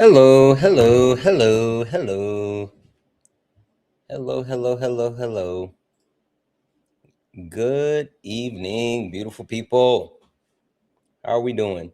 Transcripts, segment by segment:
Hello, hello, hello, hello. Hello, hello, hello, hello. Good evening, beautiful people. How are we doing?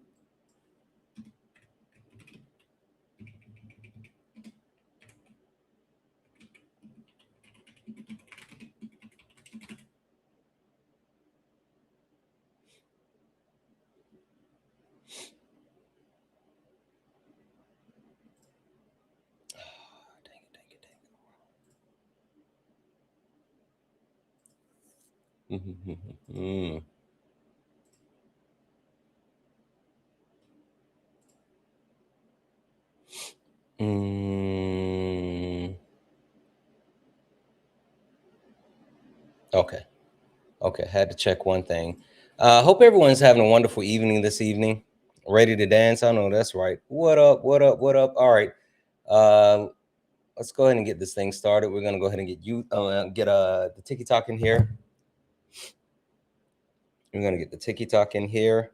Dang it. Okay, had to check one thing. Hope everyone's having a wonderful evening this evening. Ready to dance? I know that's right. What up, what up, what up? All right. Let's go ahead and get this thing started. We're gonna go ahead and get the TikTok in here. We're gonna get the TikTok in here.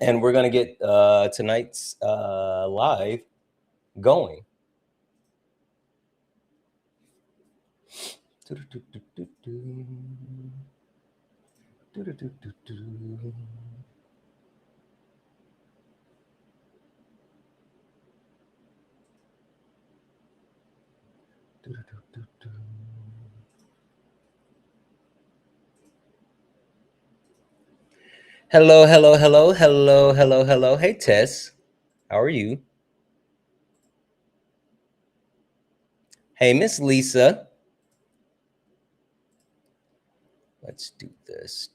And we're going to get tonight's live going. Hello, hello, hello, hello, hello, hello. Hey, Tess. How are you? Hey, Miss Lisa. Let's do this.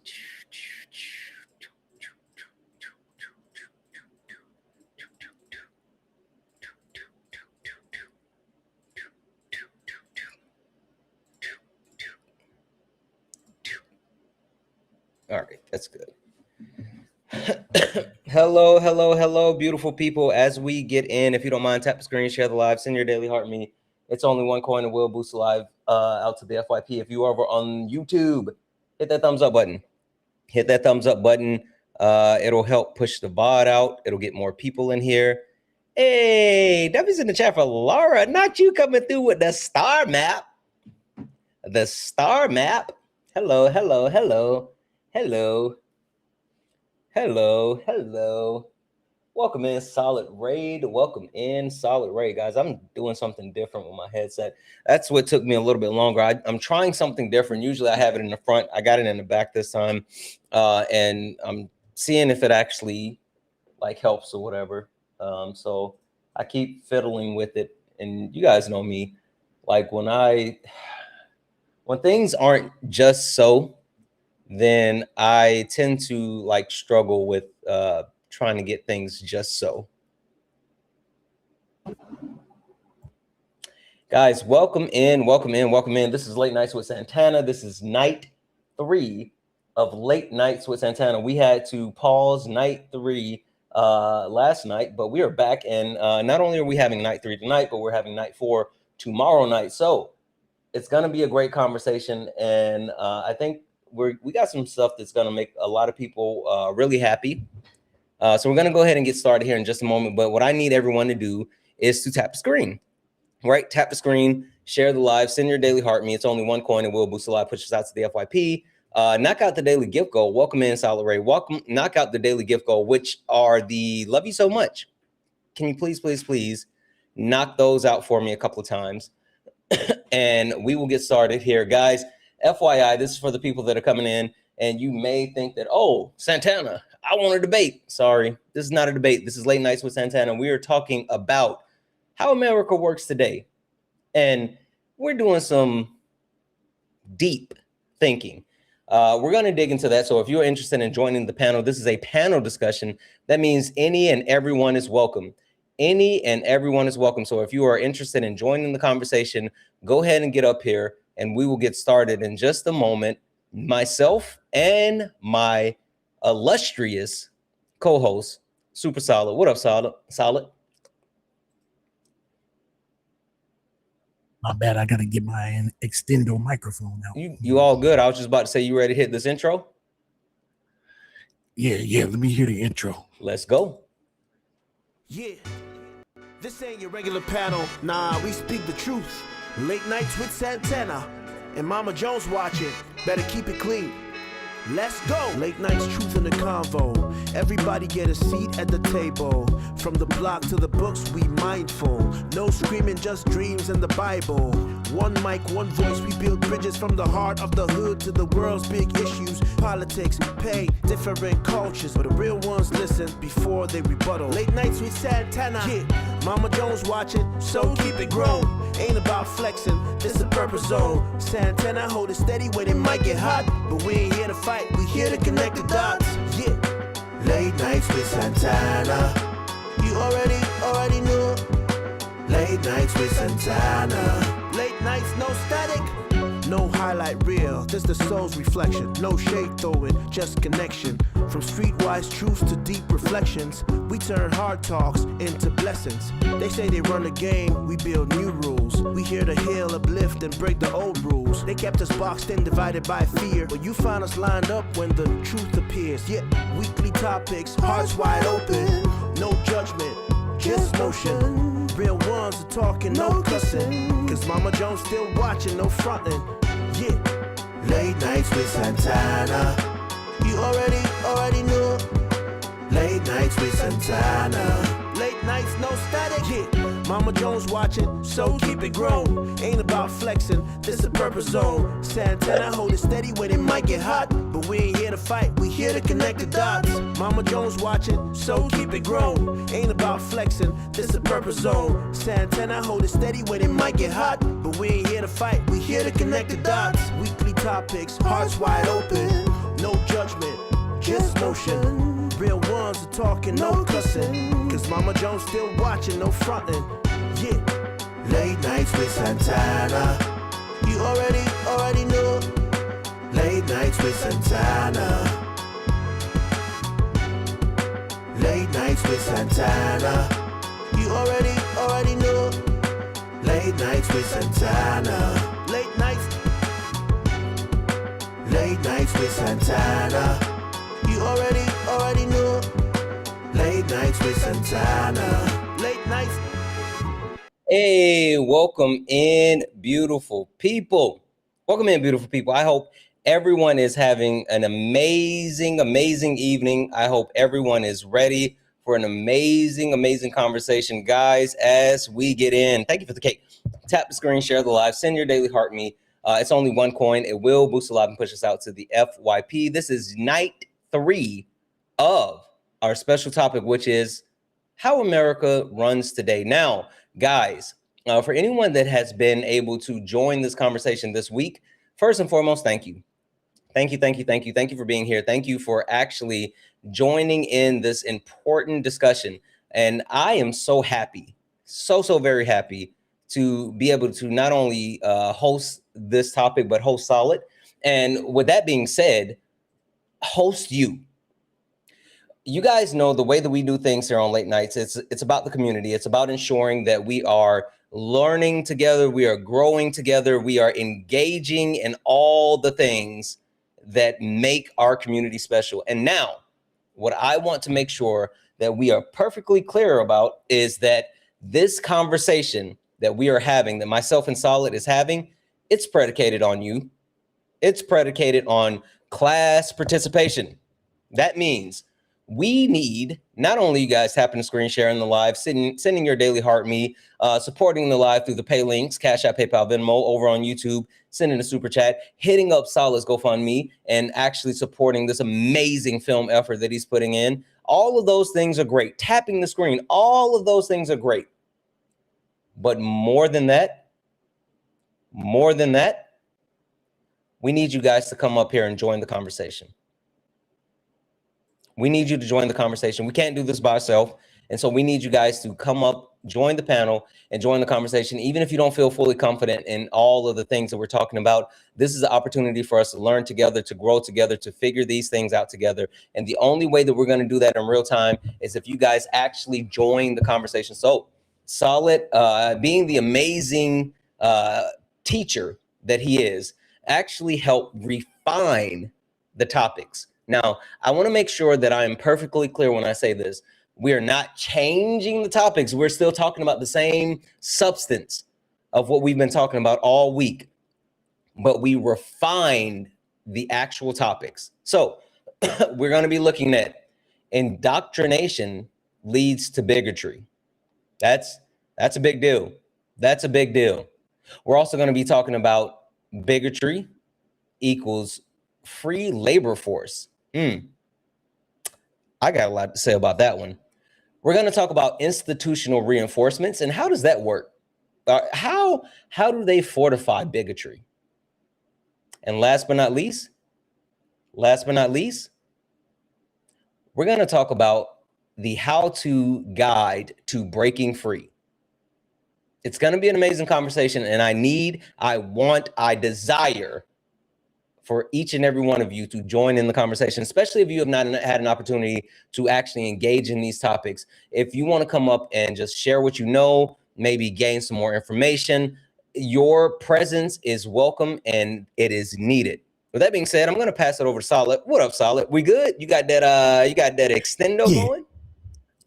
All right, that's good. Hello, hello, hello, beautiful people. As we get in, if you don't mind, tap the screen, share the live, send your daily heart me. It's only one coin and will boost the live out to the FYP. If you are over on YouTube, hit that thumbs up button. Hit that thumbs up button. It'll help push the VOD out. It'll get more people in here. Hey, W's in the chat for Laura. Not you coming through with the star map. The star map. Hello, hello, hello, hello. Hello, hello. Welcome in, Solid Raid. Welcome in, Solid Raid, guys. I'm doing something different with my headset. That's what took me a little bit longer. I'm trying something different. Usually I have it in the front. I got it in the back this time. And I'm seeing if it actually like helps or whatever. So I keep fiddling with it. And you guys know me. Like when things aren't just so, then I tend to like struggle with trying to get things just so. Guys, welcome in, welcome in, welcome in. This is Late Nights with Santana. This is night 3 of Late Nights with Santana. We had to pause night 3 last night, but we are back. And not only are we having night 3 tonight, but we're having night 4 tomorrow night. So it's going to be a great conversation. And I think we got some stuff that's going to make a lot of people really happy. So we're going to go ahead and get started here in just a moment. But what I need everyone to do is to tap the screen, right? Tap the screen, share the live, send your daily heart me. It's only one coin. It will boost the live, push us out to the FYP. Knock out the daily gift goal. Welcome in, Solid Ray. Welcome. Knock out the daily gift goal, which are the love you so much. Can you please, please, please knock those out for me a couple of times? And we will get started here, guys. FYI, this is for the people that are coming in, and you may think that, oh, Santana, I want a debate. Sorry, this is not a debate. This is Late Nights with Santana. We are talking about how America works today, and we're doing some deep thinking. We're going to dig into that. So if you're interested in joining the panel, this is a panel discussion. That means any and everyone is welcome. Any and everyone is welcome. So if you are interested in joining the conversation, go ahead and get up here and we will get started in just a moment. Myself and my illustrious co-host, Super Solid. What up, Solid? Solid? My bad. I got to get my extendo microphone out. You all good? I was just about to say, you ready to hit this intro? Yeah. Let me hear the intro. Let's go. Yeah, this ain't your regular panel. Nah, we speak the truth. Late nights with Santana and Mama Jones watching. Better keep it clean. Let's go. Late nights, truth in the convo. Everybody get a seat at the table. From the block to the books, we mindful. No screaming, just dreams and the Bible. One mic, one voice, we build bridges from the heart of the hood to the world's big issues. Politics, pay, different cultures, but the real ones listen before they rebuttal. Late nights with Santana, yeah. Mama Jones watching, so keep it grown. Ain't about flexing, this a purpose zone. Santana hold it steady when it might get hot, but we ain't here to fight, we here to connect the dots. Yeah, late nights with Santana. You already knew. Late nights with Santana. Late nights, no static. No highlight reel, just the soul's reflection. No shade throwing, just connection. From streetwise truths to deep reflections, we turn hard talks into blessings. They say they run the game, we build new rules. We here to heal, uplift, and break the old rules. They kept us boxed in, divided by fear, but you found us lined up when the truth appears. Yeah, weekly topics, hearts wide open. No judgment, just motion. Real ones are talking, no cussing. Cause Mama Jones still watching, no fronting. Yeah, late nights with Santana. You already knew. Late nights with Santana. Late nights, no static. Yeah, Mama Jones watching, so keep it grown. Ain't about flexing, this a purpose zone. Santana hold it steady when it might get hot, but we ain't here to fight, we here to connect the dots. Mama Jones watching, so keep it grown. Ain't about flexing, this a purpose zone. Santana hold it steady when it might get hot, but we ain't here to fight, we here to connect the dots. Weekly topics, hearts wide open. No judgment, just motion. Real ones are talking, no cussing. Cause Mama Jones still watching, no fronting. Yeah, late nights with Santana. You already knew. Late nights with Santana. Late nights with Santana. You already knew. Late nights with Santana. Late nights. Late nights with Santana. You already knew. Late nights with Santana. Late nights. Hey, welcome in, beautiful people. Welcome in, beautiful people. I hope everyone is having an amazing evening. I hope everyone is ready for an amazing conversation. Guys, as we get in, thank you for the cake. Tap the screen, share the live, send your daily heart me. It's only one coin. It will boost the live and push us out to the FYP. This is night 3 of our special topic, which is how America runs today. Now, guys, for anyone that has been able to join this conversation this week, first and foremost, thank you. Thank you for being here. Thank you for actually joining in this important discussion. And I am so happy, so very happy to be able to not only host this topic, but host Solid. And with that being said, host you. You guys know the way that we do things here on Late Nights. It's about the community. It's about ensuring that we are learning together, we are growing together, we are engaging in all the things that make our community special. And now, what I want to make sure that we are perfectly clear about is that this conversation that we are having, that myself and Solid is having, it's predicated on you. It's predicated on class participation. That means we need not only you guys tapping the screen, sharing the live, sending your daily heart me, supporting the live through the pay links, Cash App, PayPal, Venmo, over on YouTube, sending a super chat, hitting up Solid's GoFundMe, and actually supporting this amazing film effort that he's putting in. All of those things are great. Tapping the screen, all of those things are great. But more than that, we need you guys to come up here and join the conversation. We need you to join the conversation. We can't do this by ourselves. And so we need you guys to come up, join the panel, and join the conversation. Even if you don't feel fully confident in all of the things that we're talking about, this is an opportunity for us to learn together, to grow together, to figure these things out together. And the only way that we're going to do that in real time is if you guys actually join the conversation. So Solid, being the amazing teacher that he is, actually help refine the topics. Now, I want to make sure that I am perfectly clear when I say this. We are not changing the topics. We're still talking about the same substance of what we've been talking about all week, but we refined the actual topics. So we're going to be looking at indoctrination leads to bigotry. That's a big deal. That's a big deal. We're also going to be talking about bigotry equals free labor force. I got a lot to say about that one. We're going to talk about institutional reinforcements and how does that work? How do they fortify bigotry? And last but not least, we're going to talk about the how-to guide to breaking free. It's going to be an amazing conversation, and I desire for each and every one of you to join in the conversation, especially if you have not had an opportunity to actually engage in these topics. If you want to come up and just share what you know, maybe gain some more information, your presence is welcome and it is needed. With that being said, I'm going to pass it over to Solid. What up, Solid? We good? You got that extendo going?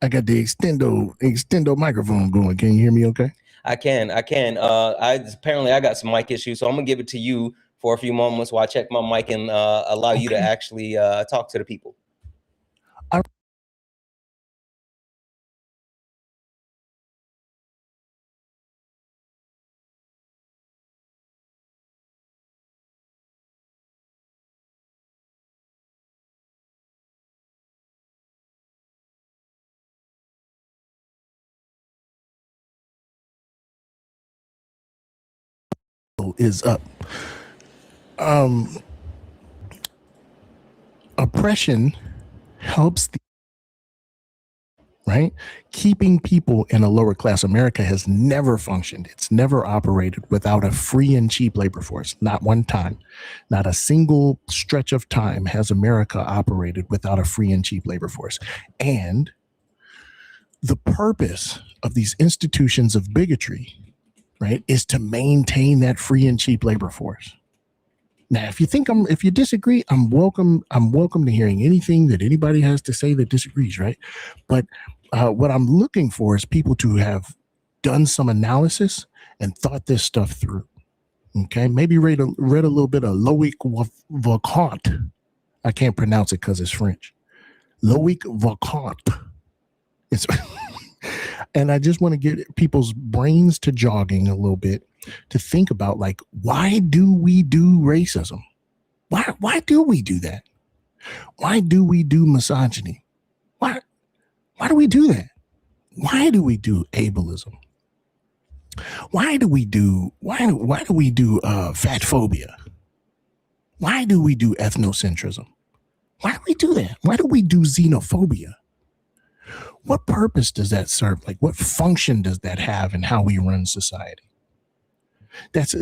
I got the extendo microphone going. Can you hear me okay? I can. Apparently I got some mic issues, so I'm gonna give it to you for a few moments while I check my mic and allow you to actually talk to the people. Is up. Oppression helps right? Keeping people in a lower class. America has never functioned. It's never operated without a free and cheap labor force. Not one time, not a single stretch of time has America operated without a free and cheap labor force. And the purpose of these institutions of bigotry, right, is to maintain that free and cheap labor force. Now, if you disagree, I'm welcome to hearing anything that anybody has to say that disagrees, right? But what I'm looking for is people to have done some analysis and thought this stuff through. Okay, maybe read a little bit of Loic Vacant. I can't pronounce it because it's French. Loic Vacant. It's and I just want to get people's brains to jogging a little bit to think about, like, why do we do racism? Why do we do that? Why do we do misogyny? Why do we do that? Why do we do ableism? Why do we do fat phobia? Why do we do ethnocentrism? Why do we do that? Why do we do xenophobia? What purpose does that serve? Like, what function does that have in how we run society? That's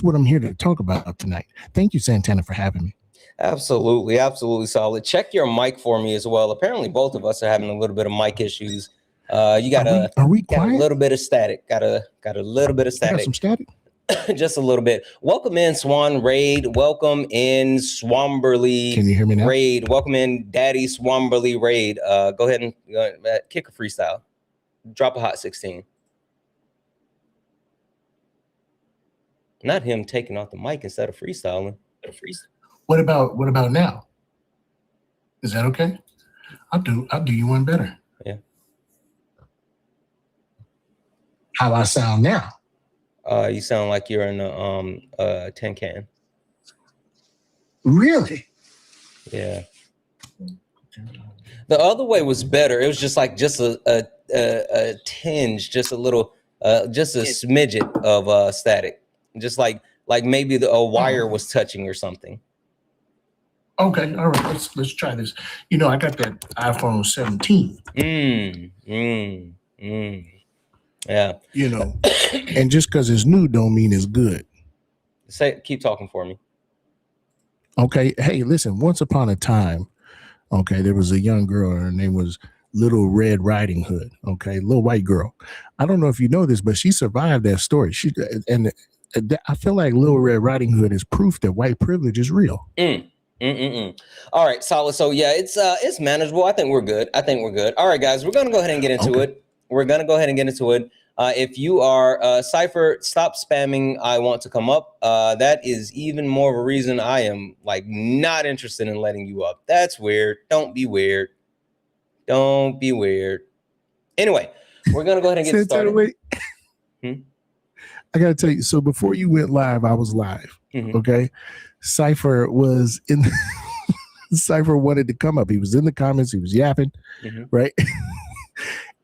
what I'm here to talk about tonight. Thank you, Santana, for having me. Absolutely solid. Check your mic for me as well. Apparently, both of us are having a little bit of mic issues. You got a little bit of static. Got a little bit of static. Got some static. Just a little bit. Welcome in, Swan Raid. Welcome in, Swamberly. Can you hear me now? Raid. Welcome in, Daddy Swamberly Raid. Go ahead and kick a freestyle. Drop a hot 16. Not him taking off the mic instead of freestyling. What about now? Is that okay? I'll do you one better. Yeah. How I sound now? You sound like you're in a tin can. Really? Yeah. The other way was better. It was just a tinge, just a little, just a smidget of static, just like maybe a wire was touching or something. Okay, all right. Let's try this. You know, I got that iPhone 17. Yeah. You know, and just because it's new don't mean it's good. Keep talking for me. Okay. Hey, listen, once upon a time, okay, there was a young girl, her name was Little Red Riding Hood. Okay, little white girl. I don't know if you know this, but she survived that story. I feel like Little Red Riding Hood is proof that white privilege is real. All right, solid. So yeah, it's manageable. I think we're good. All right, guys, we're gonna go ahead and get into it. If you are Cypher, stop spamming. I want to come up. That is even more of a reason I am like not interested in letting you up. That's weird. Don't be weird. Anyway, we're gonna go ahead and get started. Wait. I gotta tell you. So before you went live, I was live. Okay, Cypher was in. Cypher wanted to come up. He was in the comments. He was yapping, right?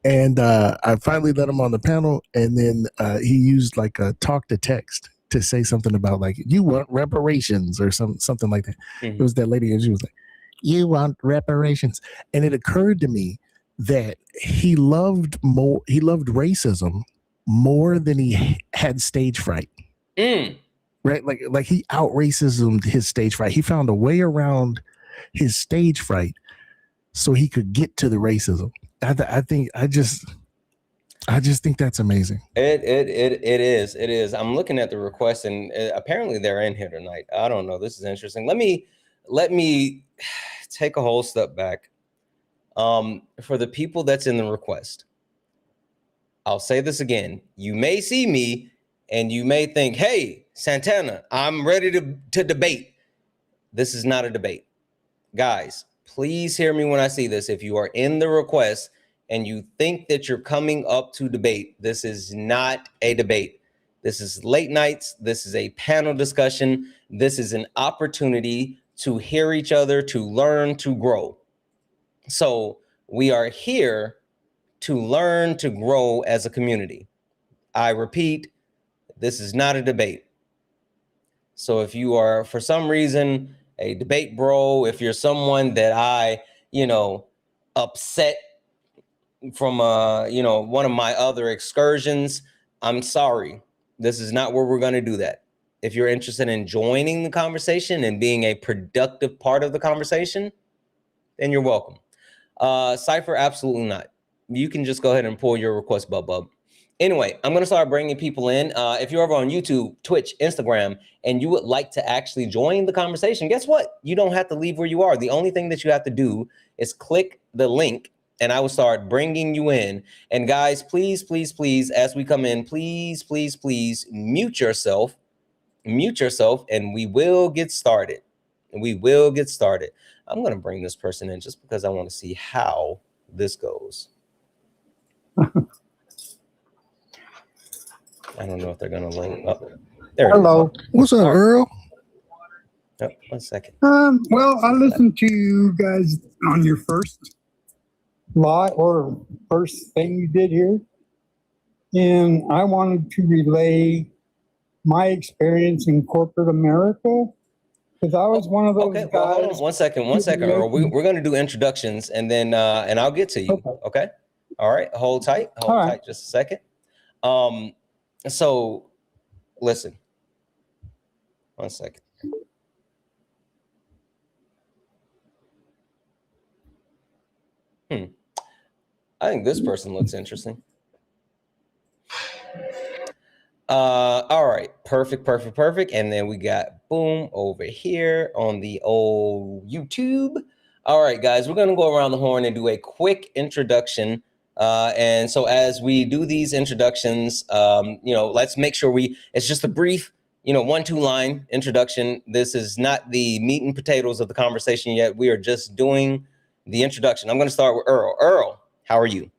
And I finally let him on the panel, and then he used like a talk to text to say something about like, you want reparations or something like that. It was that lady, and she was like, you want reparations. And it occurred to me that he loved racism more than he had stage fright. Right? Like he out racismed his stage fright. He found a way around his stage fright so he could get to the racism. I just think that's amazing. It is. I'm looking at the request, and apparently they're in here tonight. I don't know. This is interesting. Let me take a whole step back. For the people that's in the request, I'll say this again. You may see me and you may think, hey, Santana, I'm ready to debate. This is not a debate. Guys, please hear me when I see this. If you are in the request and you think that you're coming up to debate, this is not a debate. This is late nights. This is a panel discussion. This is an opportunity to hear each other, to learn, to grow. So we are here to learn, to grow as a community. I repeat, this is not a debate. So if you are, for some reason, a debate bro, if you're someone that I, upset from, one of my other excursions, I'm sorry. This is not where we're going to do that. If you're interested in joining the conversation and being a productive part of the conversation, then you're welcome. Cypher, absolutely not. You can just go ahead and pull your request, bub. Anyway, I'm going to start bringing people in. If you're over on YouTube, Twitch, Instagram, and you would like to actually join the conversation, guess what? You don't have to leave where you are. The only thing that you have to do is click the link, and I will start bringing you in. And guys, please, as we come in, please, mute yourself, and we will get started. I'm going to bring this person in just because I want to see how this goes. I don't know if they're going to load up. There Hello. What's up, Earl? Oh, 1 second. Well, I listened to you guys on your first thing you did here. And I wanted to relay my experience in corporate America. Because I was one of those guys. Well, hold on 1 second, Earl. We're going to do introductions, and then and I'll get to you. Okay. All right. Hold tight. Just a second. So listen. 1 second. I think this person looks interesting. All right, perfect. And then we got boom over here on the old YouTube. All right, guys, we're gonna go around the horn and do a quick introduction. And so as we do these introductions, let's make sure it's just a brief, 1-2 line introduction. This is not the meat and potatoes of the conversation yet. We are just doing the introduction. I'm gonna start with Earl. Earl, how are you?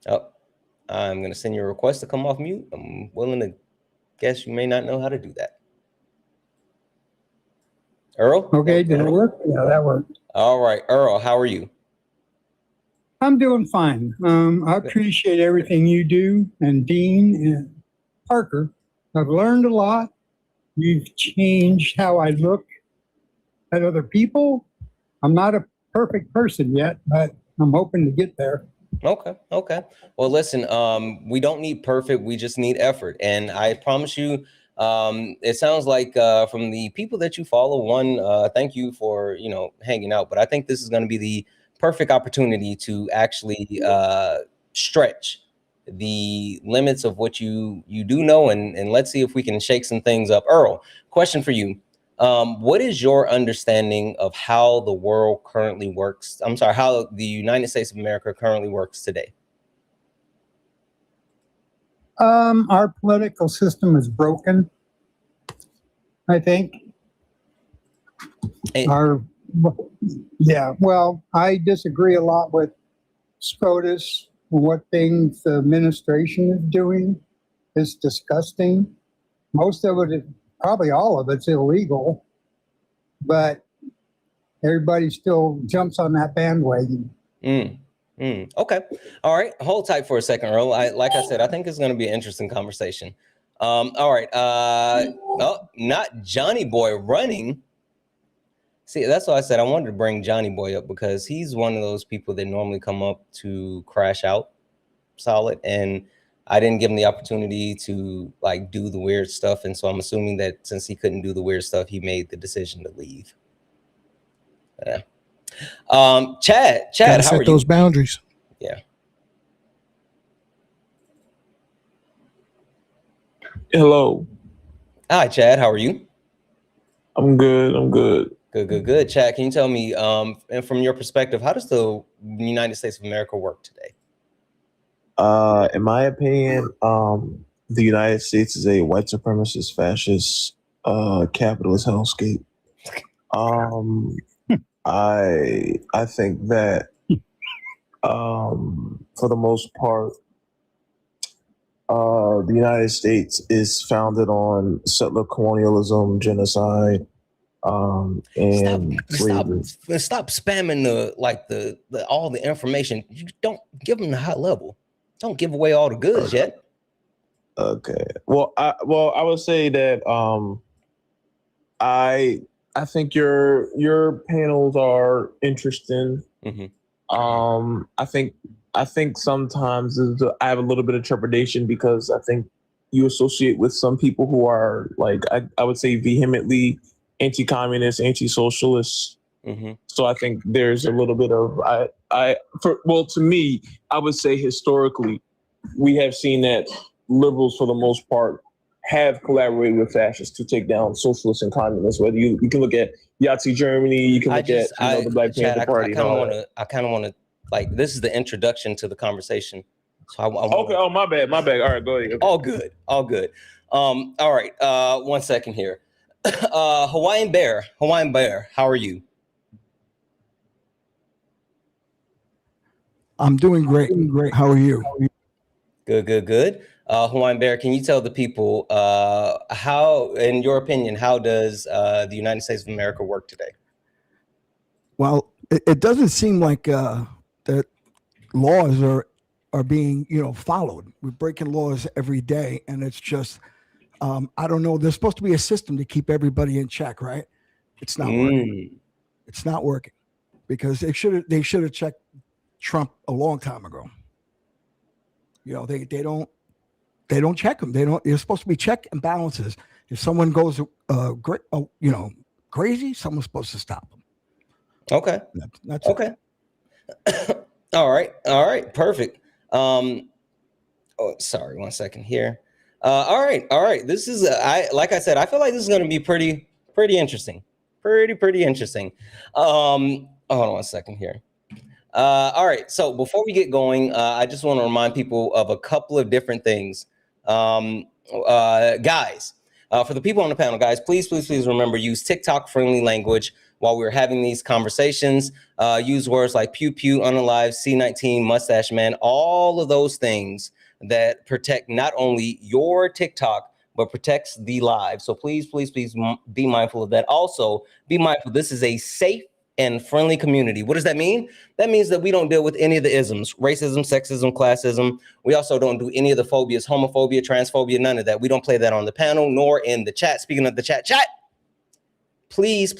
Oh, I'm going to send you a request to come off mute. I'm willing to guess you may not know how to do that. Earl? Okay, did it work? Yeah, that worked. All right, Earl, how are you? I'm doing fine. I appreciate everything you do, and Dean and Parker. I've learned a lot. You've changed how I look at other people. I'm not a perfect person yet, but I'm hoping to get there. Okay. Well, listen, we don't need perfect. We just need effort. And I promise you, it sounds like from the people that you follow, thank you for, hanging out. But I think this is going to be the perfect opportunity to actually stretch the limits of what you do know, and let's see if we can shake some things up. Earl, question for you. What is your understanding of how the world currently works? I'm sorry, how the United States of America currently works today? Our political system is broken, I think. Hey. Well, I disagree a lot with SCOTUS. What things the administration is doing is disgusting. Most of it, probably all of it's illegal, but everybody still jumps on that bandwagon. Okay. All right. Hold tight for a second, Earl. Like I said, I think it's going to be an interesting conversation. All right. Not Johnny Boy running. See, that's why I said I wanted to bring Johnny Boy up, because he's one of those people that normally come up to crash out solid, and I didn't give him the opportunity to like do the weird stuff, and so I'm assuming that since he couldn't do the weird stuff, he made the decision to leave. Yeah. Chad, Gotta how set are those you? boundaries. Yeah. Hello. Hi, Chad. How are you? I'm good. Good. Chad, can you tell me, and from your perspective, how does the United States of America work today? In my opinion, the United States is a white supremacist, fascist, capitalist hellscape. I think that for the most part, the United States is founded on settler colonialism, genocide, and slavery. Stop spamming the all the information. You don't give them the high level. Don't give away all the goods yet. Okay. Well, I would say that I think your panels are interesting. Mm-hmm. I think sometimes I have a little bit of trepidation, because I think you associate with some people who are like I would say vehemently anti-communist, anti-socialist. Mm-hmm. So I think there's a little bit of to me, I would say historically, we have seen that liberals, for the most part, have collaborated with fascists to take down socialists and communists. Whether you can look at Nazi Germany, you can look at the Black Panther Party. I kind of want to like, this is the introduction to the conversation. So okay. Oh, my bad. All right, go ahead. Okay. All good. All right. 1 second here. Hawaiian Bear, how are you? I'm doing great. How are you? Good. Hawaiian Bear, can you tell the people how, in your opinion, how does the United States of America work today? Well, it doesn't seem like that laws are being followed. We're breaking laws every day, and it's just I don't know. There's supposed to be a system to keep everybody in check, right? It's not working. It's not working, because they should have checked Trump a long time ago. They don't check them. They're supposed to be check and balances. If someone goes crazy, someone's supposed to stop them. Okay. That's okay. All right. Perfect. Sorry, 1 second here. All right. This is like I said, I feel like this is going to be pretty interesting. Pretty interesting. Hold on 1 second here. All right. So before we get going, I just want to remind people of a couple of different things. Guys, for the people on the panel, guys, please remember, use TikTok friendly language while we're having these conversations. Use words like pew pew, unalive, C19, mustache man, all of those things that protect not only your TikTok, but protects the live. So please be mindful of that. Also, be mindful, this is a safe and friendly community. What does that mean? That means that we don't deal with any of the isms, racism, sexism, classism. We also don't do any of the phobias, homophobia, transphobia, none of that. We don't play that on the panel nor in the chat. Speaking of the chat, please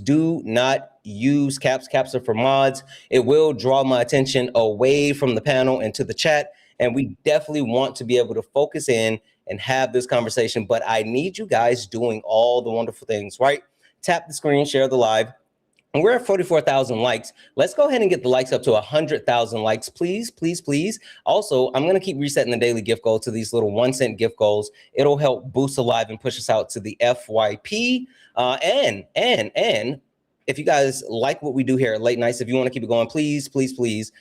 do not use caps. Caps are for mods. It will draw my attention away from the panel and to the chat. And we definitely want to be able to focus in and have this conversation. But I need you guys doing all the wonderful things, right? Tap the screen, share the live. And we're at 44,000 likes. Let's go ahead and get the likes up to 100,000 likes, please, please, please. Also, I'm going to keep resetting the daily gift goal to these little 1-cent gift goals. It'll help boost the live and push us out to the FYP. And if you guys like what we do here at Late Nights, if you want to keep it going, please, please, please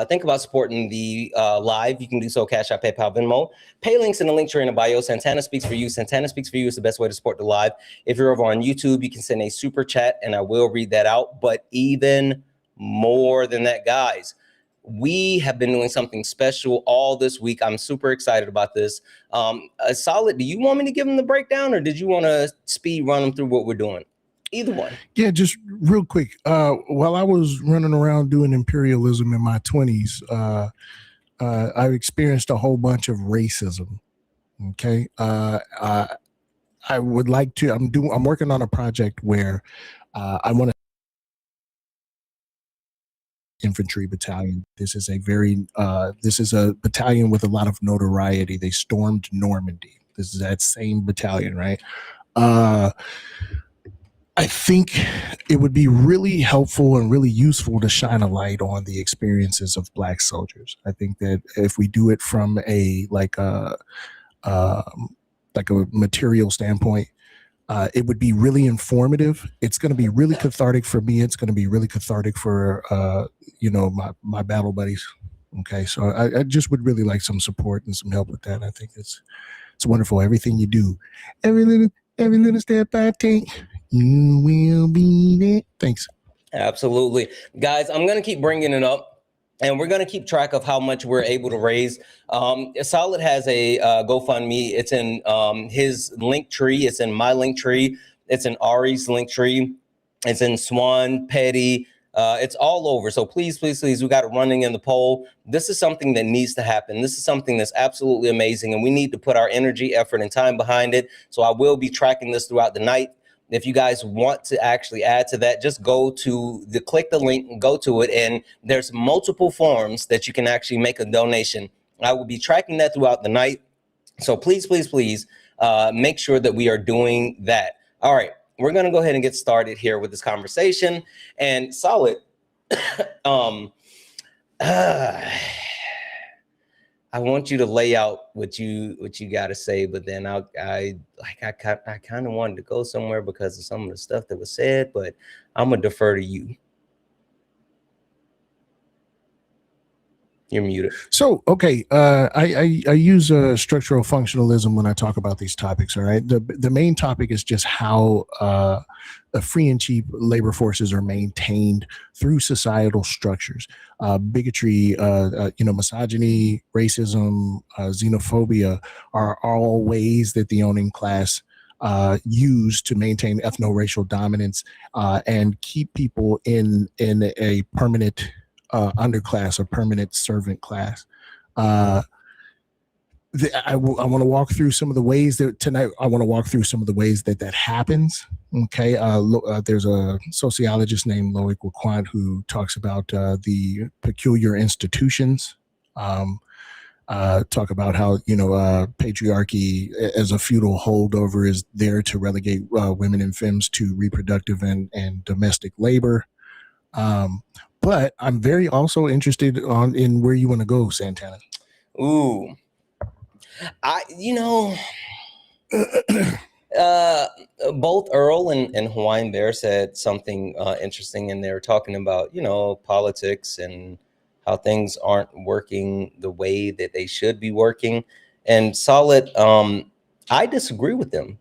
think about supporting the live. You can do so Cash App, PayPal, Venmo. Pay links in the link tree in the bio. Santana Speaks for You. Santana Speaks for You is the best way to support the live. If you're over on YouTube, you can send a super chat and I will read that out. But even more than that, guys, we have been doing something special all this week. I'm super excited about this. Solid, do you want me to give them the breakdown or did you want to speed run them through what we're doing? Either one. Yeah, just real quick. While I was running around doing imperialism in my 20s, I experienced a whole bunch of racism. Okay. I would like to, I'm working on a project where I want to infantry battalion. This is a battalion with a lot of notoriety. They stormed Normandy. This is that same battalion, right? I think it would be really helpful and really useful to shine a light on the experiences of Black soldiers. I think that if we do it from a material standpoint, it would be really informative. It's going to be really cathartic for me. It's going to be really cathartic for my battle buddies. Okay, so I just would really like some support and some help with that. I think it's wonderful. Everything you do, every little step I take, you will be there. Thanks. Absolutely. Guys, I'm going to keep bringing it up and we're going to keep track of how much we're able to raise. Solid has a GoFundMe. It's in his link tree. It's in my link tree. It's in Ari's link tree. It's in Swan, Petty. It's all over. So please, please, please, we got it running in the poll. This is something that needs to happen. This is something that's absolutely amazing. And we need to put our energy, effort, and time behind it. So I will be tracking this throughout the night. If you guys want to actually add to that, just click the link and go to it. And there's multiple forms that you can actually make a donation. I will be tracking that throughout the night. So please, please, please make sure that we are doing that. All right, we're going to go ahead and get started here with this conversation. And Solid, I want you to lay out what you got to say, but then I kind of wanted to go somewhere because of some of the stuff that was said, but I'm gonna defer to you. You're muted. So, okay, I use structural functionalism when I talk about these topics. All right, the main topic is just how free and cheap labor forces are maintained through societal structures. Bigotry, misogyny, racism, xenophobia are all ways that the owning class use to maintain ethno-racial dominance and keep people in a permanent underclass or permanent servant class. I want to walk through some of the ways that tonight. I want to walk through some of the ways that happens. Okay, there's a sociologist named Loic Waquan who talks about the peculiar institutions. Talk about how patriarchy as a feudal holdover is there to relegate women and femmes to reproductive and domestic labor. But I'm very also interested in where you want to go, Santana. Ooh, both Earl and Hawaiian Bear said something interesting, and they were talking about, politics and how things aren't working the way that they should be working. And Solid, I disagree with them.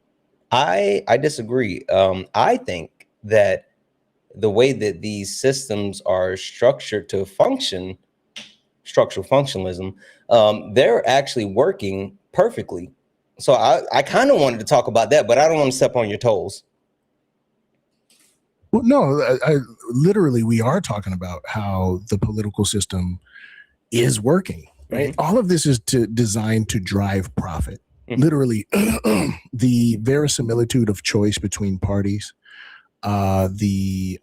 I disagree. I think that the way that these systems are structured to function, structural functionalism, they're actually working perfectly. So I kind of wanted to talk about that, but I don't want to step on your toes. Well, no, literally, we are talking about how the political system is working, right? Mm-hmm. All of this is designed to drive profit. Mm-hmm. Literally, the verisimilitude of choice between parties, the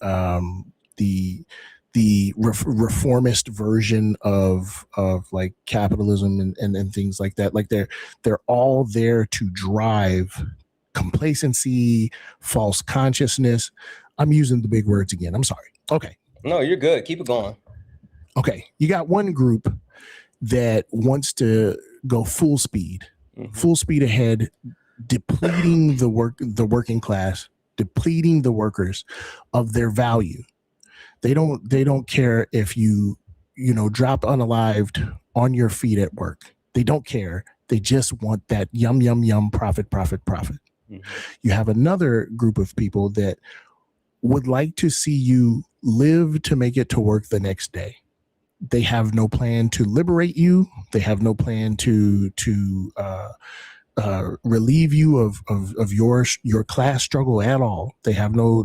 reformist version of like capitalism and things like that. Like they're all there to drive complacency, false consciousness, I'm using the big words again. I'm sorry. Okay. No, you're good. Keep it going. Okay. You got one group that wants to go full speed ahead, depleting the working class, depleting the workers of their value. They don't care if you drop unalived on your feet at work. They don't care. They just want that yum, yum, yum, profit. You have another group of people that would like to see you live to make it to work the next day. They have no plan to liberate you. They have no plan to relieve you of your class struggle at all. They have no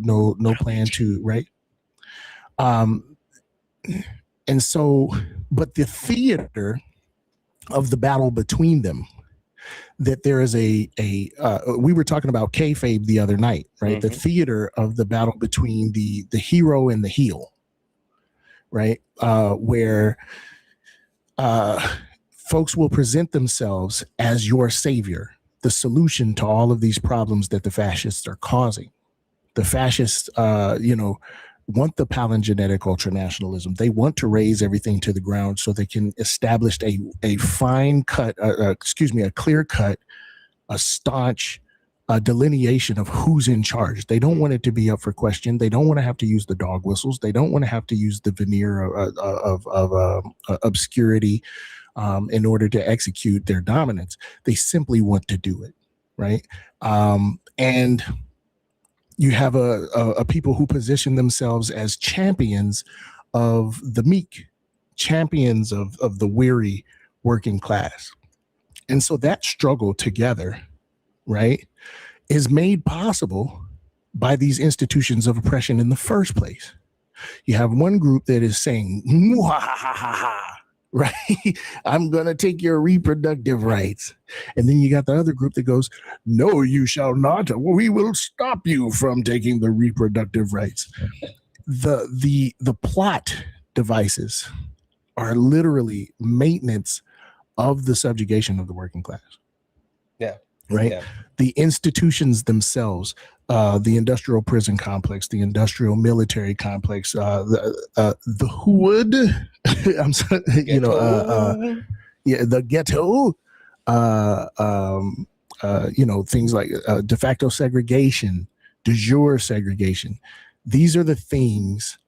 plan to, right? And so, but the theater of the battle between them, that there is we were talking about kayfabe the other night, right? The theater of the battle between the hero and the heel, right? Where folks will present themselves as your savior, the solution to all of these problems that the fascists are causing. The fascists, want the palingenetic ultranationalism. They want to raise everything to the ground so they can establish a fine cut, a clear cut, a staunch delineation of who's in charge. They don't want it to be up for question. They don't want to have to use the dog whistles. They don't want to have to use the veneer of obscurity in order to execute their dominance. They simply want to do it, right? And you have a people who position themselves as champions of the meek, champions of the weary working class. And so that struggle together, right, is made possible by these institutions of oppression in the first place. You have one group that is saying, right, I'm going to take your reproductive rights. And then you got the other group that goes, no, you shall not. We will stop you from taking the reproductive rights. The plot devices are literally maintenance of the subjugation of the working class. Yeah. Right. Yeah. The institutions themselves, the industrial prison complex, the industrial military complex, the hood, I'm sorry, the ghetto, things like de facto segregation, de jure segregation. These are the things.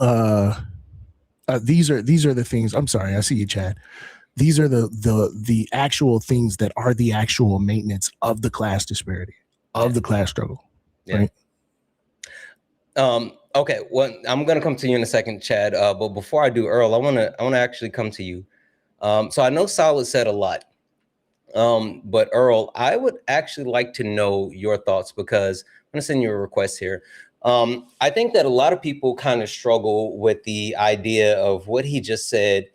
These are the things. I'm sorry. I see you, Chad. These are the actual things that are the actual maintenance of the class disparity, of the class struggle. Yeah. Right? Okay. Well, I'm gonna come to you in a second, Chad. But before I do, Earl, I wanna actually come to you. So I know Solid said a lot. But Earl, I would actually like to know your thoughts, because I'm gonna send you a request here. I think that a lot of people kind of struggle with the idea of what he just said.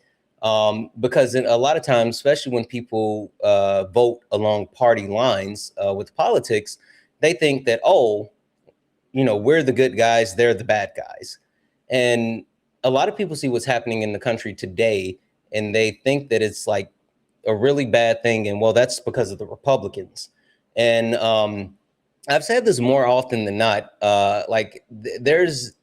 Because a lot of times, especially when people vote along party lines with politics, they think that, we're the good guys, they're the bad guys. And a lot of people see what's happening in the country today, and they think that it's like a really bad thing. And well, that's because of the Republicans. And I've said this more often than not, there's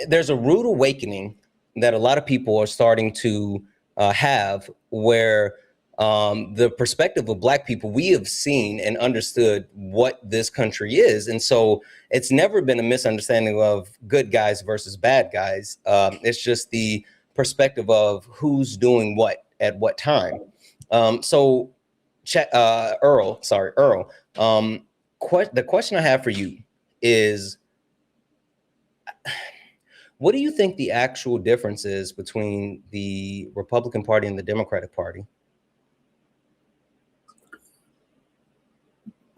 a rude awakening that a lot of people are starting to have, where the perspective of Black people, we have seen and understood what this country is. And so it's never been a misunderstanding of good guys versus bad guys. It's just the perspective of who's doing what at what time. Earl, the question I have for you is, what do you think the actual difference is between the Republican Party and the Democratic Party?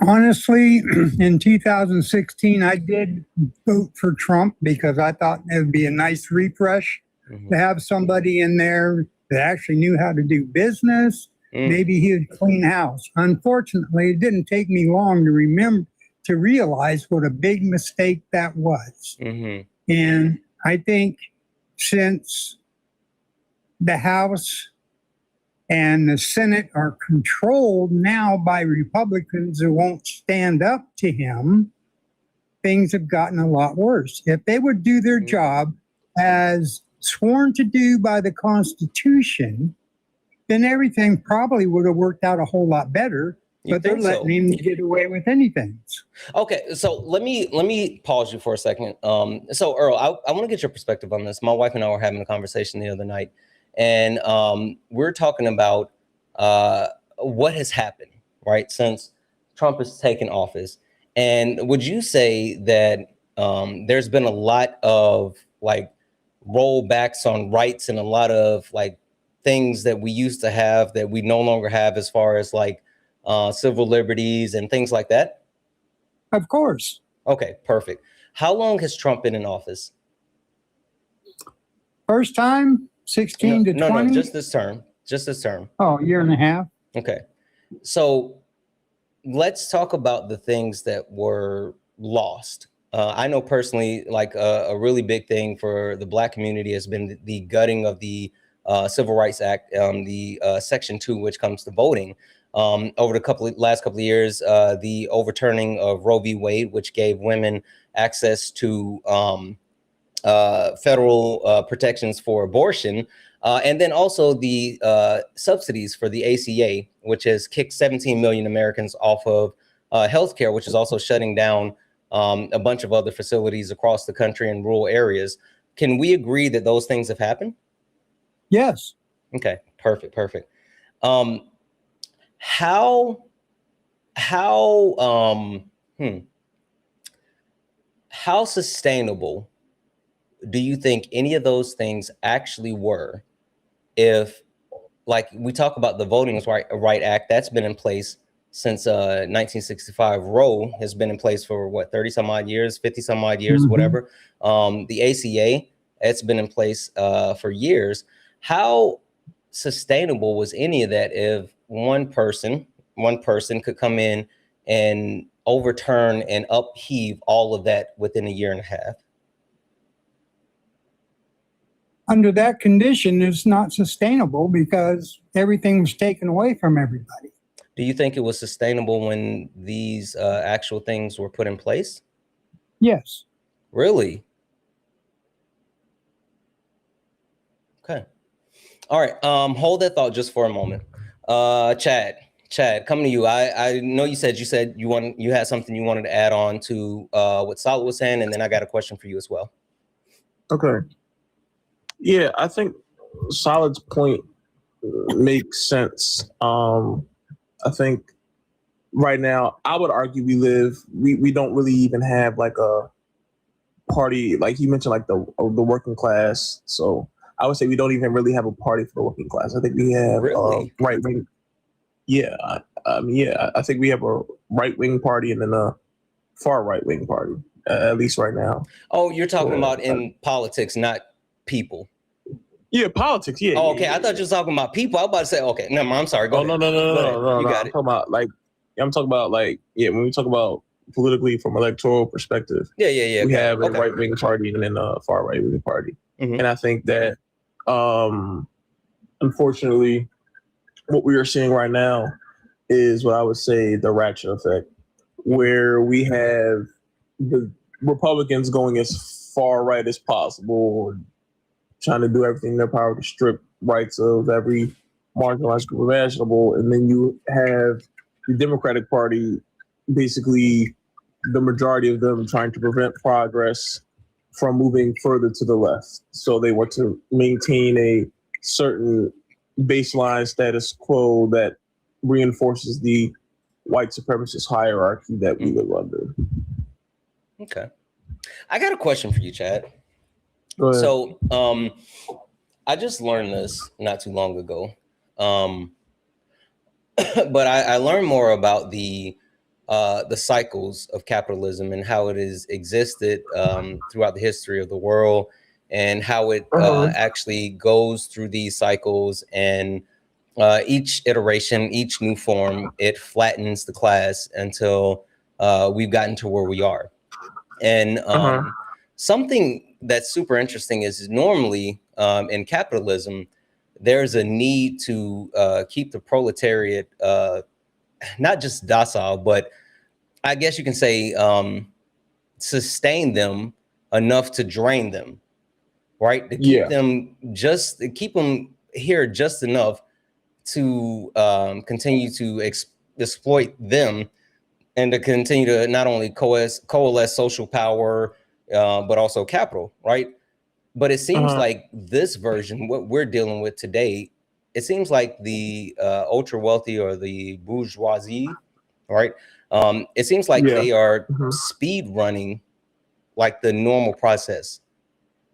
Honestly, in 2016, I did vote for Trump because I thought it would be a nice refresh to have somebody in there that actually knew how to do business. Maybe he would clean house. Unfortunately, it didn't take me long to realize what a big mistake that was. And I think since the House and the Senate are controlled now by Republicans who won't stand up to him, things have gotten a lot worse. If they would do their job as sworn to do by the Constitution, then everything probably would have worked out a whole lot better. But they're letting him get away with anything. Okay, so let me pause you for a second. So Earl, I want to get your perspective on this. My wife and I were having a conversation the other night, and we're talking about what has happened, right, since Trump has taken office. And would you say that there's been a lot of like rollbacks on rights and a lot of like things that we used to have that we no longer have, as far as like civil liberties and things like that? Of course. Okay, perfect. How long has Trump been in office? First time, 16 to 20? No, just this term. Just this term. Oh, a year and a half. Okay. So let's talk about the things that were lost. I know personally, like a really big thing for the Black community has been the gutting of the Civil Rights Act, the Section 2, which comes to voting. Over the last couple of years, the overturning of Roe v. Wade, which gave women access to federal protections for abortion, and then also the subsidies for the ACA, which has kicked 17 million Americans off of healthcare, which is also shutting down a bunch of other facilities across the country in rural areas. Can we agree that those things have happened? Yes. Okay, perfect. How sustainable do you think any of those things actually were? If, like, we talk about the Voting Rights Act, that's been in place since 1965. Roe has been in place for what, 30 some odd years, 50 some odd years, whatever. The ACA, it's been in place for years. How sustainable was any of that if one person could come in and overturn and upheave all of that within a year and a half? Under that condition, it's not sustainable because everything was taken away from everybody. Do you think it was sustainable when these actual things were put in place? Yes. Really? Okay. All right. Hold that thought just for a moment. Chad, coming to you. I know you said you had something you wanted to add on to what Solid was saying, and then I got a question for you as well. Okay. Yeah, I think Solid's point makes sense. I think right now, I would argue we don't really even have like a party, like you mentioned, like the working class. So I would say we don't even really have a party for the working class. I think we have right wing. Yeah, I think we have a right wing party and then a far right wing party, at least right now. Oh, you're talking about in politics, not people. Yeah, politics. Yeah. Oh, okay. Yeah. I thought you were talking about people. I was about to say, okay, no, I'm sorry. Go ahead. No. You got it. I'm talking about when we talk about politically from electoral perspective. Yeah. We have a right wing party and then a far right wing party, and I think that unfortunately, what we are seeing right now is what I would say the ratchet effect, where we have the Republicans going as far right as possible, trying to do everything in their power to strip rights of every marginalized group imaginable. And then you have the Democratic Party, basically the majority of them trying to prevent progress from moving further to the left. So they want to maintain a certain baseline status quo that reinforces the white supremacist hierarchy that we live under. Okay. I got a question for you, Chad. Go ahead. So I just learned this not too long ago. But I learned more about the cycles of capitalism and how it has existed throughout the history of the world, and how it actually goes through these cycles, and each iteration, each new form, it flattens the class until we've gotten to where we are. And something that's super interesting is normally in capitalism, there's a need to keep the proletariat not just docile, but I guess you can say sustain them enough to drain them, right? To keep them here just enough to continue to exploit them, and to continue to not only coalesce social power, but also capital, right? But it seems like this version, what we're dealing with today, it seems like the ultra wealthy or the bourgeoisie, right? It seems like they are speed running like the normal process.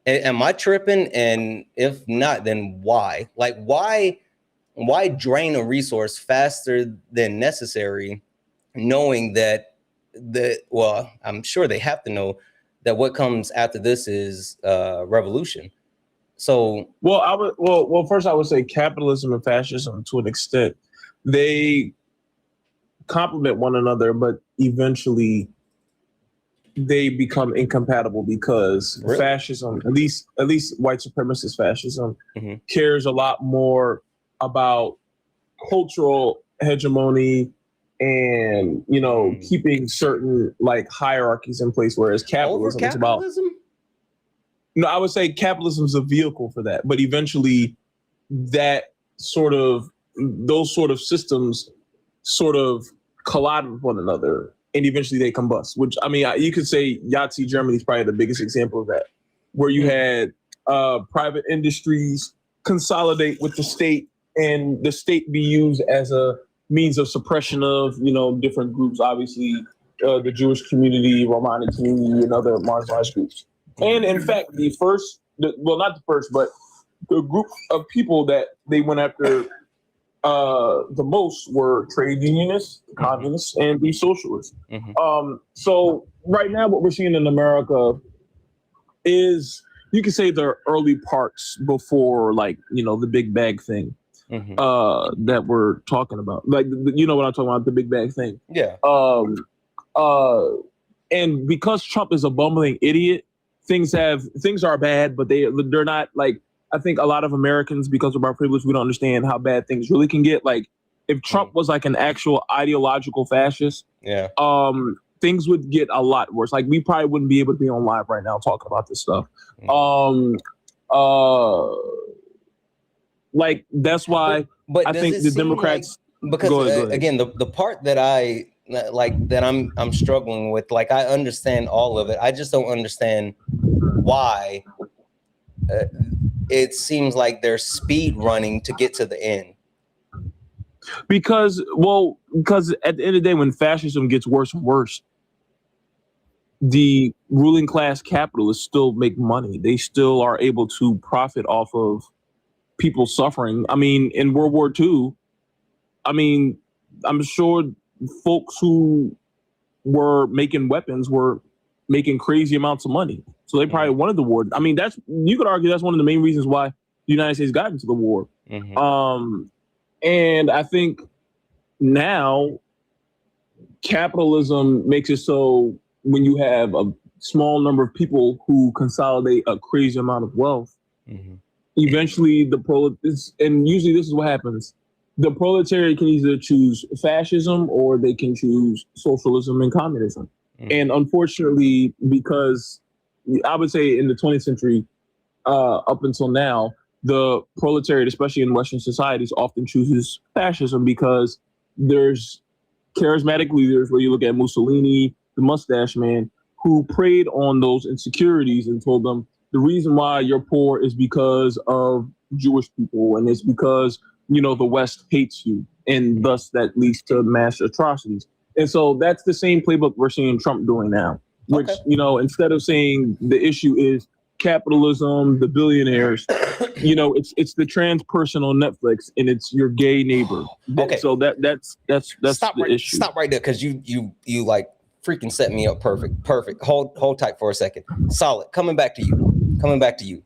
Am I tripping? And if not, then why? Like, why drain a resource faster than necessary, knowing that well, I'm sure they have to know that what comes after this is revolution. So, first I would say capitalism and fascism, to an extent, they complement one another, but eventually they become incompatible, because fascism, at least white supremacist fascism, cares a lot more about cultural hegemony and, you know, keeping certain like hierarchies in place, whereas capitalism is about. No, I would say capitalism is a vehicle for that, but eventually those sort of systems sort of collide with one another, and eventually they combust. Which, I mean, you could say Nazi Germany is probably the biggest example of that, where you had private industries consolidate with the state, and the state be used as a means of suppression of, you know, different groups, obviously the Jewish community, Romani community, and other marginalized groups. And in fact, not the first, but the group of people that they went after the most were trade unionists, communists, and the socialists. So right now, what we're seeing in America is, you could say, the early parts before, like, you know, the big bag thing that we're talking about. Like, you know what I'm talking about, the big bag thing. Yeah. And because Trump is a bumbling idiot, things are bad, but they're not like, I think a lot of Americans, because of our privilege, we don't understand how bad things really can get. Like, if Trump was like an actual ideological fascist, things would get a lot worse. Like, we probably wouldn't be able to be on live right now talking about this stuff. Like, that's why I think the Democrats. Because go ahead. Again, the part that I'm struggling with, like, I understand all of it. I just don't understand why it seems like they're speed running to get to the end. Because at the end of the day, when fascism gets worse and worse, the ruling class capitalists still make money. They still are able to profit off of people suffering. I mean, in World War II, I mean, I'm sure folks who were making weapons were making crazy amounts of money. So they probably wanted the war. I mean, you could argue that's one of the main reasons why the United States got into the war. And I think now capitalism makes it so when you have a small number of people who consolidate a crazy amount of wealth, eventually and usually this is what happens. The proletariat can either choose fascism or they can choose socialism and communism. And unfortunately, because I would say in the 20th century, up until now, the proletariat, especially in Western societies, often chooses fascism because there's charismatic leaders, where you look at Mussolini, the mustache man, who preyed on those insecurities and told them the reason why you're poor is because of Jewish people, and it's because, you know, the West hates you, and thus that leads to mass atrocities. And so that's the same playbook we're seeing Trump doing now, which, you know, instead of saying the issue is capitalism, the billionaires, you know, it's the transpersonal Netflix, and it's your gay neighbor. Okay. So that's the issue. Stop right there, because you like freaking set me up. Perfect. Hold tight for a second. Solid. Coming back to you.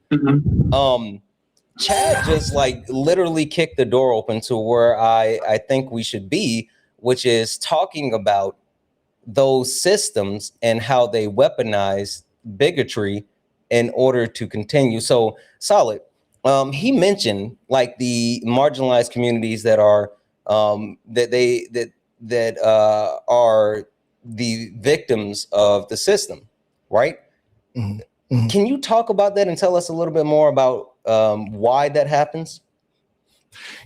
Chad just like literally kicked the door open to where I think we should be, which is talking about those systems and how they weaponize bigotry in order to continue. So, Solid, he mentioned like the marginalized communities that are that are the victims of the system. right? Mhm. Mhm. Can you talk about that and tell us a little bit more about why that happens?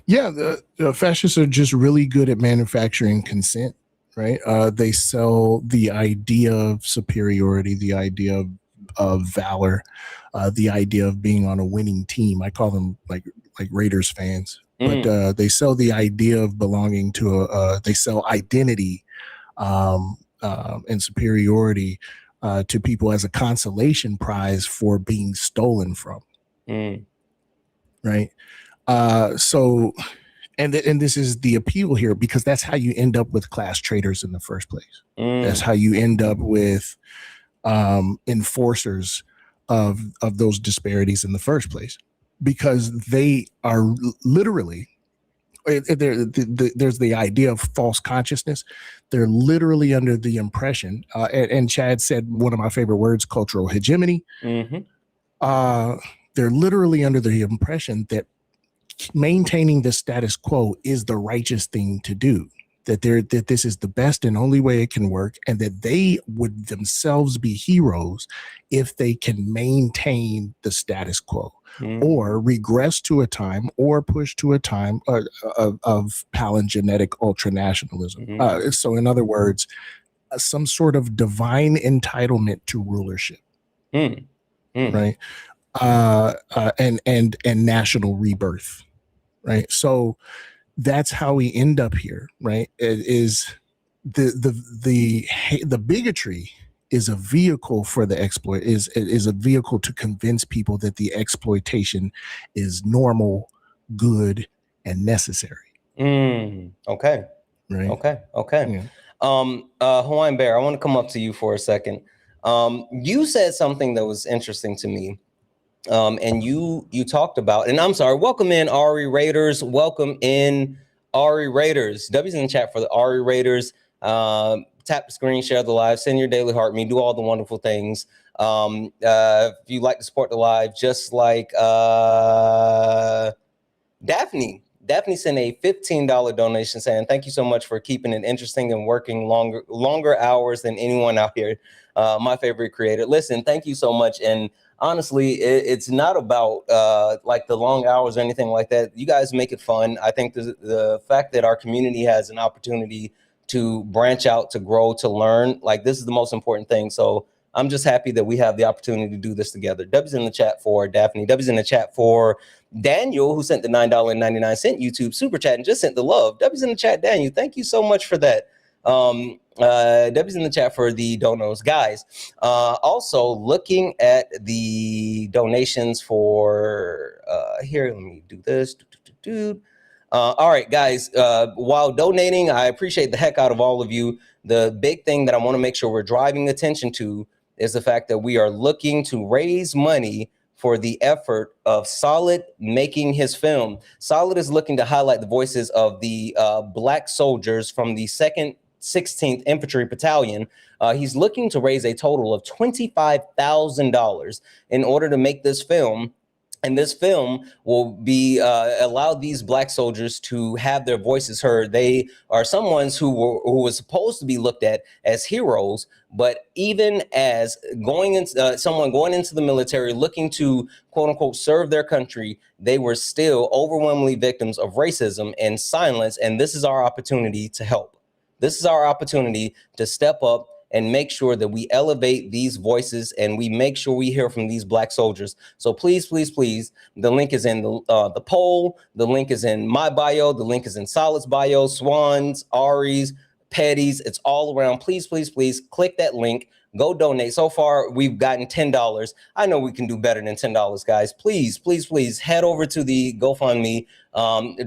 Yeah, the fascists are just really good at manufacturing consent, right? They sell the idea of superiority, the idea of valor, the idea of being on a winning team. I call them like Raiders fans, but they sell the idea of belonging to they sell identity and superiority to people as a consolation prize for being stolen from, right? So, and this is the appeal here, because that's how you end up with class traders in the first place. That's how you end up with enforcers of those disparities in the first place, because they are literally, there's the idea of false consciousness. They're literally under the impression, and Chad said one of my favorite words, cultural hegemony. They're literally under the impression that maintaining the status quo is the righteous thing to do, that this is the best and only way it can work, and that they would themselves be heroes if they can maintain the status quo, or regress to a time, or push to a time of palingenetic ultranationalism. So in other words, some sort of divine entitlement to rulership, right? And national rebirth, right? So that's how we end up here, right? It is the bigotry is a vehicle for the exploit, is a vehicle to convince people that the exploitation is normal, good, and necessary. Okay. Right. Okay. Yeah. Hawaiian Bear, I want to come up to you for a second. You said something that was interesting to me. And you talked about, and I'm sorry, welcome in Ari Raiders. Welcome in Ari Raiders. W's in the chat for the Ari Raiders. Tap the screen, share the live, send your daily heart me, do all the wonderful things. If you'd like to support the live, just like Daphne sent a $15 donation saying, thank you so much for keeping it interesting and working longer hours than anyone out here. My favorite creator. Listen, thank you so much. And honestly, it's not about like the long hours or anything like that. You guys make it fun. I think the fact that our community has an opportunity to branch out, to grow, to learn, like this is the most important thing. So I'm just happy that we have the opportunity to do this together. W's in the chat for Daphne. W's in the chat for Daniel, who sent the $9.99 YouTube super chat and just sent the love. W's in the chat, Daniel. Thank you so much for that. W's in the chat for the donos, guys. Also looking at the donations for here. Let me do this. All right, guys. While donating, I appreciate the heck out of all of you. The big thing that I want to make sure we're driving attention to is the fact that we are looking to raise money for the effort of Solid making his film. Solid is looking to highlight the voices of the Black soldiers from the 2nd 16th Infantry Battalion. He's looking to raise a total of $25,000 in order to make this film. And this film will be allow these Black soldiers to have their voices heard. They are someones who was supposed to be looked at as heroes, but even as someone going into the military looking to quote unquote serve their country, they were still overwhelmingly victims of racism and silence. And this is our opportunity to help. This is our opportunity to step up and make sure that we elevate these voices and we make sure we hear from these Black soldiers. So please, please, please, the link is in the poll. The link is in my bio. The link is in Solid's bio, Swan's, Ari's, Petty's. It's all around. Please, please, please click that link. Go donate. So far, we've gotten $10. I know we can do better than $10, guys. Please, please, please head over to the GoFundMe.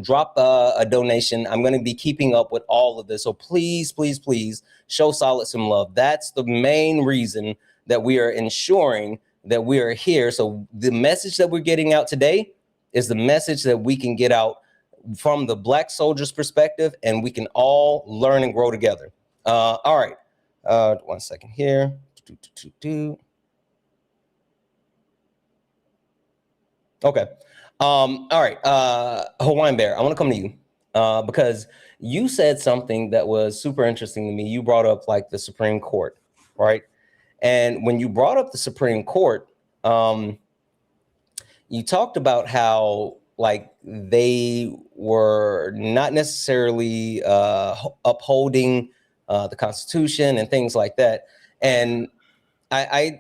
Drop a donation. I'm going to be keeping up with all of this. So please, please, please show Solid some love. That's the main reason that we are ensuring that we are here. So the message that we're getting out today is the message that we can get out from the Black soldiers' perspective, and we can all learn and grow together. All right. 1 second here. Okay. All right. Hawaiian Bear, I want to come to you because you said something that was super interesting to me. You brought up like the Supreme Court, right? And when you brought up the Supreme Court, you talked about how like they were not necessarily upholding the Constitution and things like that. And I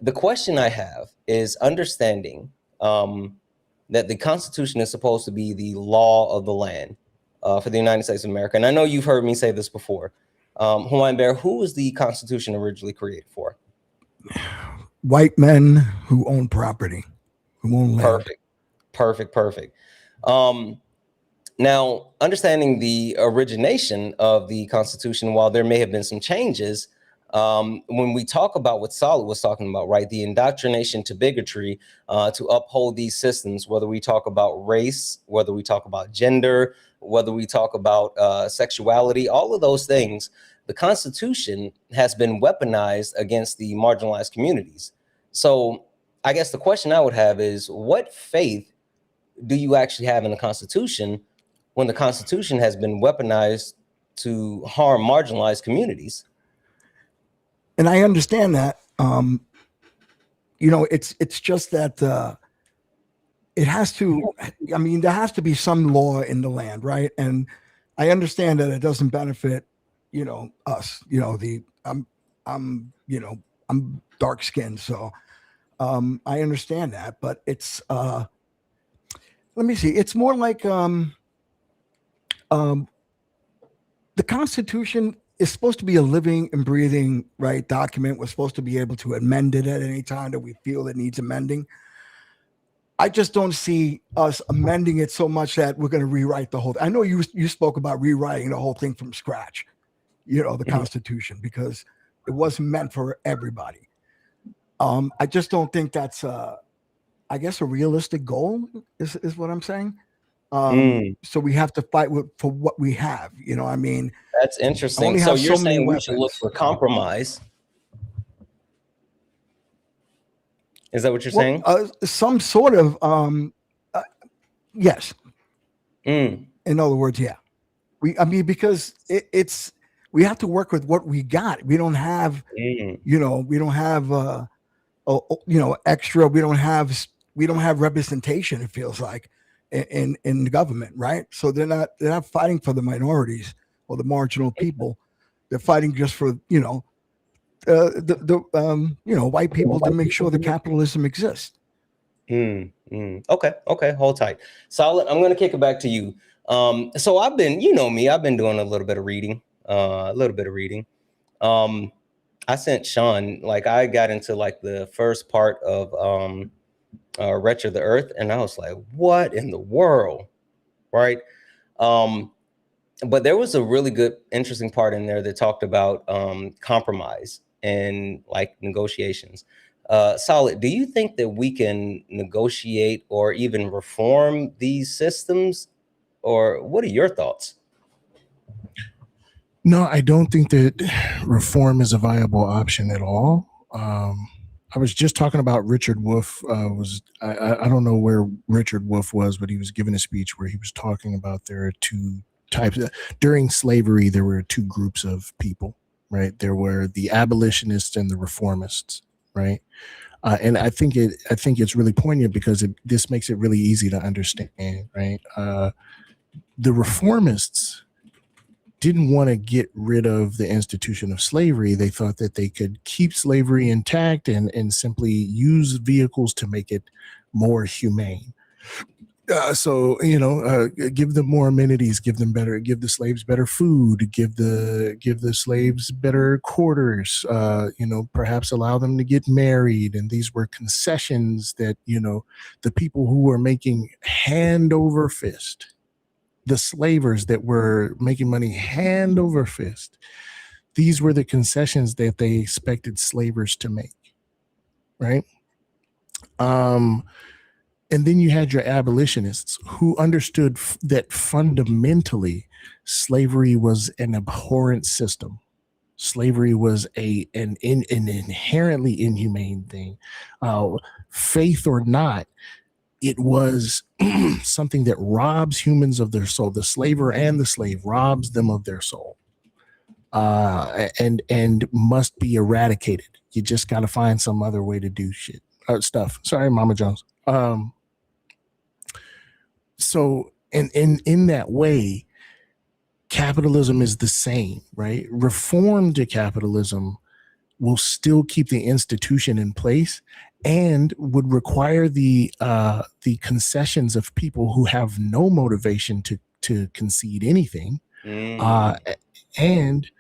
the question I have is understanding that the Constitution is supposed to be the law of the land for the United States of America. And I know you've heard me say this before. Hawaiian Bear, who was the Constitution originally created for? White men who own property, who own land. Perfect. Now, understanding the origination of the Constitution, while there may have been some changes, when we talk about what Solid was talking about, right, the indoctrination to bigotry to uphold these systems, whether we talk about race, whether we talk about gender, whether we talk about sexuality, all of those things, the Constitution has been weaponized against the marginalized communities. So I guess the question I would have is, what faith do you actually have in the Constitution when the Constitution has been weaponized to harm marginalized communities? And I understand that. It's just that it has to. I mean, there has to be some law in the land, right? And I understand that it doesn't benefit, us. I'm dark skinned, so I understand that. But it's let me see. It's more like the Constitution is supposed to be a living and breathing, right, document. We're supposed to be able to amend it at any time that we feel it needs amending. I just don't see us amending it so much that we're going to rewrite the whole thing. I know you spoke about rewriting the whole thing from scratch, the Constitution, because it wasn't meant for everybody. I just don't think that's, I guess, a realistic goal is what I'm saying. So we have to fight for what we have. I mean, that's interesting. So you're saying we should look for compromise. Is that what you're saying? Some sort of, yes. In other words, yeah. Because we have to work with what we got. We don't have, we don't have, extra. We don't have representation. It feels like in the government, right? So they're not fighting for the minorities or the marginal people. They're fighting just for white people to make sure the capitalism exists. Okay, hold tight. Solid, I'm going to kick it back to you. So I've been, me, I've been doing a little bit of reading. I sent Sean, I got into the first part of Wretched of the Earth, and I was like, what in the world, right? But there was a really good, interesting part in there that talked about compromise and negotiations. Solid, do you think that we can negotiate or even reform these systems, or what are your thoughts? No, I don't think that reform is a viable option at all. I was just talking about Richard Wolff. I don't know where Richard Wolff was, but he was giving a speech where he was talking about there are two types. During slavery, there were two groups of people, right? There were the abolitionists and the reformists, right? And I think it's really poignant because this makes it really easy to understand, right? The reformists didn't want to get rid of the institution of slavery. They thought that they could keep slavery intact and simply use vehicles to make it more humane. So give them more amenities, give the slaves better food, give the slaves better quarters, perhaps allow them to get married. And these were concessions that, the people who were making hand over fist, the slavers that were making money hand over fist, these were the concessions that they expected slavers to make, right? And then you had your abolitionists who understood that fundamentally slavery was an abhorrent system. Slavery was an inherently inhumane thing. Faith or not, it was something that robs humans of their soul. The slaver and the slave robs them of their soul. and must be eradicated. You just got to find some other way to do stuff. Sorry, Mama Jones. So in that way, capitalism is the same, right? Reform to capitalism will still keep the institution in place and would require the concessions of people who have no motivation to concede anything, and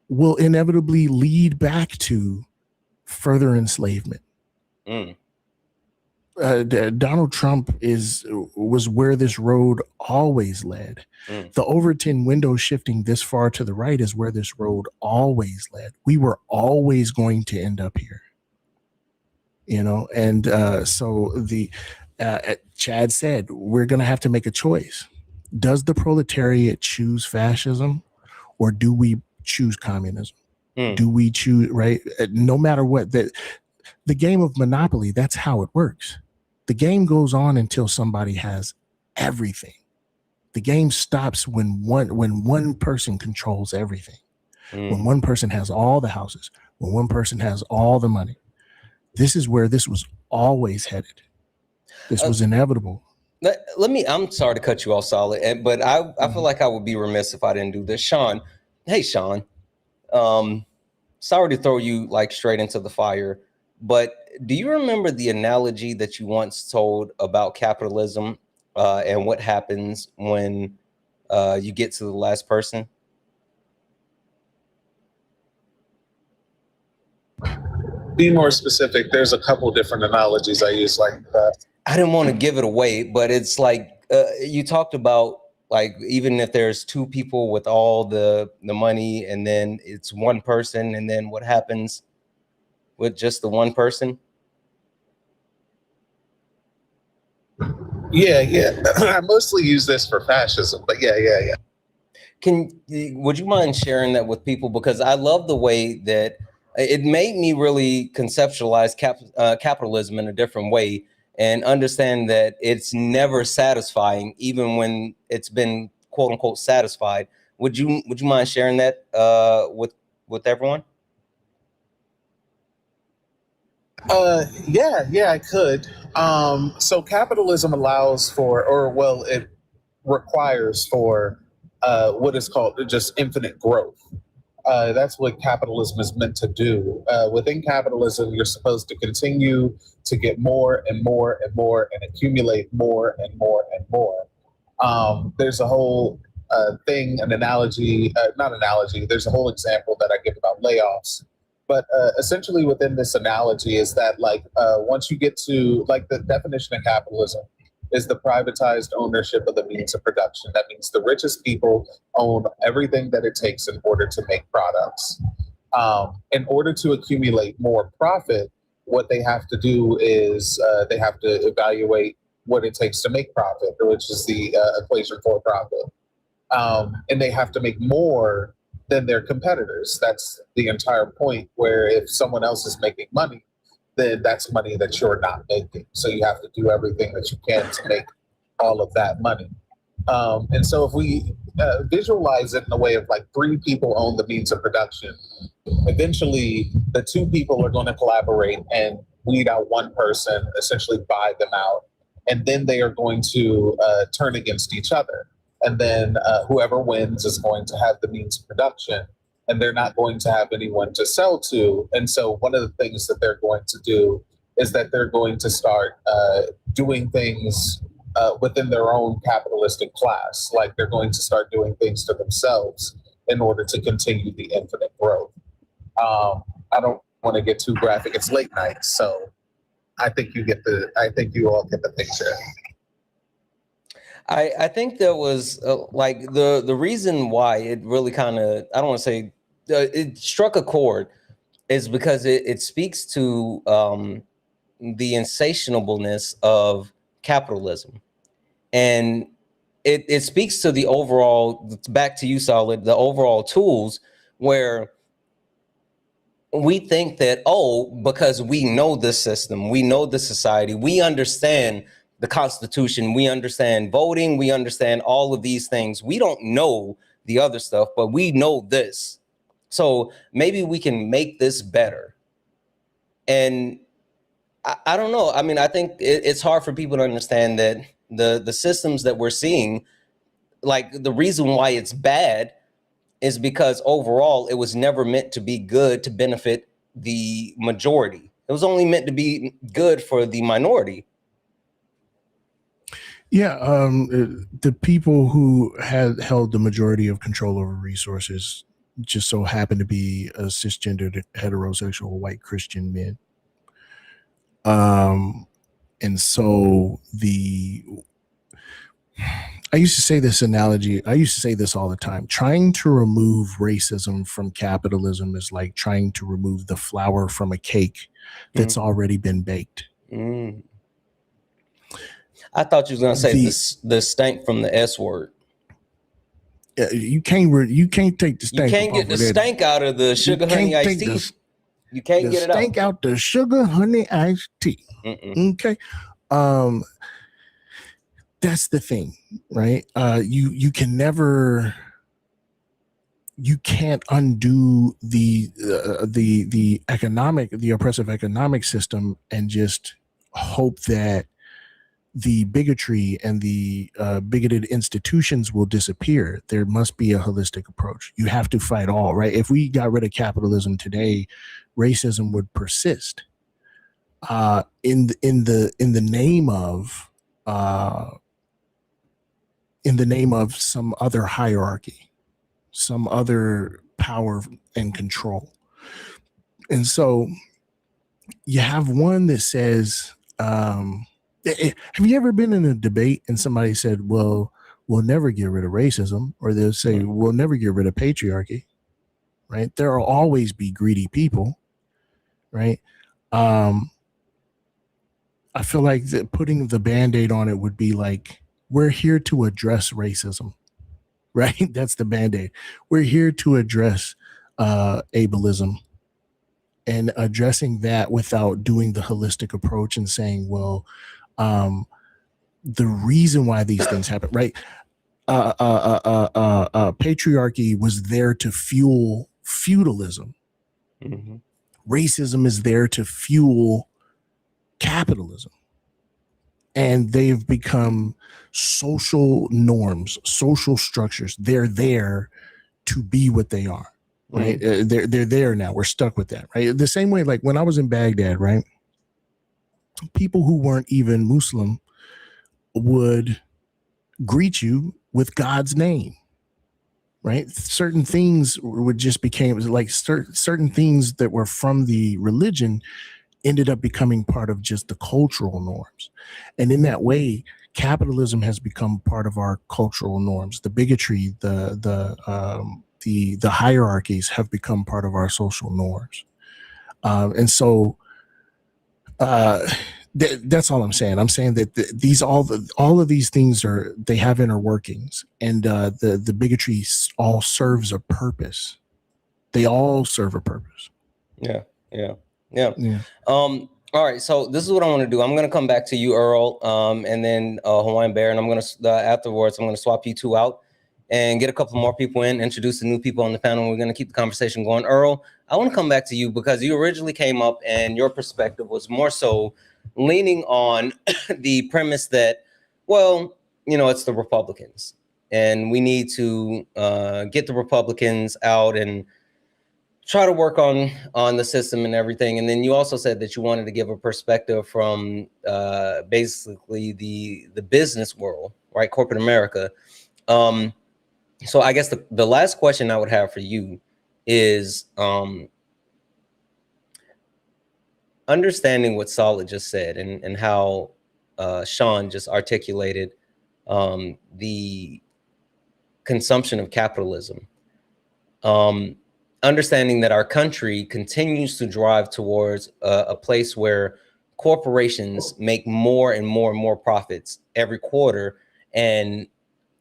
will inevitably lead back to further enslavement. Donald Trump was where this road always led. The Overton window shifting this far to the right is where this road always led. We were always going to end up here, and so Chad said, we're going to have to make a choice. Does the proletariat choose fascism, or do we choose communism? Do we choose, right? No matter what, the game of Monopoly, that's how it works. The game goes on until somebody has everything. The game stops when one person controls everything. When one person has all the houses, when one person has all the money. This is where this was always headed. This was inevitable. I'm sorry to cut you off, Solid, but I feel like I would be remiss if I didn't do this. Sean, hey, Sean, sorry to throw you like straight into the fire, but do you remember the analogy that you once told about capitalism and what happens when you get to the last person? Be more specific. There's a couple different analogies I use like that. I didn't want to give it away, but it's like you talked about, like, even if there's two people with all the money and then it's one person, and then what happens with just the one person? Yeah. I mostly use this for fascism, but yeah. Would you mind sharing that with people? Because I love the way that it made me really conceptualize capitalism in a different way and understand that it's never satisfying, even when it's been quote unquote satisfied. Would you mind sharing that with everyone? Yeah, I could. So capitalism allows for, it requires for what is called just infinite growth. That's what capitalism is meant to do. Within capitalism, you're supposed to continue to get more and more and more and accumulate more and more and more. There's a whole thing, an analogy, not analogy, there's a whole example that I give about layoffs. But essentially within this analogy is that once you get to the definition of capitalism is the privatized ownership of the means of production. That means the richest people own everything that it takes in order to make products. In order to accumulate more profit, what they have to do is they have to evaluate what it takes to make profit, which is the equation for profit. And they have to make more than their competitors. That's the entire point, where if someone else is making money, then that's money that you're not making. So you have to do everything that you can to make all of that money. And so if we visualize it in a way of three people own the means of production, eventually the two people are going to collaborate and weed out one person, essentially buy them out. And then they are going to turn against each other. And then whoever wins is going to have the means of production, and they're not going to have anyone to sell to. And so one of the things that they're going to do is that they're going to start doing things within their own capitalistic class. Like they're going to start doing things to themselves in order to continue the infinite growth. I don't want to get too graphic. It's late night, so I think you all get the picture. I think that was the reason why it really kind of, I don't want to say it struck a chord, is because it speaks to the insatiableness of capitalism. And it speaks to the overall, back to you, Solid, the overall tools where we think that, because we know this system, we know the society, we understand the Constitution, we understand voting, we understand all of these things. We don't know the other stuff, but we know this. So maybe we can make this better. And I don't know. I mean, I think it's hard for people to understand that the systems that we're seeing, like the reason why it's bad is because overall it was never meant to be good to benefit the majority. It was only meant to be good for the minority. Yeah, the people who had held the majority of control over resources just so happened to be cisgendered, heterosexual, white Christian men. And so I used to say this analogy. I used to say this all the time. Trying to remove racism from capitalism is like trying to remove the flour from a cake that's already been baked. I thought you was gonna say the stank from the S word. You can't take the stank. You can't get the stank out of the sugar honey iced tea. You can't get it out. Stank out the sugar honey iced tea. Okay. That's the thing, right? You can't undo the oppressive economic system and just hope that the bigotry and the bigoted institutions will disappear. There must be a holistic approach. You have to fight all, right? If we got rid of capitalism today, racism would persist in the name of some other hierarchy, some other power and control. And so you have one that says, have you ever been in a debate and somebody said, well, we'll never get rid of racism, or they'll say, we'll never get rid of patriarchy, right? There will always be greedy people, right? I feel like putting the Band-Aid on it would be like, we're here to address racism, right? That's the Band-Aid. We're here to address ableism, and addressing that without doing the holistic approach and saying, well, the reason why these things happen, right? Patriarchy was there to fuel feudalism. Racism is there to fuel capitalism. And they've become social norms, social structures. They're there to be what they are, right? They're there now. We're stuck with that, right? The same way, like when I was in Baghdad, right? People who weren't even Muslim would greet you with God's name, right? Certain things would just became like certain things that were from the religion ended up becoming part of just the cultural norms. And in that way, capitalism has become part of our cultural norms. The bigotry, the hierarchies have become part of our social norms. And so that's all I'm saying. I'm saying that all of these things they have inner workings, and the bigotry all serves a purpose. They all serve a purpose. Yeah. All right, so this is what I want to do. I'm going to come back to you, Earl, and then Hawaiian Bear, and I'm going to afterwards I'm going to swap you two out and get a couple more people in, introduce the new people on the panel. We're going to keep the conversation going. Earl, I want to come back to you because you originally came up and your perspective was more so leaning on the premise that, well, it's the Republicans and we need to get the Republicans out and try to work on the system and everything. And then you also said that you wanted to give a perspective from basically the business world, right? Corporate America. So I guess the last question I would have for you is understanding what Solid just said and how Sean just articulated the consumption of capitalism. Understanding that our country continues to drive towards a place where corporations make more and more and more profits every quarter, and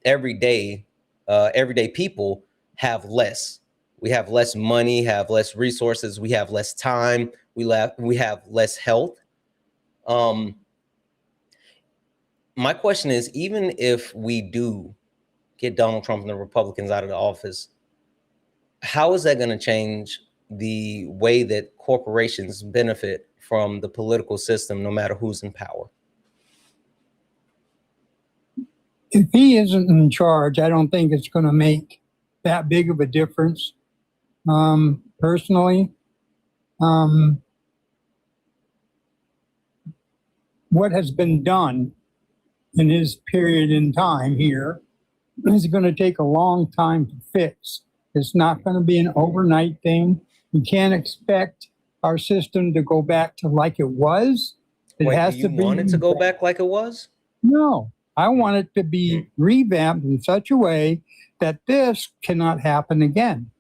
everyday people have less. We have less money, have less resources, we have less time, we have less health. My question is, even if we do get Donald Trump and the Republicans out of the office, how is that going to change the way that corporations benefit from the political system, no matter who's in power? If he isn't in charge, I don't think it's going to make that big of a difference. Personally, what has been done in his period in time here is going to take a long time to fix. It's not going to be an overnight thing. You can't expect our system to go back to like it was. It Wait, has do you to be want it to go back like it was? No, I want it to be revamped in such a way that this cannot happen again.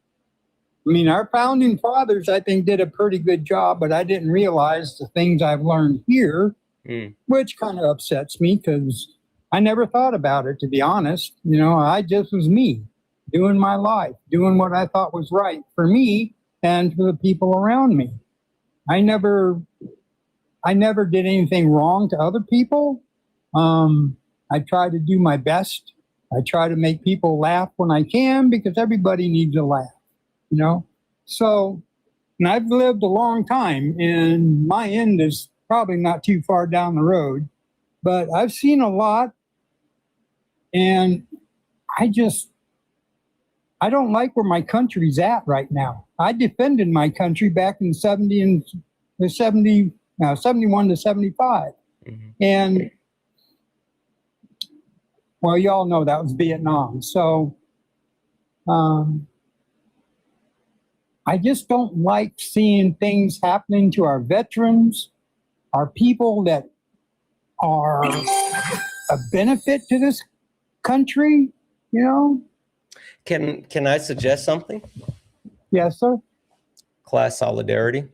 I mean, our founding fathers, I think, did a pretty good job, but I didn't realize the things I've learned here, which kind of upsets me because I never thought about it, to be honest. You know, I just was me, doing my life, doing what I thought was right for me and for the people around me. I never did anything wrong to other people. I try to do my best. I try to make people laugh when I can because everybody needs a laugh, you know? So, and I've lived a long time and my end is probably not too far down the road, but I've seen a lot and I don't like where my country's at right now. I defended my country back in 71 to 75. And well, y'all know that was Vietnam. So I just don't like seeing things happening to our veterans, our people that are a benefit to this country, you know? Can I suggest something? Yes, sir. Class solidarity.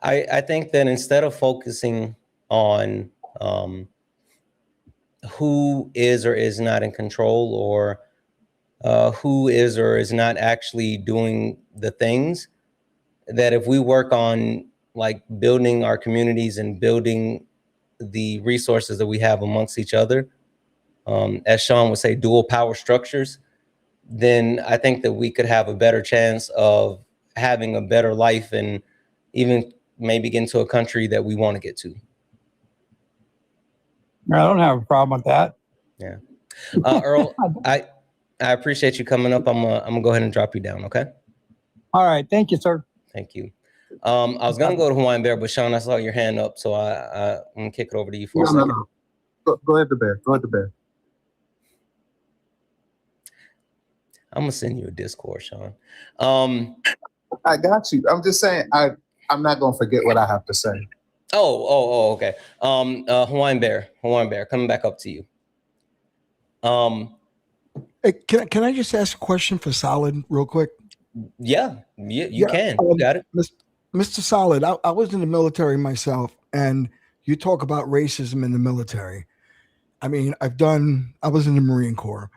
I think that instead of focusing on who is or is not in control, or who is or is not actually doing the things, that if we work on like building our communities and building the resources that we have amongst each other, as Sean would say, dual power structures, then I think that we could have a better chance of having a better life and even maybe get into a country that we want to get to. I don't have a problem with that. Yeah. Earl, I appreciate you coming up. I'm gonna go ahead and drop you down. Okay. All right. Thank you, sir. Thank you. I was gonna go to Hawaiian Bear, but Sean, I saw your hand up, so I'm gonna kick it over to you for a second. No. Go ahead, the bear. Go ahead, the bear. I'm gonna send you a Discord, Sean. I got you. I'm just saying, I'm not gonna forget what I have to say. Oh, okay. Hawaiian Bear, coming back up to you. Hey, can I just ask a question for Solid real quick? Yeah, you can. You got it. Mr. Solid, I was in the military myself, and you talk about racism in the military. I mean, I was in the Marine Corps.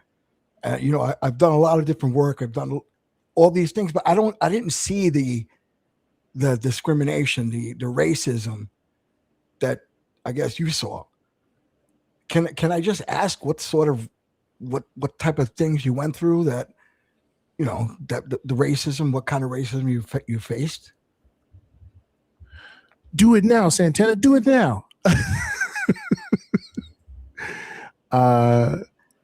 You know, I've done a lot of different work. I've done all these things, but I didn't see the discrimination, the racism that I guess you saw. Can I just ask what type of things you went through that, you know, that the racism, what kind of racism you faced? Do it now, Santana. Do it now.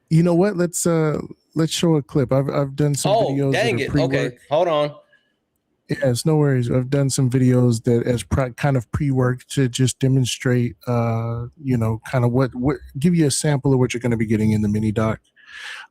You know what? Let's show a clip. I've done some videos. Dang it. Okay, hold on. Yes, no worries. I've done some videos that as kind of pre-work to just demonstrate, you know, kind of what give you a sample of what you're going to be getting in the mini doc.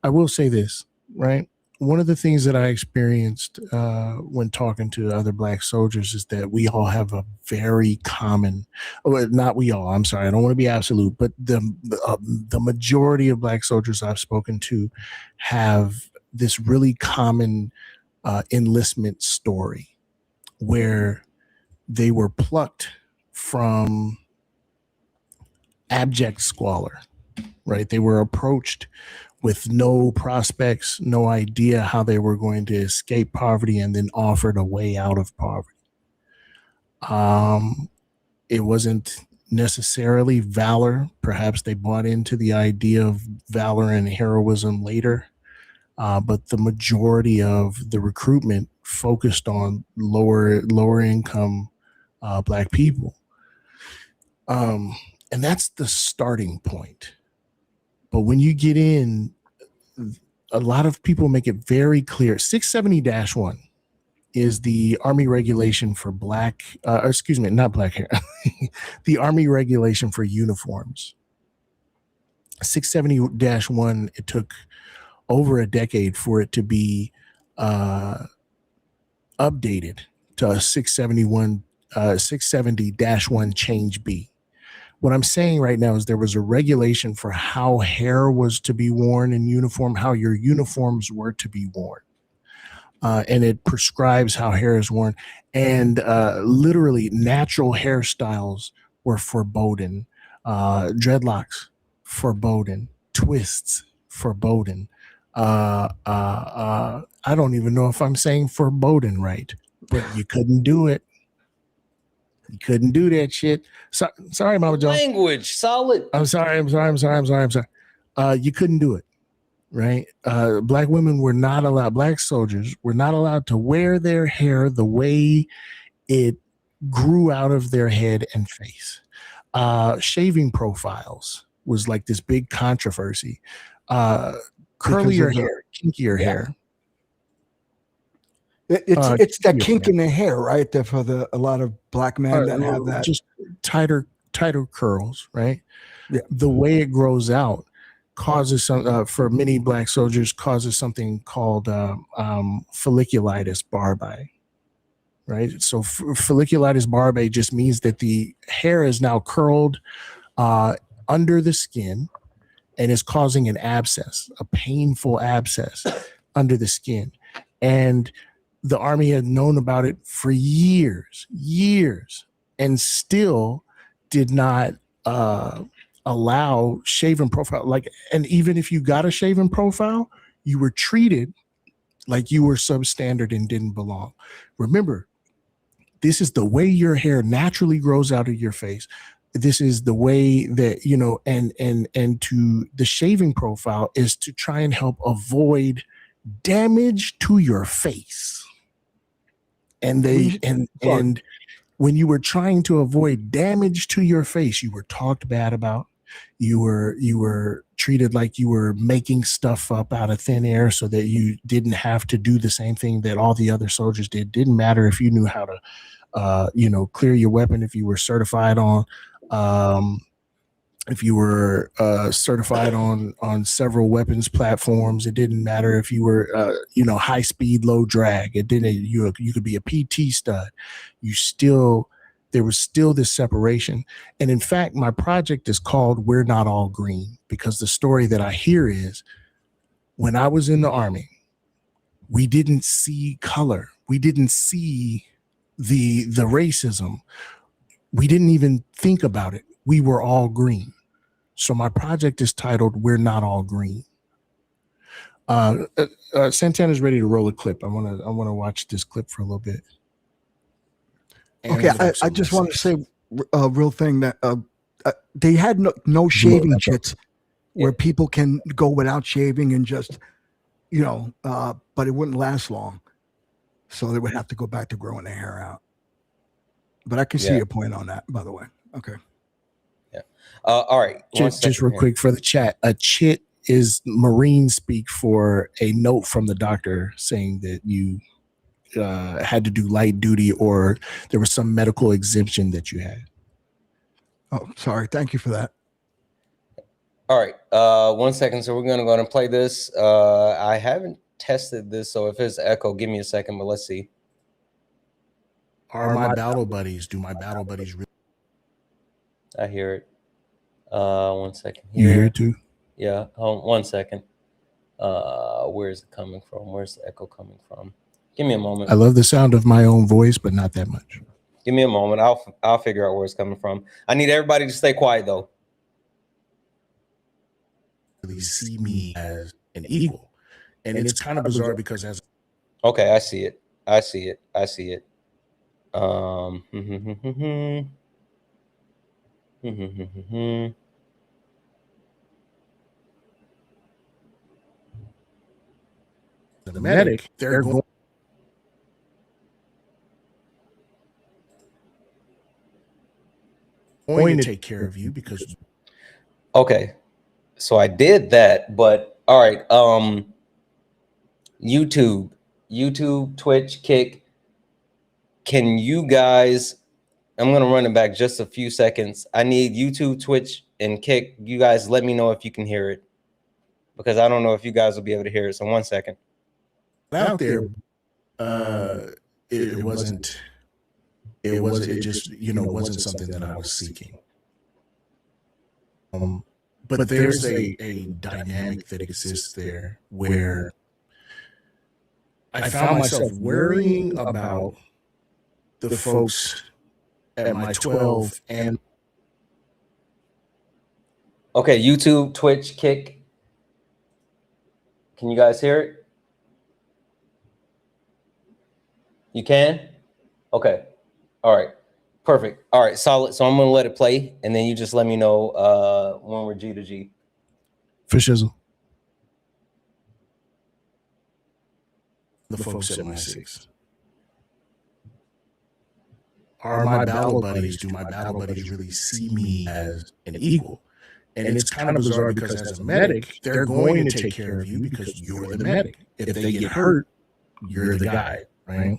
I will say this, right? One of the things that I experienced when talking to other Black soldiers is that we all have a very common, not we all, I'm sorry, I don't want to be absolute, but the majority of Black soldiers I've spoken to have this really common enlistment story where they were plucked from abject squalor, right? They were approached with no prospects, no idea how they were going to escape poverty, and then offered a way out of poverty. It wasn't necessarily valor. Perhaps they bought into the idea of valor and heroism later. but the majority of the recruitment focused on lower income Black people. And that's the starting point. But when you get in, a lot of people make it very clear. 670-1 is the Army regulation for not black hair, the Army regulation for uniforms. 670-1, it took over a decade for it to be updated to a 670-1 change B. What I'm saying right now is there was a regulation for how hair was to be worn in uniform, how your uniforms were to be worn. And it prescribes how hair is worn. And literally natural hairstyles were forbidden. Dreadlocks, forbidden. Twists, forbidden. I don't even know if I'm saying forbidden right, but you couldn't do it. You couldn't do that shit. Sorry, Mama Jones. Language, solid. I'm sorry. You couldn't do it, right? Black women were not allowed, Black soldiers were not allowed to wear their hair the way it grew out of their head and face. Shaving profiles was like this big controversy. Curlier hair, kinkier hair. It's that kink in the hair, right? That for a lot of Black men that have that, just tighter curls, right? Yeah. The way it grows out causes some for many Black soldiers causes something called folliculitis barbae, right? So folliculitis barbae just means that the hair is now curled under the skin and is causing an abscess, a painful abscess under the skin, and the Army had known about it for years, and still did not allow shaven profile. And even if you got a shaven profile, you were treated like you were substandard and didn't belong. Remember, this is the way your hair naturally grows out of your face. This is the way that, and to the shaving profile is to try and help avoid damage to your face. And and when you were trying to avoid damage to your face, you were talked bad about. You were treated like you were making stuff up out of thin air so that you didn't have to do the same thing that all the other soldiers did. Didn't matter if you knew how to, clear your weapon, if you were certified on, if you were certified on several weapons platforms. It didn't matter if you were, high speed, low drag. It didn't. You could be a PT stud. There was still this separation. And in fact, my project is called "We're Not All Green" because the story that I hear is, when I was in the Army, we didn't see color. We didn't see the racism. We didn't even think about it. We were all green. So my project is titled "We're Not All Green." Santana's ready to roll a clip. I want to watch this clip for a little bit. Okay, I just want to say a real thing that they had no shaving kits where people can go without shaving and just, but it wouldn't last long. So they would have to go back to growing their hair out. But I can see your point on that, by the way. Okay. Yeah. All right. Just real quick for the chat. A chit is Marine speak for a note from the doctor saying that you had to do light duty or there was some medical exemption that you had. Oh, sorry. Thank you for that. All right. 1 second. So we're going to go ahead and play this. I haven't tested this, so if it's echo, give me a second, but let's see. Do my battle buddies really? I hear it. 1 second. You hear it too? Yeah. Hold on 1 second. Where is it coming from? Where's the echo coming from? Give me a moment. I love the sound of my own voice, but not that much. Give me a moment. I'll figure out where it's coming from. I need everybody to stay quiet though. Really see me as an equal, and it's kind of bizarre because okay, I see it. the medic, they're going to take care of you because Okay, so I did that, but all right. YouTube, Twitch, Kick. Can you guys? I'm gonna run it back just a few seconds. I need YouTube, Twitch, and Kick. You guys, let me know if you can hear it, because I don't know if you guys will be able to hear it. So 1 second. out there, it wasn't. It just wasn't something that I was seeking. But there's a dynamic that exists there where I found myself worrying about the folks at my 12 and Okay, YouTube, Twitch, Kick. Can you guys hear it? You can? Okay. All right. Perfect. All right, solid. So I'm gonna let it play, and then you just let me know when we're G to G. for shizzle. The folks at my 6. Are my battle buddies, do my battle buddies really see me as an equal? And it's kind of bizarre because as a medic, they're going to take care of you because you're the medic. If they get hurt, you're the guy, right?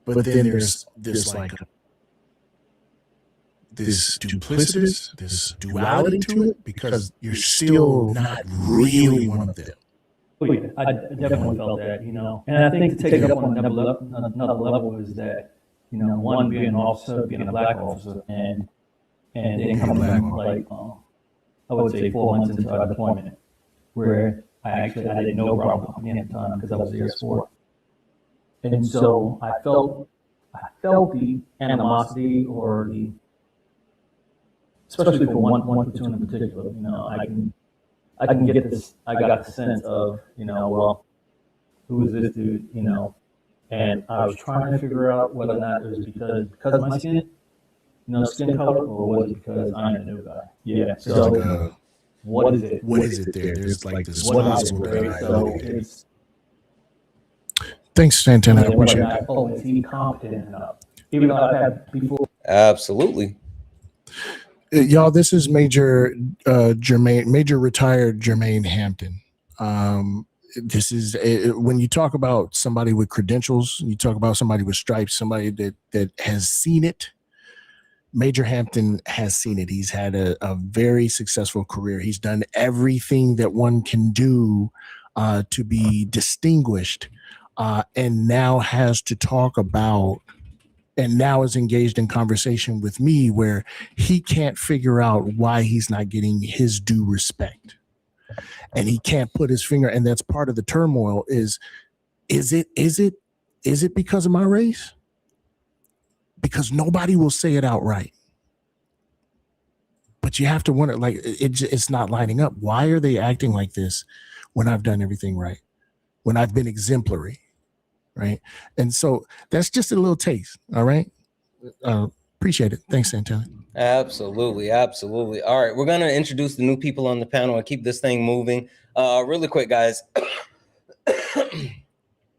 But then there's this like this duplicitous, this duality to it because you're still not really one of them. Oh, yeah, I definitely felt that, and I think to take it up on another level is that, one being an officer, being a black officer, and then coming back like, I would say 4 months into our deployment, where I didn't know problem coming in at the time because I was Air Sport. And so I felt the animosity or especially for one platoon in particular, I can get this. I got the sense of, well, who is this dude, and I was trying to figure out whether or not it was because of my skin, skin color, or was it because I'm a new guy? Yeah. So what is it? What is it there? There's like this possible guy. So it's. Thanks, Santana. I appreciate it. Oh, is he competent enough? Even though I've had before. Absolutely. Y'all, this is Major retired Jermaine Hampton. This is when you talk about somebody with credentials, you talk about somebody with stripes, somebody that has seen it. Major Hampton has seen it. He's had a very successful career. He's done everything that one can do to be distinguished, and now has to talk about, and now is engaged in conversation with me where he can't figure out why he's not getting his due respect. And he can't put his finger, and that's part of the turmoil is it because of my race? Because nobody will say it outright. But you have to wonder, like, it's not lining up. Why are they acting like this when I've done everything right? When I've been exemplary, right? And so that's just a little taste, all right? Appreciate it. Thanks, Santana. Absolutely. All right, we're going to introduce the new people on the panel and keep this thing moving. Really quick, guys.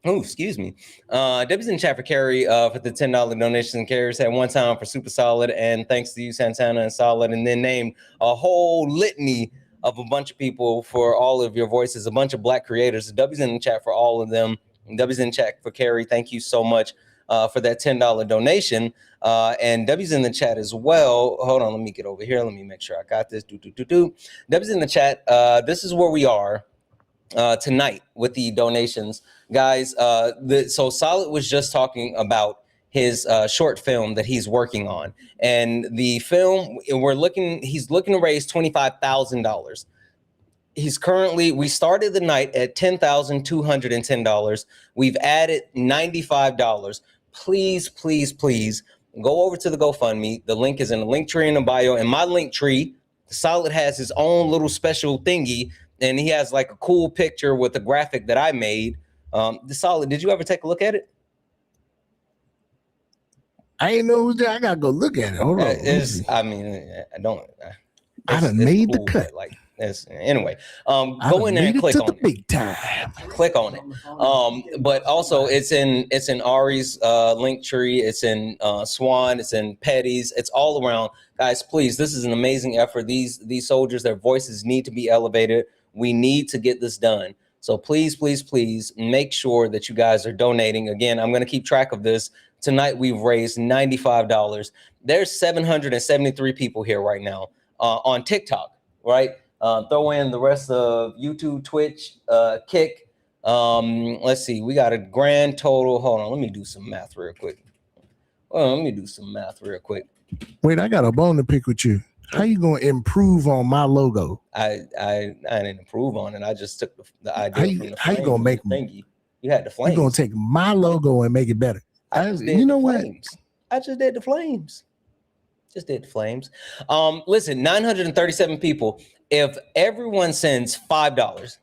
Oh, excuse me. Debbie's in chat for Carrie for the $10 donation. Carrie said one time for super solid, and thanks to you, Santana and Solid, and then named a whole litany of a bunch of people for all of your voices, a bunch of Black creators. Debbie's in the chat for all of them. Debbie's in chat for Carrie. Thank you so much for that $10 donation. And Debbie's in the chat as well. Hold on, let me get over here. Let me make sure I got this. Debbie's in the chat. This is where we are tonight with the donations, guys. So Solid was just talking about his short film that he's working on, and the film he's looking to raise $25,000. We started the night at $10,210. We've added $95. Please go over to the GoFundMe. The link is in the link tree in the bio. In my link tree, Solid has his own little special thingy, and he has like a cool picture with a graphic that I made. The Solid, did you ever take a look at it? I ain't know that. I gotta go look at it. Hold on. I done made the cut. Like, Anyway, I go done in there made and it click to on the it. big time. Click on it. But also it's in Ari's link tree. It's in Swan. It's in Petty's. It's all around. Guys, please, this is an amazing effort. These soldiers, their voices need to be elevated. We need to get this done. So please, please, please make sure that you guys are donating. Again, I'm going to keep track of this. Tonight we've raised $95. There's 773 people here right now on TikTok, right? Throw in the rest of YouTube, Twitch, Kick. Let's see, we got a grand total. Hold on, let me do some math real quick. Wait, I got a bone to pick with you. How you gonna improve on my logo? I didn't improve on it. I just took the idea from the How you gonna make thingy. You had the flames. You gonna take my logo and make it better? You know what? I just did the flames. Listen, 937 people. If everyone sends $5,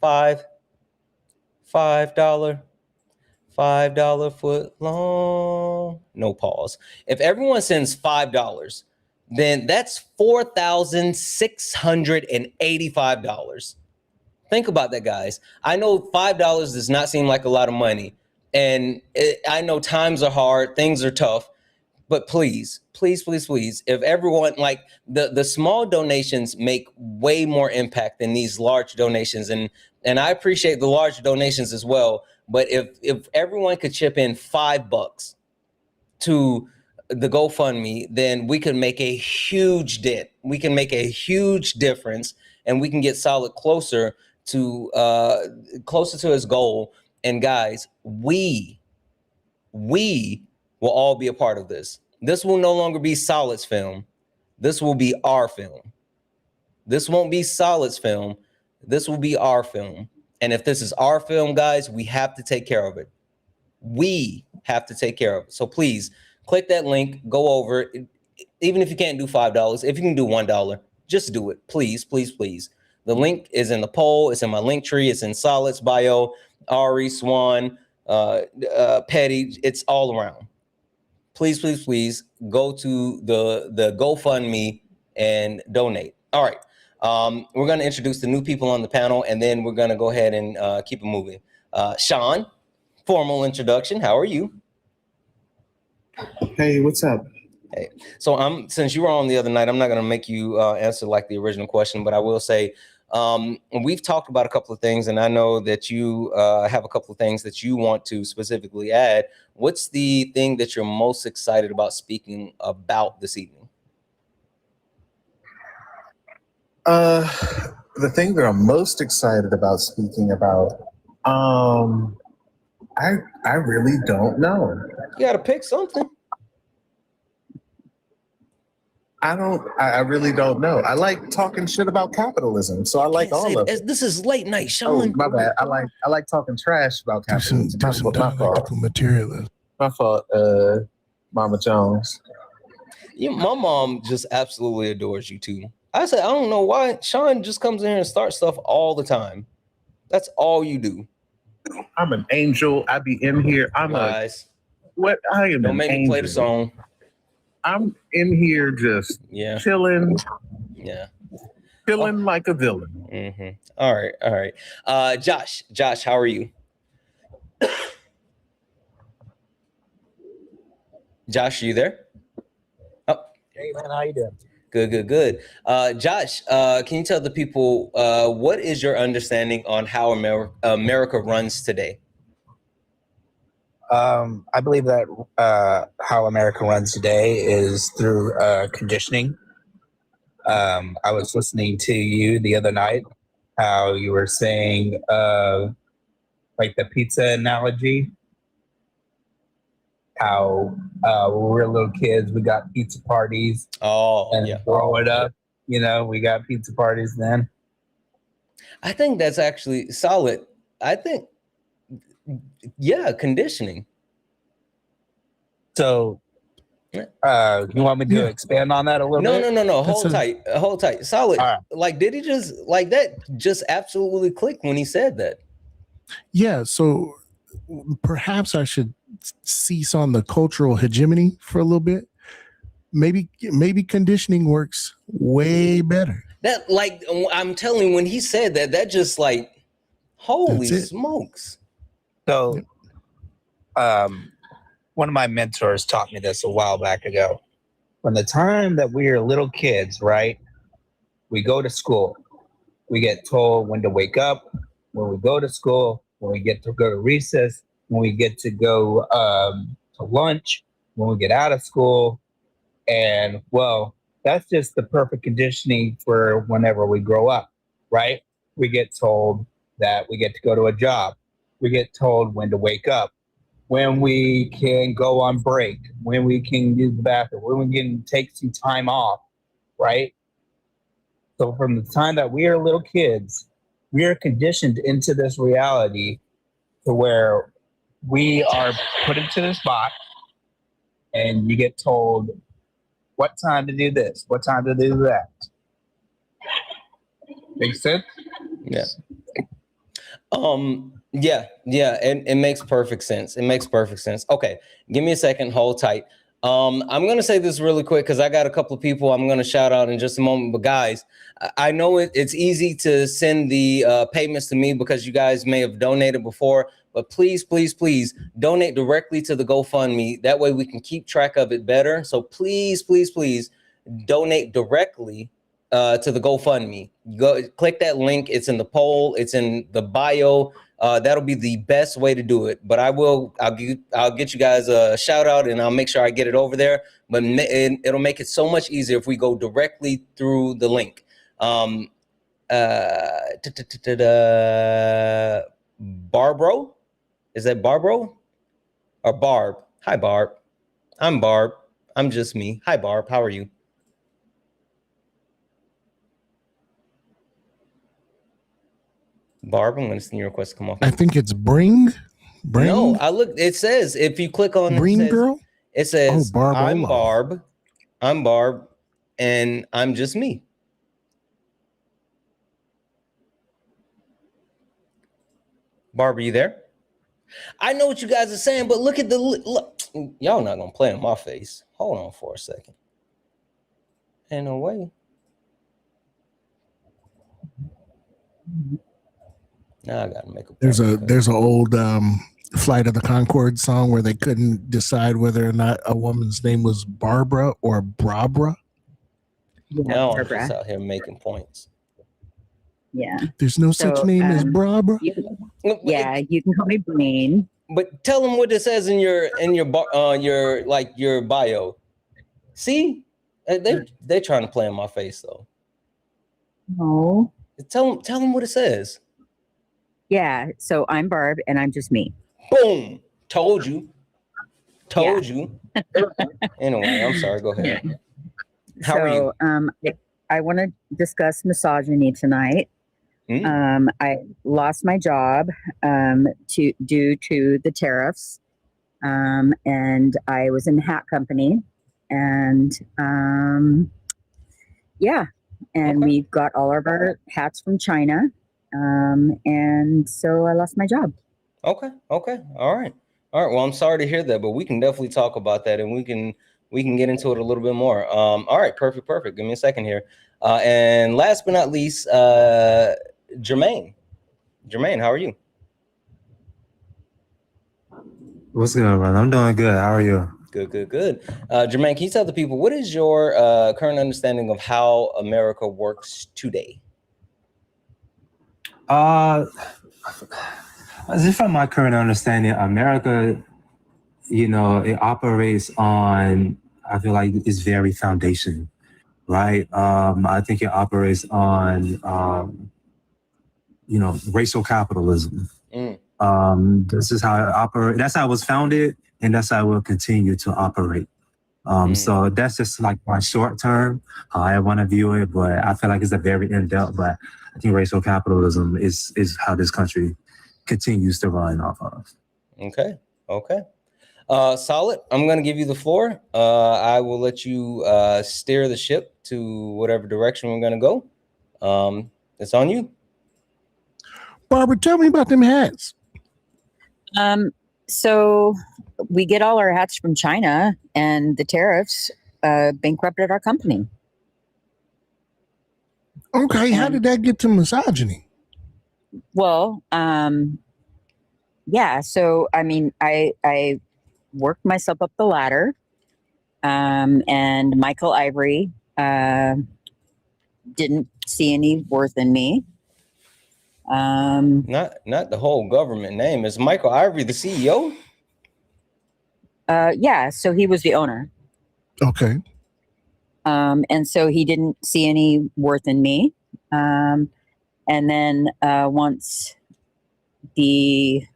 $5 foot long, no pause. If everyone sends $5, then that's $4,685. Think about that, guys. I know $5 does not seem like a lot of money. And I know times are hard, things are tough, but please, please, please, please, if everyone, like the small donations make way more impact than these large donations. And I appreciate the large donations as well. But if everyone could chip in $5 to the GoFundMe, then we can make a huge dent. We can make a huge difference, and we can get Solid closer to his goal. And guys, we will all be a part of this. This will no longer be Solid's film. This will be our film. This won't be Solid's film. This will be our film. And if this is our film, guys, we have to take care of it. We have to take care of it. So please click that link, go over it. Even if you can't do $5, if you can do $1, just do it. Please, please, please. The link is in the poll. It's in my link tree. It's in Solid's bio. Ari, Swan, Petty, it's all around. Please, please, please go to the GoFundMe and donate. All right. We're going to introduce the new people on the panel, and then we're going to go ahead and keep it moving. Sean, formal introduction. How are you? Hey, what's up? Hey, so since you were on the other night, I'm not going to make you answer like the original question, but I will say, we've talked about a couple of things, and I know that you have a couple of things that you want to specifically add. What's the thing that you're most excited about speaking about this evening? The thing that I'm most excited about speaking about, I really don't know. You got to pick something. I really don't know. I like talking shit about capitalism, so I like all of it. This is late night, Oh, Sean. my bad. I like talking trash about Do some capitalism. My fault. materialism. My fault, Mama Jones. My mom just absolutely adores you too. I said, I don't know why. Sean just comes in here and starts stuff all the time. That's all you do. I'm an angel. I be in here. I am Don't an make me angel. play the song. I'm in here just chilling. Yeah. Feeling like a villain. Mm-hmm. All right. Josh, how are you? Josh, are you there? Oh, hey man, how you doing? Good. Josh, can you tell the people what is your understanding on how America runs today? I believe that how America runs today is through conditioning. I was listening to you the other night, how you were saying like the pizza analogy, how when we were little kids, we got pizza parties. And growing up, we got pizza parties then. I think that's actually solid. I think, conditioning. So, you want me to expand on that a little bit? No. Hold tight. Solid. Right. Like, did he just like that? Just absolutely clicked when he said that. Yeah. So perhaps I should cease on the cultural hegemony for a little bit. Maybe conditioning works way better. That, like, I'm telling you, when he said that, that just like, holy smokes. So, one of my mentors taught me this a while back ago. From the time that we are little kids, right? We go to school. We get told when to wake up, when we go to school, when we get to go to recess, when we get to go to lunch, when we get out of school. And well, that's just the perfect conditioning for whenever we grow up, right? We get told that we get to go to a job. We get told when to wake up, when we can go on break, when we can use the bathroom, when we can take some time off, right? So from the time that we are little kids, we are conditioned into this reality to where we are put into this box and you get told what time to do this, what time to do that. Make sense? Yeah. Yeah, and it makes perfect sense. It makes perfect sense. Okay, give me a second, hold tight. I'm gonna say this really quick because I got a couple of people I'm gonna shout out in just a moment. But guys, I know it's easy to send the payments to me because you guys may have donated before, but please, please, please donate directly to the GoFundMe. That way we can keep track of it better. So please, please, please donate directly to the GoFundMe. Go click that link. It's in the poll. It's in the bio. That'll be the best way to do it. But I'll get you guys a shout out and I'll make sure I get it over there. But it'll make it so much easier if we go directly through the link. Barbro, is that Barbro or Barb? Hi, Barb. I'm Barb. I'm just me. Hi, Barb. How are you? Barb, I'm going to send your request to come off. I think it's Bring. No, I look. It says if you click on Bring Girl. It says Barb. I'm Barb. I'm Barb, and I'm just me. Barb, are you there? I know what you guys are saying, but look at the look. Y'all not gonna play in my face. Hold on for a second. Ain't no way. Now I gotta make a. There's an old Flight of the Conchords song where they couldn't decide whether or not a woman's name was Barbara or Brabra. Now I'm just out here making points. Yeah. There's no such name as Brabra. Yeah, you can call me Blaine. But tell them what it says in your bio. See, they're trying to play in my face though. No. Tell them what it says. Yeah. So I'm Barb, and I'm just me. Boom. Told you. Anyway, I'm sorry. Go ahead. Yeah. How are you? I want to discuss misogyny tonight. I lost my job due to the tariffs, and I was in a hat company, and we got all of our hats from China, and so I lost my job. Okay. All right. Well, I'm sorry to hear that, but we can definitely talk about that, and we can get into it a little bit more. All right, perfect. Give me a second here. And last but not least, Jermaine, how are you? What's going on? I'm doing good. How are you? Good. Jermaine, can you tell the people what is your current understanding of how America works today? As if from my current understanding, America, it operates on, I feel like it's very foundation, right? I think it operates on, racial capitalism. This is how it operates. That's how it was founded, and that's how it will continue to operate. So that's just like my short term, how I want to view it, but I feel like it's a very in-depth, but I think racial capitalism is how this country continues to run off of. Okay. Solid. I'm going to give you the floor. I will let you steer the ship to whatever direction we're going to go. It's on you. Barbara, tell me about them hats. So we get all our hats from China, and the tariffs bankrupted our company. Okay, how did that get to misogyny? Well, yeah. So I mean, I worked myself up the ladder, and Michael Ivory didn't see any worth in me. Not the whole government name. Is Michael Ivory the CEO? Yeah. So he was the owner. Okay. And so he didn't see any worth in me. And then once the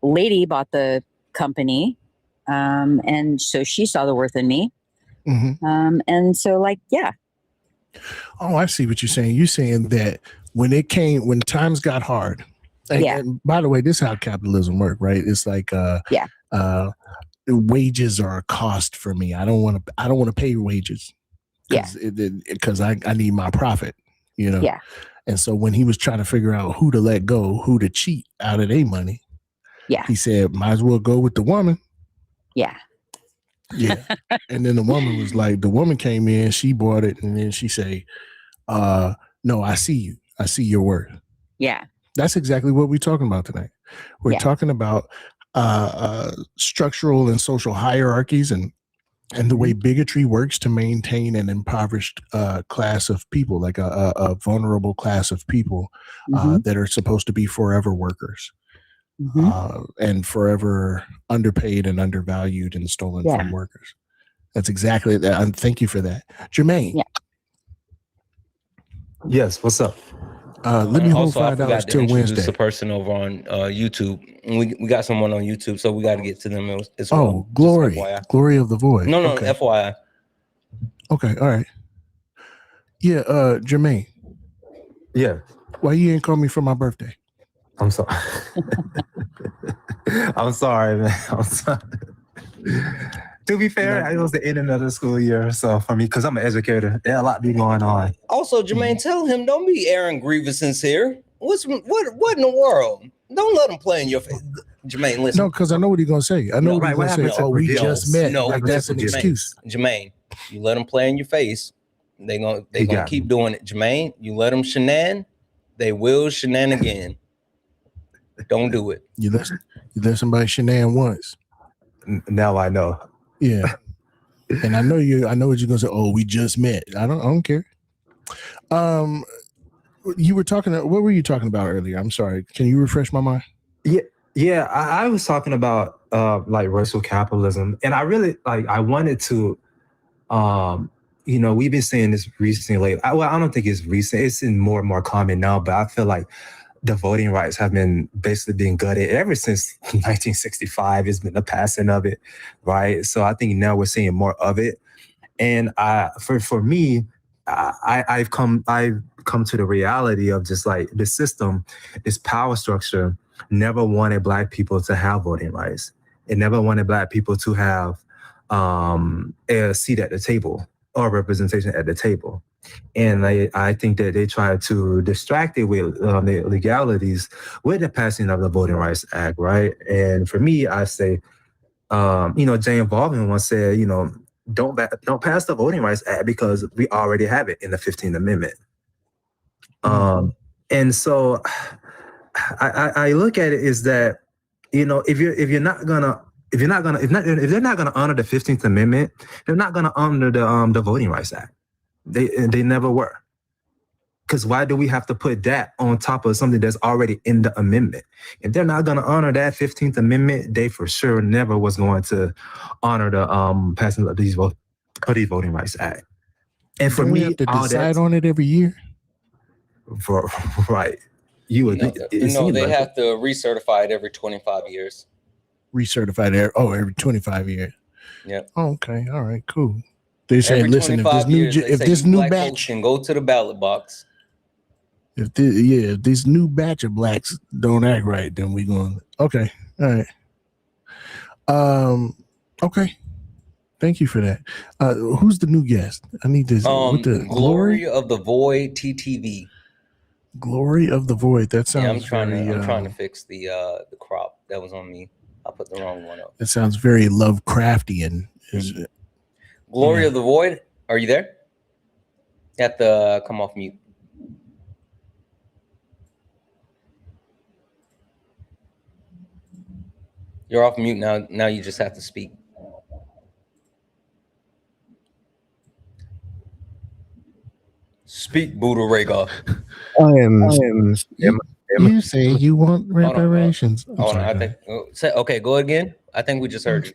lady bought the company, and so she saw the worth in me. Mm-hmm. And so, like, yeah. Oh, I see what you're saying. You're saying that when times got hard, and by the way, this is how capitalism works, right? It's like, wages are a cost for me. I don't want to pay wages because I need my profit, you know? Yeah. And so when he was trying to figure out who to let go, who to cheat out of their money, he said, might as well go with the woman. Yeah. Yeah. And then the woman came in, she bought it, and then she say, no, I see you. I see your worth. Yeah. That's exactly what we're talking about tonight. We're talking about structural and social hierarchies and the way bigotry works to maintain an impoverished class of people, like a vulnerable class of people that are supposed to be forever workers and forever underpaid and undervalued and stolen from workers. That's exactly that. And thank you for that. Jermaine. Yeah. Yes, what's up? Let me hold $5 till Wednesday. The person over on YouTube. We got someone on YouTube, so we got to get to them as well. Oh, Glory of the Void. No, okay. FYI. Okay, all right. Yeah, Jermaine. Yeah. Why you ain't call me for my birthday? I'm sorry. I'm sorry, man. I'm sorry. To be fair, it was the end of the school year, so for me, because I'm an educator, there's a lot be going on. Also, Jermaine, tell him don't be Aaron Grievous's here. What in the world? Don't let him play in your face. Jermaine, listen. No, because I know what he's gonna say. I know what he's gonna say. Oh, we just met. No, like that's an excuse. Jermaine, you let him play in your face. They gonna keep doing it. Jermaine, you let them shenan, they will shenan again. Don't do it. You let somebody shenan once. Now I know. Yeah. And I know what you're gonna say. Oh, we just met. I don't care. You were talking. What were you talking about earlier? I'm sorry. Can you refresh my mind? Yeah. I was talking about like racial capitalism, and I really I wanted to, we've been saying this recently. I don't think it's recent. It's in more and more common now, but I feel like the voting rights have been basically being gutted ever since 1965. It's been the passing of it, right? So I think now we're seeing more of it. And for me, I've come to the reality of just like the system, this power structure never wanted Black people to have voting rights. It never wanted Black people to have a seat at the table or representation at the table. And I think that they try to distract it with the legalities with the passing of the Voting Rights Act, right? And for me, I say, Jane Baldwin once said, don't pass the Voting Rights Act because we already have it in the 15th Amendment. And so I look at it is that, if they're not gonna honor the 15th Amendment, they're not gonna honor the Voting Rights Act. They never were. Because why do we have to put that on top of something that's already in the amendment? If they're not going to honor that 15th Amendment, they for sure never was going to honor the passing of these Voting Rights Act. And for me, we have to decide on it every year. Right. You would. They have to recertify it every 25 years. Recertify it every 25 years. Yeah. Oh, okay. All right. Cool. They say, listen, if this new batch can go to the ballot box. If this new batch of Blacks don't act right, then we going. Okay. All right. Okay. Thank you for that. Who's the new guest? I need this. Glory of the Void TTV. Glory of the Void. That sounds. Yeah, I'm trying to fix the crop. That was on me. I put the wrong one up. It sounds very Lovecraftian. Is it? Glory of the Void. Are you there? You have to come off mute. You're off mute now. Now you just have to speak. Speak, Buddha Rega. You say you want reparations. Hold on. I think. Okay, go again. I think we just heard you.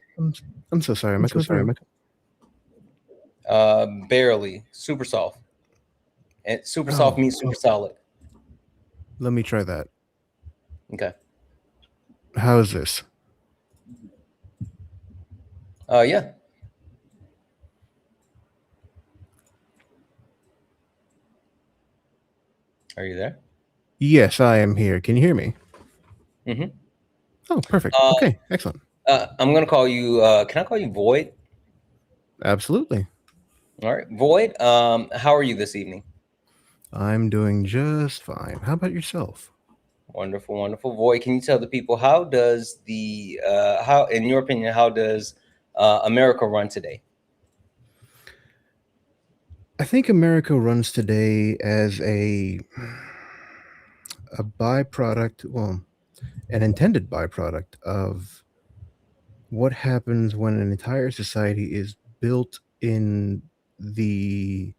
I'm so sorry. Am I sorry? Barely. Super soft. And super soft means super solid. Let me try that. Okay. How is this? Yeah. Are you there? Yes, I am here. Can you hear me? Mm-hmm. Oh, perfect. Okay, excellent. I'm gonna call you. Can I call you Void? Absolutely. All right, Void. How are you this evening? I'm doing just fine. How about yourself? Wonderful, wonderful. Void, can you tell the people how does the how, in your opinion, how does America run today? I think America runs today as a byproduct, well, an intended byproduct of what happens when an entire society is built in the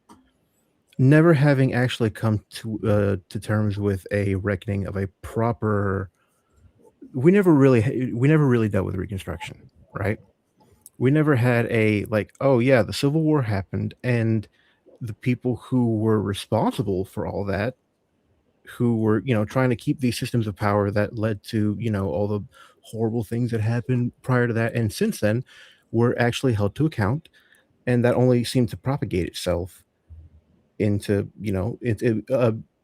never having actually come to terms with a reckoning of a proper. We never really dealt with Reconstruction, right? We never had a like, oh yeah, the Civil War happened, and the people who were responsible for all that, who were trying to keep these systems of power that led to all the horrible things that happened prior to that and since then, were actually held to account, and that only seemed to propagate itself into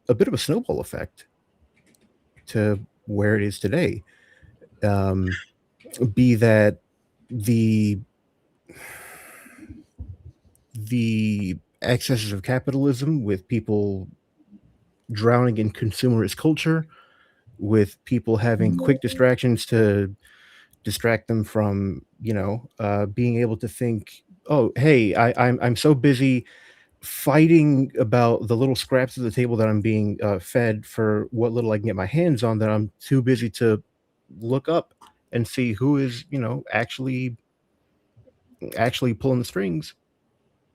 a bit of a snowball effect to where it is today. Be that the excesses of capitalism, with people drowning in consumerist culture, with people having quick distractions to distract them from being able to think, oh hey, I'm so busy fighting about the little scraps of the table that I'm being fed for what little I can get my hands on, that I'm too busy to look up and see who is actually pulling the strings.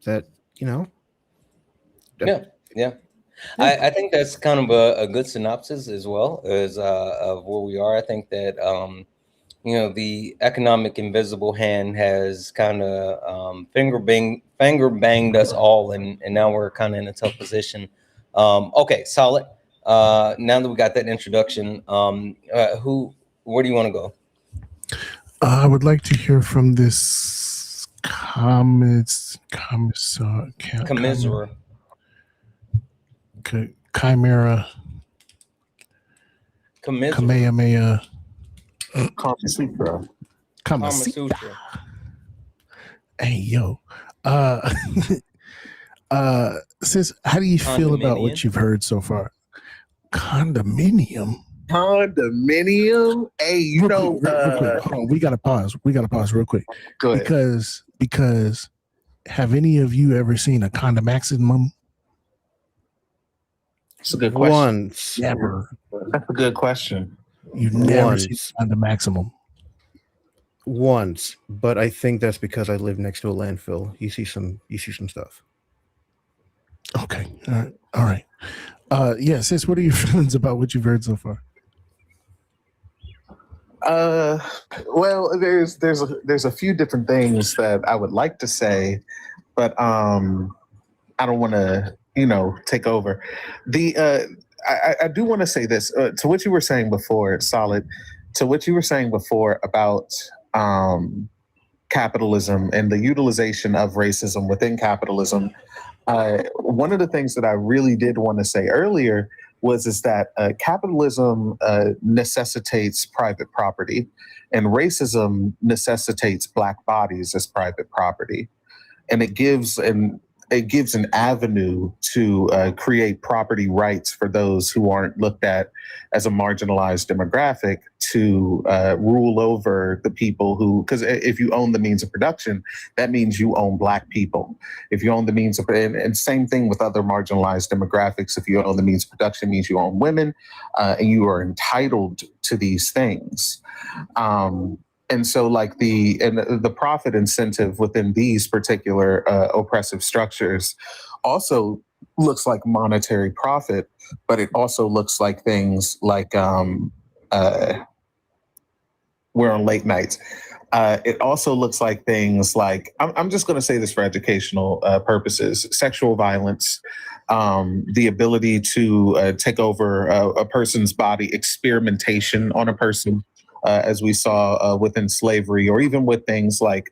That Yeah. I think that's kind of a good synopsis as well as of where we are. I think that the economic invisible hand has kind of finger banged us all, and now we're kind of in a tough position. Okay, solid. Now that we got that introduction, where do you want to go? I would like to hear from this Chimera. Kamehameha. Kama Sutra. Hey, yo. Sis, how do you feel about what you've heard so far? Condominium. Hey, real quick. Hold on. We gotta pause real quick. Go ahead. Because have any of you ever seen a condomaximum? It's a good question. Once. Never. That's a good question. You've never seen condomaximum. Once, but I think that's because I live next to a landfill. You see some stuff. Okay. All right. Yeah, sis, what are your feelings about what you've heard so far? Well, there's a few different things that I would like to say, but I don't want to take over. I do want to say this to what you were saying before, Solid. To what you were saying before about capitalism and the utilization of racism within capitalism. One of the things that I really did want to say earlier is that capitalism necessitates private property, and racism necessitates Black bodies as private property, and it gives it gives an avenue to create property rights for those who aren't looked at as a marginalized demographic to rule over the people who, because if you own the means of production, that means you own Black people. If you own the means of, and same thing with other marginalized demographics, if you own the means of production, means you own women, and you are entitled to these things. And so like the profit incentive within these particular oppressive structures also looks like monetary profit, but it also looks like things like we're on late nights. It also looks like things like, I'm just going to say this for educational purposes, sexual violence, the ability to take over a person's body, experimentation on a person, as we saw within slavery, or even with things like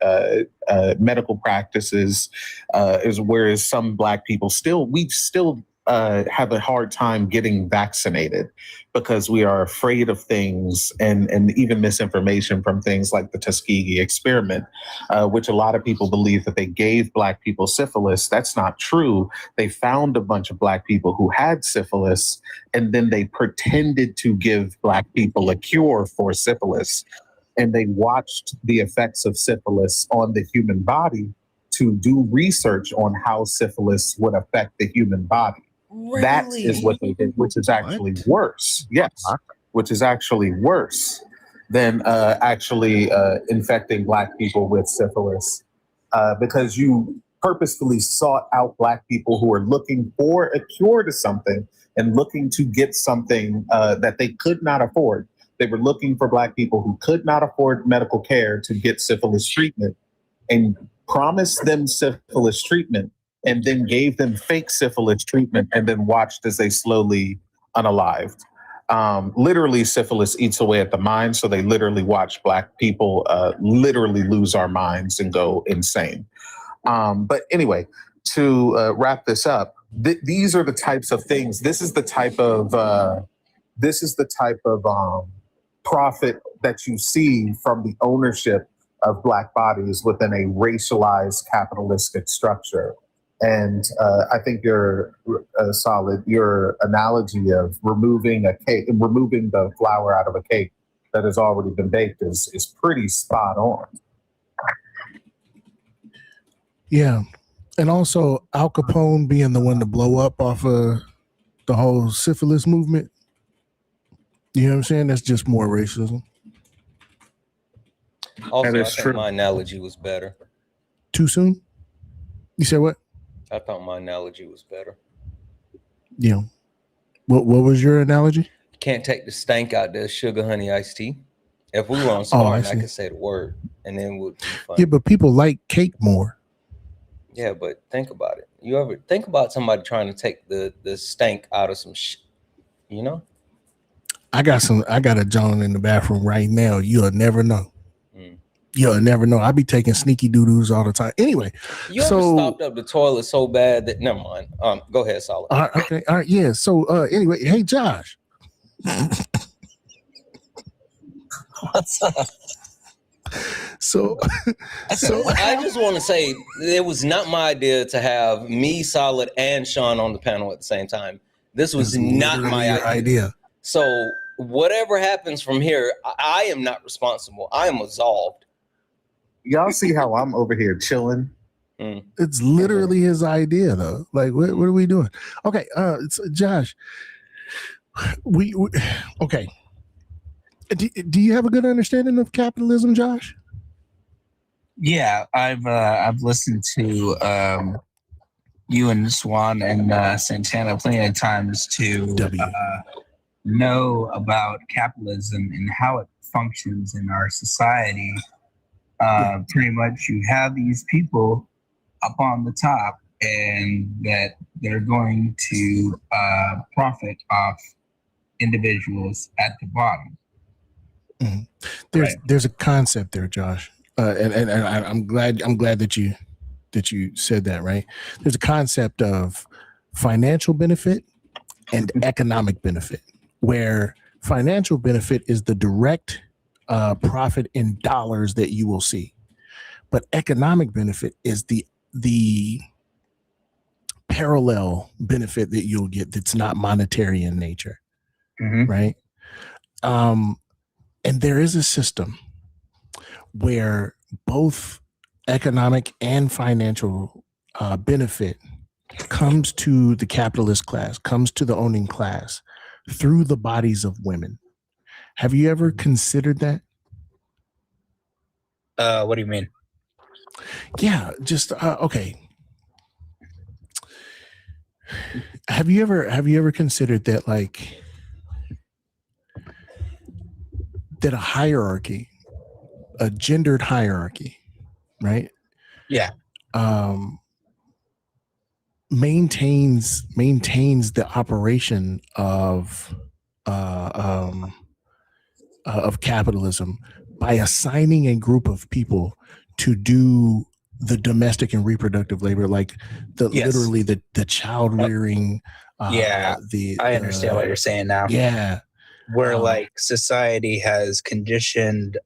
medical practices, whereas some Black people we still have a hard time getting vaccinated because we are afraid of things and even misinformation from things like the Tuskegee experiment, which a lot of people believe that they gave Black people syphilis. That's not true. They found a bunch of Black people who had syphilis, and then they pretended to give Black people a cure for syphilis. And they watched the effects of syphilis on the human body to do research on how syphilis would affect the human body. Really? That is what they did, which is actually worse. Yes, which is actually worse than actually infecting Black people with syphilis, because you purposefully sought out Black people who are looking for a cure to something and looking to get something that they could not afford. They were looking for Black people who could not afford medical care to get syphilis treatment, and promised them syphilis treatment, and then gave them fake syphilis treatment, and then watched as they slowly unalived. Literally, syphilis eats away at the mind, so they literally watch Black people literally lose our minds and go insane. But anyway, to wrap this up, these are the types of things. This is the type of profit that you see from the ownership of Black bodies within a racialized capitalistic structure. And I think you're solid. Your analogy of removing the flour out of a cake that has already been baked is pretty spot on. Yeah. And also Al Capone being the one to blow up off of the whole syphilis movement. You know what I'm saying? That's just more racism. Also, I think my analogy was better. Too soon? You said what? I thought my analogy was better. Yeah. What was your analogy? You can't take the stank out the sugar honey iced tea. If we were on Smart, I could say the word, and then it would be fun. Yeah, but people like cake more. Yeah, but think about it. You ever think about somebody trying to take the stank out of some shit, you know? I got a John in the bathroom right now. You'll never know. You'll never know. I be taking sneaky doo-doos all the time. Anyway, you ever stopped up the toilet so bad that never mind. Go ahead, Solid. Okay. All right. Yeah. So anyway, hey Josh. What's up? So I just want to say it was not my idea to have me, Solid, and Sean on the panel at the same time. This was not my idea. So whatever happens from here, I am not responsible. I am absolved. Y'all see how I'm over here chilling? It's literally his idea, though. Like, what are we doing? Okay, Josh, we okay. Do you have a good understanding of capitalism, Josh? Yeah, I've listened to you and Swan and Santana plenty of times to know about capitalism and how it functions in our society. Pretty much you have these people up on the top and that they're going to profit off individuals at the bottom. Mm-hmm. There's a concept there, Josh, and I'm glad that you said that. Right? There's a concept of financial benefit and economic benefit, where financial benefit is the direct profit in dollars that you will see, but economic benefit is the parallel benefit that you'll get that's not monetary in nature, right? And there is a system where both economic and financial benefit comes to the capitalist class, comes to the owning class through the bodies of women. Have you ever considered that? What do you mean? Yeah, just okay. Have you ever considered that, like, that a hierarchy, a gendered hierarchy, right? Yeah. Maintains the operation of capitalism by assigning a group of people to do the domestic and reproductive labor, like literally the child rearing. I understand what you're saying now. Yeah. Where like society has conditioned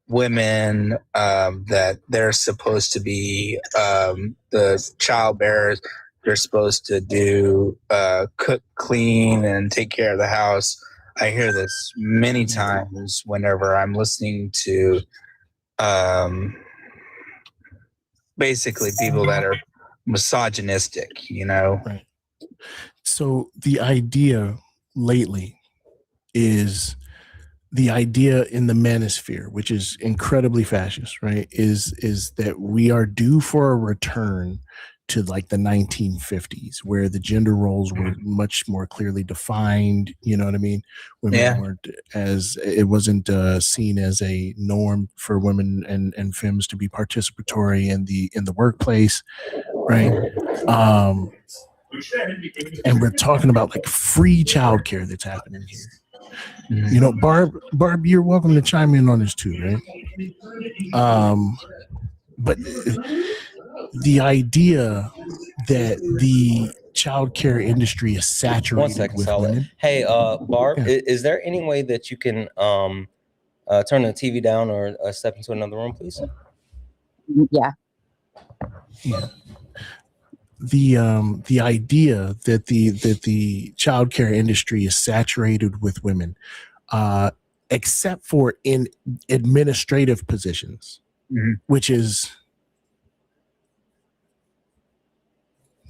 women that they're supposed to be the child bearers. They're supposed to do cook, clean, and take care of the house. I hear this many times whenever I'm listening to basically people that are misogynistic, you know? Right. So the idea lately is the idea in the manosphere, which is incredibly fascist, right? Is that we are due for a return to like the 1950s, where the gender roles were much more clearly defined. You know what I mean? Women weren't it wasn't seen as a norm for women and femmes to be participatory in the workplace, right? And we're talking about like free childcare that's happening here. You know, Barb, you're welcome to chime in on this too, right? But the idea that the childcare industry is saturated with women. Hey, Barb, is there any way that you can turn the TV down or step into another room, please? Yeah. The idea that the childcare industry is saturated with women, except for in administrative positions, which is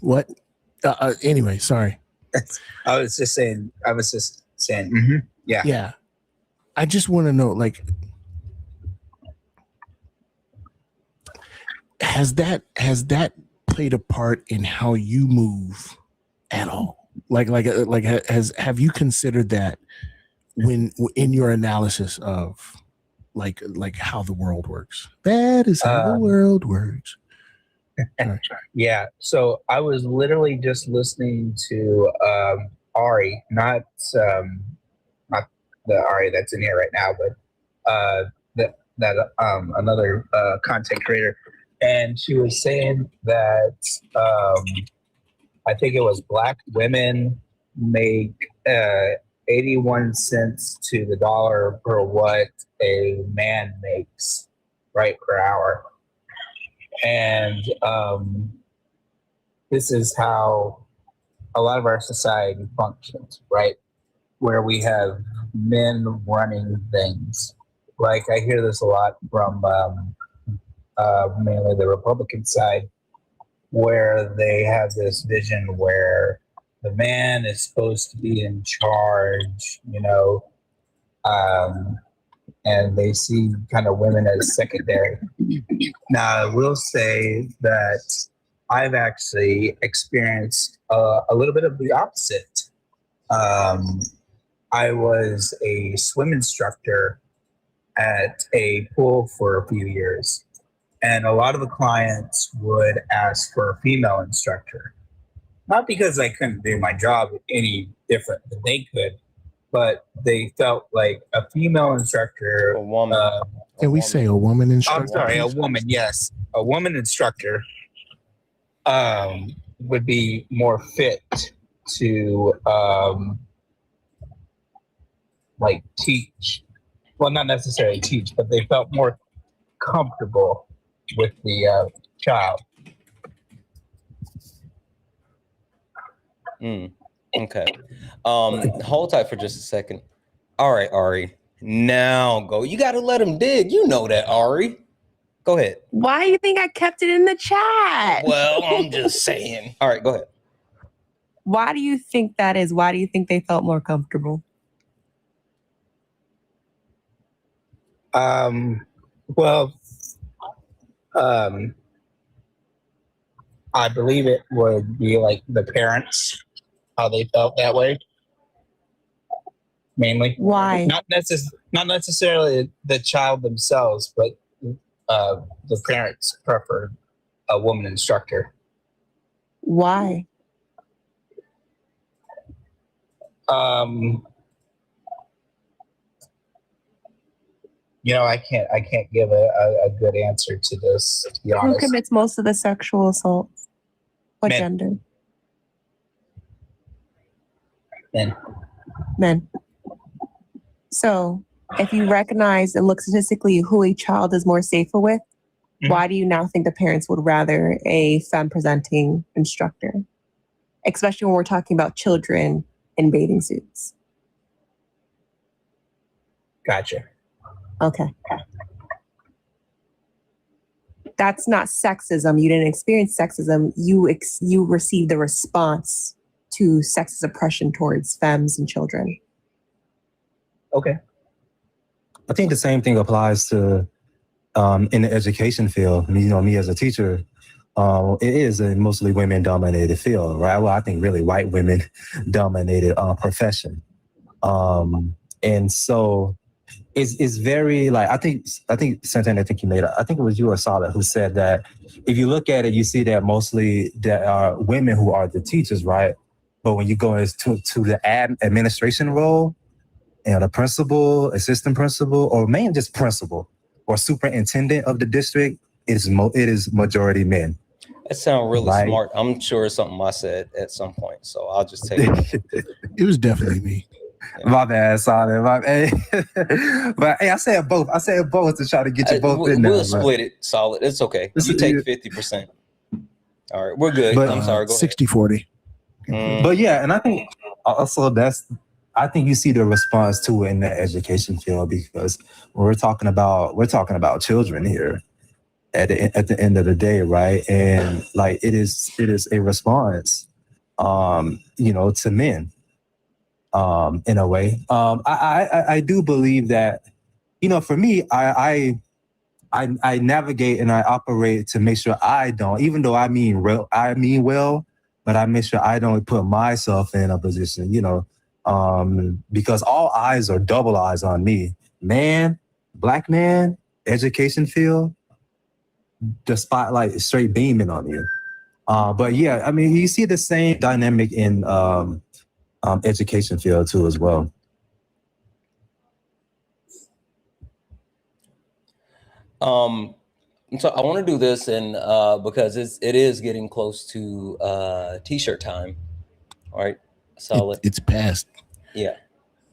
what? Anyway, sorry. I was just saying. Yeah. Yeah. I just want to know, like, has that played a part in how you move at all? Have you considered that when in your analysis of like how the world works? That is how the world works. Yeah. So I was literally just listening to Ari, not the Ari that's in here right now, but another content creator. And she was saying that I think it was Black women make 81 cents to the dollar per what a man makes, right, per hour. And this is how a lot of our society functions, right? Where we have men running things. Like I hear this a lot from mainly the Republican side, where they have this vision where the man is supposed to be in charge, you know, and they see kind of women as secondary. Now, I will say that I've actually experienced a little bit of the opposite. I was a swim instructor at a pool for a few years. And a lot of the clients would ask for a female instructor. Not because I couldn't do my job any different than they could, but they felt like a female instructor. A woman. Can we say a woman instructor? I'm sorry, a woman, yes. A woman instructor would be more fit to like teach. Well, not necessarily teach, but they felt more comfortable with the child. Okay. Hold tight for just a second. All right, Ari. Now go. You got to let him dig. You know that, Ari. Go ahead. Why do you think I kept it in the chat? Well, I'm just saying. All right, go ahead. Why do you think that is? Why do you think they felt more comfortable? Well, I believe it would be like the parents, how they felt that way. Mainly. Why? Not necessarily the child themselves, but the parents preferred a woman instructor. Why? I can't give a good answer to this, to be Who honest. commits most of the sexual assaults? What Men. gender? Men. Men. So if you recognize and look statistically who a child is more safer with, why do you now think the parents would rather a femme-presenting instructor? Especially when we're talking about children in bathing suits. Gotcha. Okay. That's not sexism. You didn't experience sexism. You received the response to sexist oppression towards femmes and children. Okay. I think the same thing applies to in the education field. Me as a teacher, it is a mostly women-dominated field, right? Well, I think really white women-dominated profession, and so it's very like I think Santana. I think it was you or Solid who said that if you look at it, you see that mostly there are women who are the teachers, right? But when you go into the administration role, the principal, assistant principal, or maybe just principal or superintendent of the district, it is majority men. That sounds really smart. I'm sure it's something I said at some point, so I'll just take it. It was definitely me. Yeah. My bad, Solid. But hey, I said both. I said both to try to get you both in there. We'll split it, Solid. It's okay. You take 50%. All right, we're good. I'm sorry. Go 60-40. But yeah, and I think also I think you see the response to it in the education field because we're talking about children here at the end of the day, right? And like it is a response, to men, in a way. I do believe that, for me, I navigate and I operate to make sure I don't, even though I mean well, but I make sure I don't put myself in a position, because all eyes are double eyes on me. Man, black man, education field, the spotlight is straight beaming on you. But yeah, I mean, you see the same dynamic in education field too as well. So I want to do this, and because it is getting close to T-shirt time. All right, Solid. It's past. Yeah,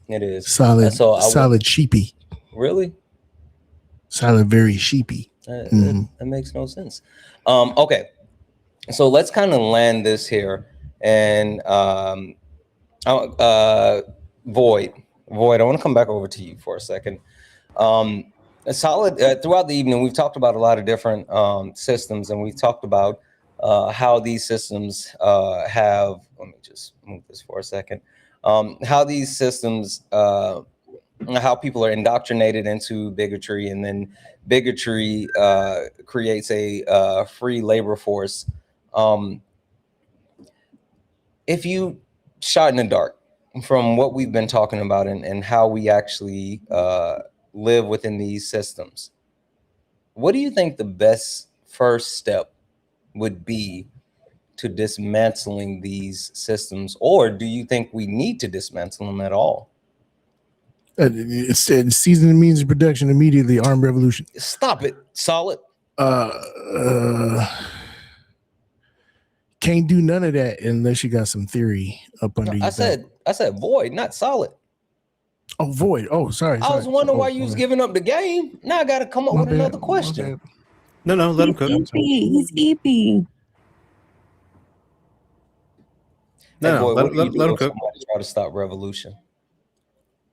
it is. Solid. Solid sheepy. Really? Solid, very sheepy. That makes no sense. Okay, so let's kind of land this here, and Void. I want to come back over to you for a second. Solid. Throughout the evening, we've talked about a lot of different systems, and we've talked about how these systems have. Let me just move this for a second. How these systems, how people are indoctrinated into bigotry, and then bigotry creates a free labor force. If you shot in the dark from what we've been talking about and how we actually live within these systems, what do you think the best first step would be to dismantling these systems, or do you think we need to dismantle them at all? It said season the means of production immediately, armed revolution. Stop it, Solid. Can't do none of that unless you got some theory up under you. I said Void, not Solid. Oh, Void. Oh, sorry. I was wondering why you was giving up the game. Now I got to come up with another question. No, let him cook. He's EP. Hey, No, boy, let, what do you let, do let him if cook. somebody try to stop revolution?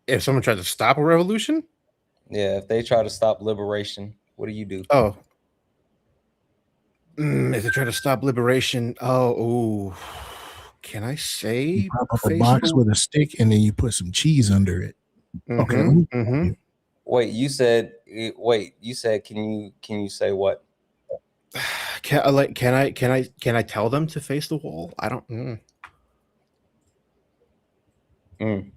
If someone tries to stop a revolution, Yeah, if they try to stop liberation, what do you do? oh, if they try to stop liberation, ooh, can I You say pop up a face box the? with a stick and then you put some cheese under it. Okay, let me help you. Wait, you said can you say what? Can I tell them to face the wall? I don't. Mm.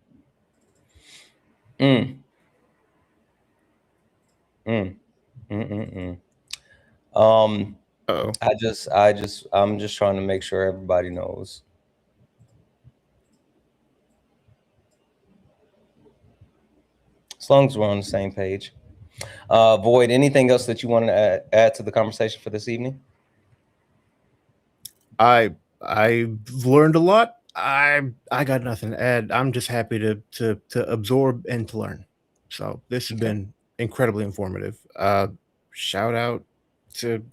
I'm just trying to make sure everybody knows. As long as we're on the same page. Void, anything else that you want to add to the conversation for this evening? I've learned a lot. I got nothing to add. I'm just happy to absorb and to learn. So this has been incredibly informative. Shout out to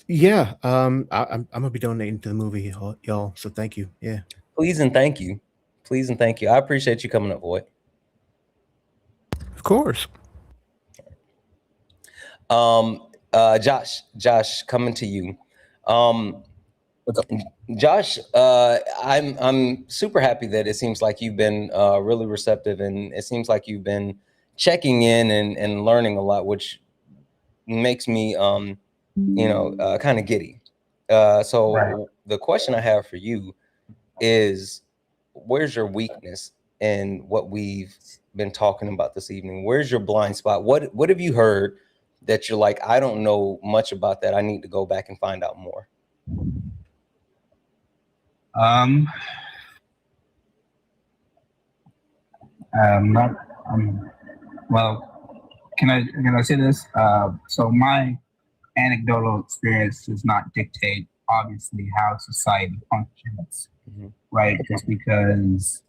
I'm gonna be donating to the movie, y'all. So thank you. Yeah. Please and thank you. Please and thank you. I appreciate you coming up, Void. Of course. Josh, coming to you. What's up, Josh? I'm super happy that it seems like you've been really receptive, and it seems like you've been checking in and learning a lot, which makes me kind of giddy. So Right. the question I have for you is, where's your weakness in what we've been talking about this evening? Where's your blind spot? What have you heard that you're like, I don't know much about that, I need to go back and find out more? Well, can I say this? So my anecdotal experience does not dictate, obviously, how society functions, right? Just because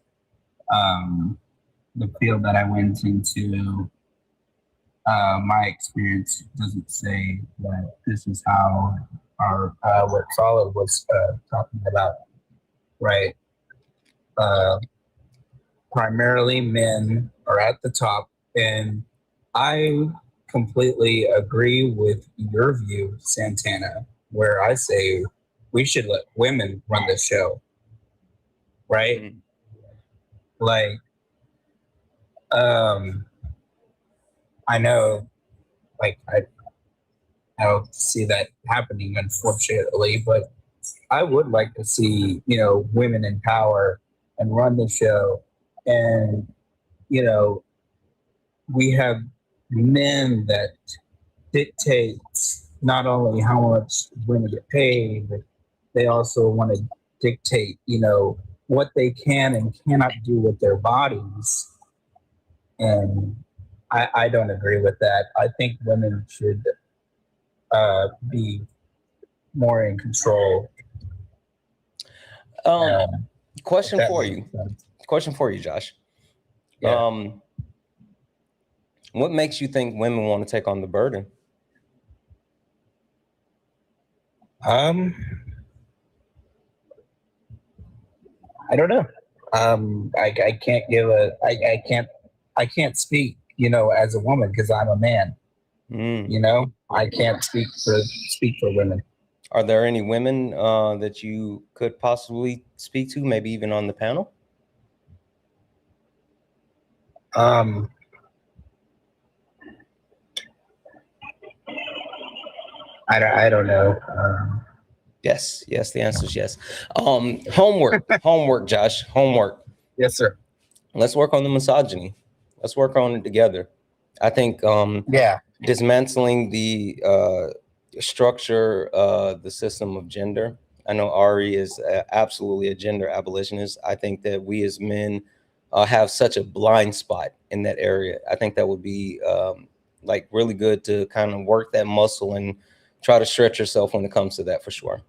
the field that I went into, my experience doesn't say that this is how our what Solid was talking about, right? Primarily men are at the top, and I completely agree with your view, Santana, where I say we should let women run the show, right? Like, I know, like, I don't see that happening, unfortunately, but I would like to see, women in power and run the show. And, we have men that dictate not only how much women get paid, but they also want to dictate, what they can and cannot do with their bodies. And I don't agree with that. I think women should be more in control. Question for you, Josh. Yeah. What makes you think women want to take on the burden? I don't know. I can't give I can't speak, as a woman because I'm a man. I can't speak for women. Are there any women that you could possibly speak to, maybe even on the panel? I don't know. Yes, the answer is yes. Homework, Josh, homework. Yes, sir. Let's work on the misogyny. Let's work on it together. I think dismantling the structure, the system of gender. I know Ari is absolutely a gender abolitionist. I think that we as men have such a blind spot in that area. I think that would be like really good to kind of work that muscle and try to stretch yourself when it comes to that, for sure.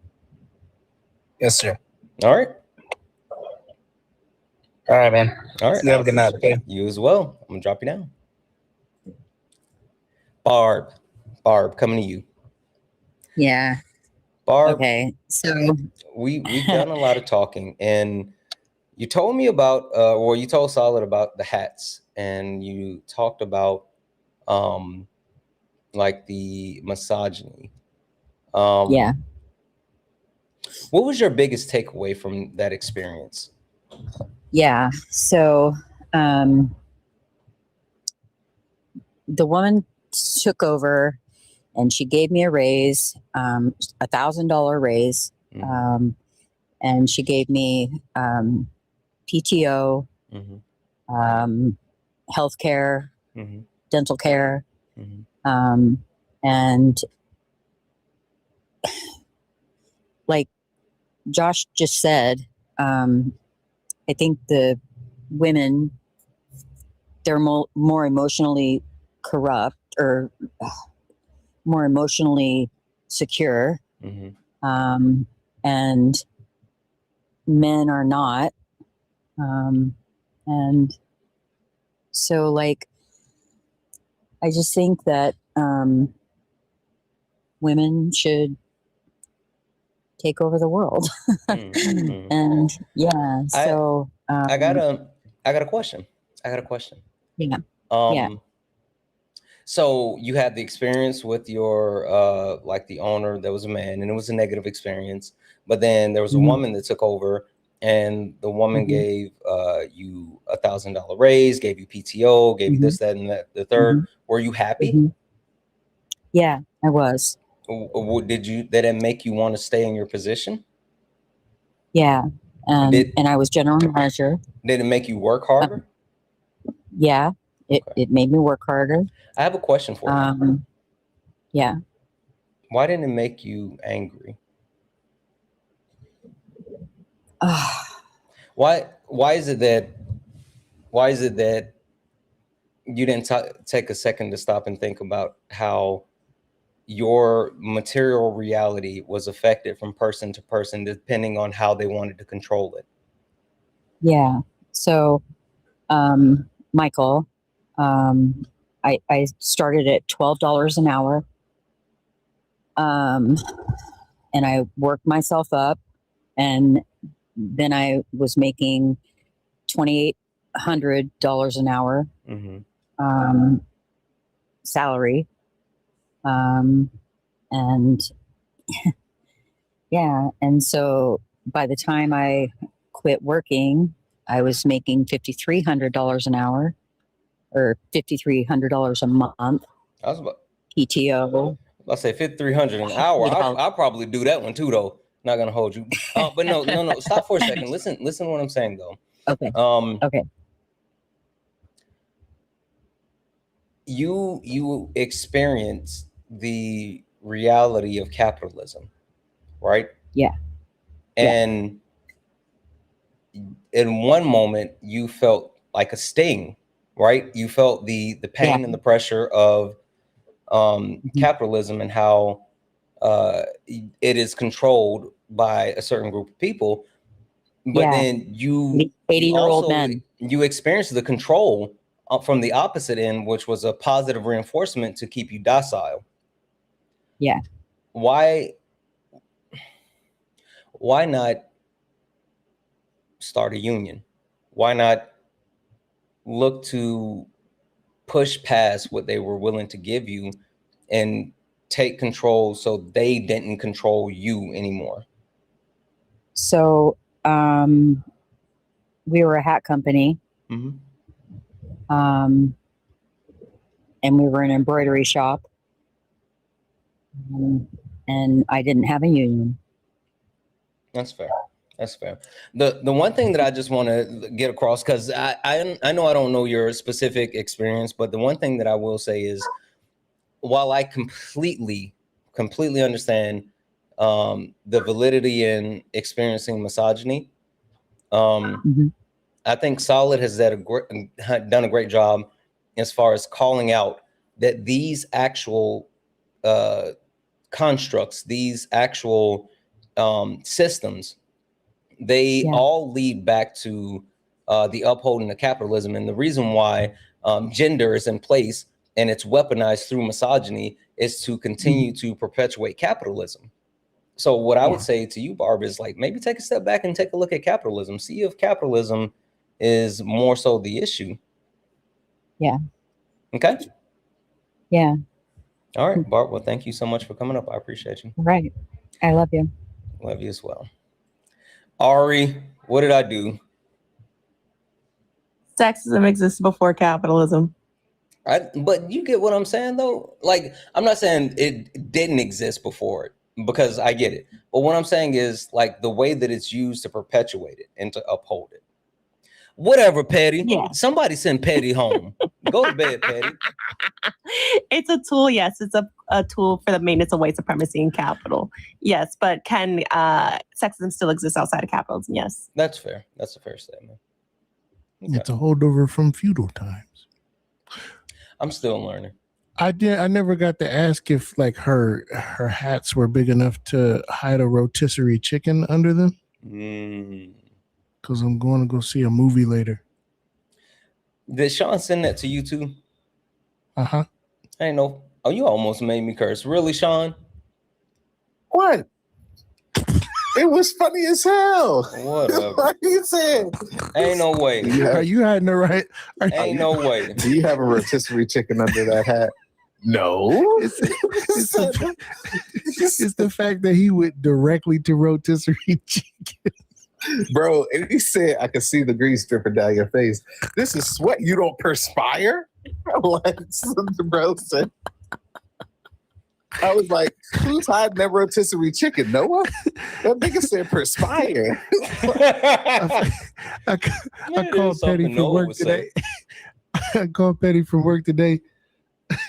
Yes, sir. All right. All right, man. All right. You have a good night, okay? You as well. I'm gonna drop you down. Barb, coming to you. Yeah. Barb, Okay, so we've done a lot of talking, and you told me about, or you told Solid about the hats, and you talked about like the misogyny. yeah. What was your biggest takeaway from that experience? Yeah. So the woman took over and she gave me a raise, $1,000 raise. And she gave me PTO, healthcare, dental care. And like Josh just said, I think the women, they're more emotionally corrupt or more emotionally secure. And men are not. And so like, I just think that women should take over the world. And yeah, so I got a question. Yeah. Yeah. So you had the experience with your like the owner that was a man, and it was a negative experience. But then there was a woman that took over, and the woman gave you $1,000 raise, gave you PTO, gave you this, that, and that, the third. Were you happy? Yeah, I was. Did it make you want to stay in your position? Yeah. And I was general manager. Did it make you work harder? Yeah, it made me work harder. I have a question for you. Yeah. Why didn't it make you angry? Why is it that you didn't take a second to stop and think about how your material reality was affected from person to person depending on how they wanted to control it? Yeah. So, Michael, I started at $12 an hour. And I worked myself up, and then I was making $2,800 an hour salary. And yeah, and so by the time I quit working, I was making $5,300 an hour, or $5,300 a month. I was about PTO. I'll say $5,300 an hour. I'll probably do that one too, though. Not gonna hold you. But no. Stop for a second. Listen to what I'm saying, though. Okay. Okay. You experience the reality of capitalism, right? Yeah. And in one moment you felt like a sting, right? You felt the pain and the pressure of capitalism and how it is controlled by a certain group of people. But then you 80-year-old men. You experience the control from the opposite end, which was a positive reinforcement to keep you docile. Yeah. Why not start a union? Why not look to push past what they were willing to give you and take control so they didn't control you anymore? So we were a hat company. And we were an embroidery shop. And I didn't have a union. That's fair. The one thing that I just want to get across, because I know I don't know your specific experience, but the one thing that I will say is, while I completely understand the validity in experiencing misogyny, I think Solid has done a great job as far as calling out that these actual constructs, these actual systems, they all lead back to the upholding of capitalism. And the reason why gender is in place and it's weaponized through misogyny is to continue to perpetuate capitalism. So what I would say to you, Barb, is like maybe take a step back and take a look at capitalism. See if capitalism is more so the issue. Yeah. Okay. Yeah. All right, Barb. Well, thank you so much for coming up. I appreciate you. Right. I love you. Love you as well. Ari, what did I do? Sexism exists before capitalism. But you get what I'm saying, though? Like, I'm not saying it didn't exist before it, because I get it. But what I'm saying is, like, the way that it's used to perpetuate it and to uphold it. Whatever, Petty. Yeah. Somebody send Petty home. Go to bed, Petty. It's a tool, yes. It's a tool for the maintenance of white supremacy and capital. Yes, but can sexism still exist outside of capitalism? Yes. That's fair. That's a fair statement. Okay. It's a holdover from feudal times. I'm still learning. I never got to ask if like her hats were big enough to hide a rotisserie chicken under them. Because I'm going to go see a movie later. Did Sean send that to you too? Uh-huh. I ain't know. Oh, you almost made me curse. Really, Sean? What? It was funny as hell. Whatever. Like you said. Ain't no way. Are you hiding it right? Ain't no way. Do you have a rotisserie chicken under that hat? No. It's the fact that he went directly to rotisserie chicken. Bro, and he said, I can see the grease dripping down your face. This is sweat. You don't perspire? Like, bro said. I was like, who's hiding that rotisserie chicken? Noah? That nigga said perspire. I called Petty from work today. I called Petty from work today.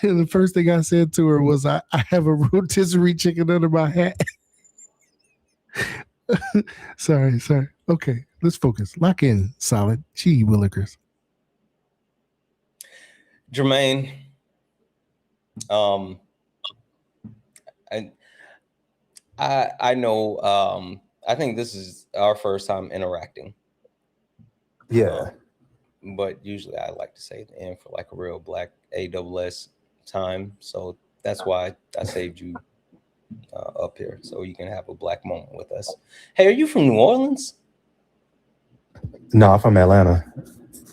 And the first thing I said to her was, I have a rotisserie chicken under my hat. Sorry. Okay, let's focus. Lock in, solid. Gee willikers. Jermaine, I know, I think this is our first time interacting. Yeah. But usually I like to say the end for like a real black AWS time. So that's why I saved you up here, so you can have a black moment with us. Hey, are you from New Orleans? No, I'm from Atlanta.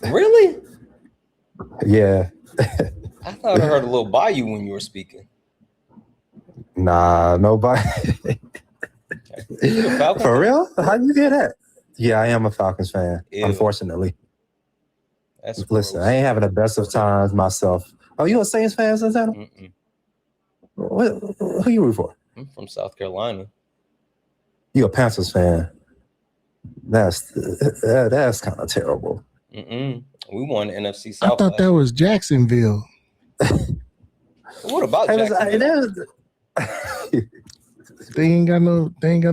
Really? Yeah. I thought I heard a little bayou when you were speaking. Nah, nobody. For real? How you hear that? Yeah, I am a Falcons fan, unfortunately. Listen, I ain't having the best of times myself. Oh, you a Saints fan, Santana? Who you root for? I'm from South Carolina. You a Panthers fan? That's kind of terrible. We won the NFC South. I thought that was Jacksonville. What about Jacksonville? They ain't got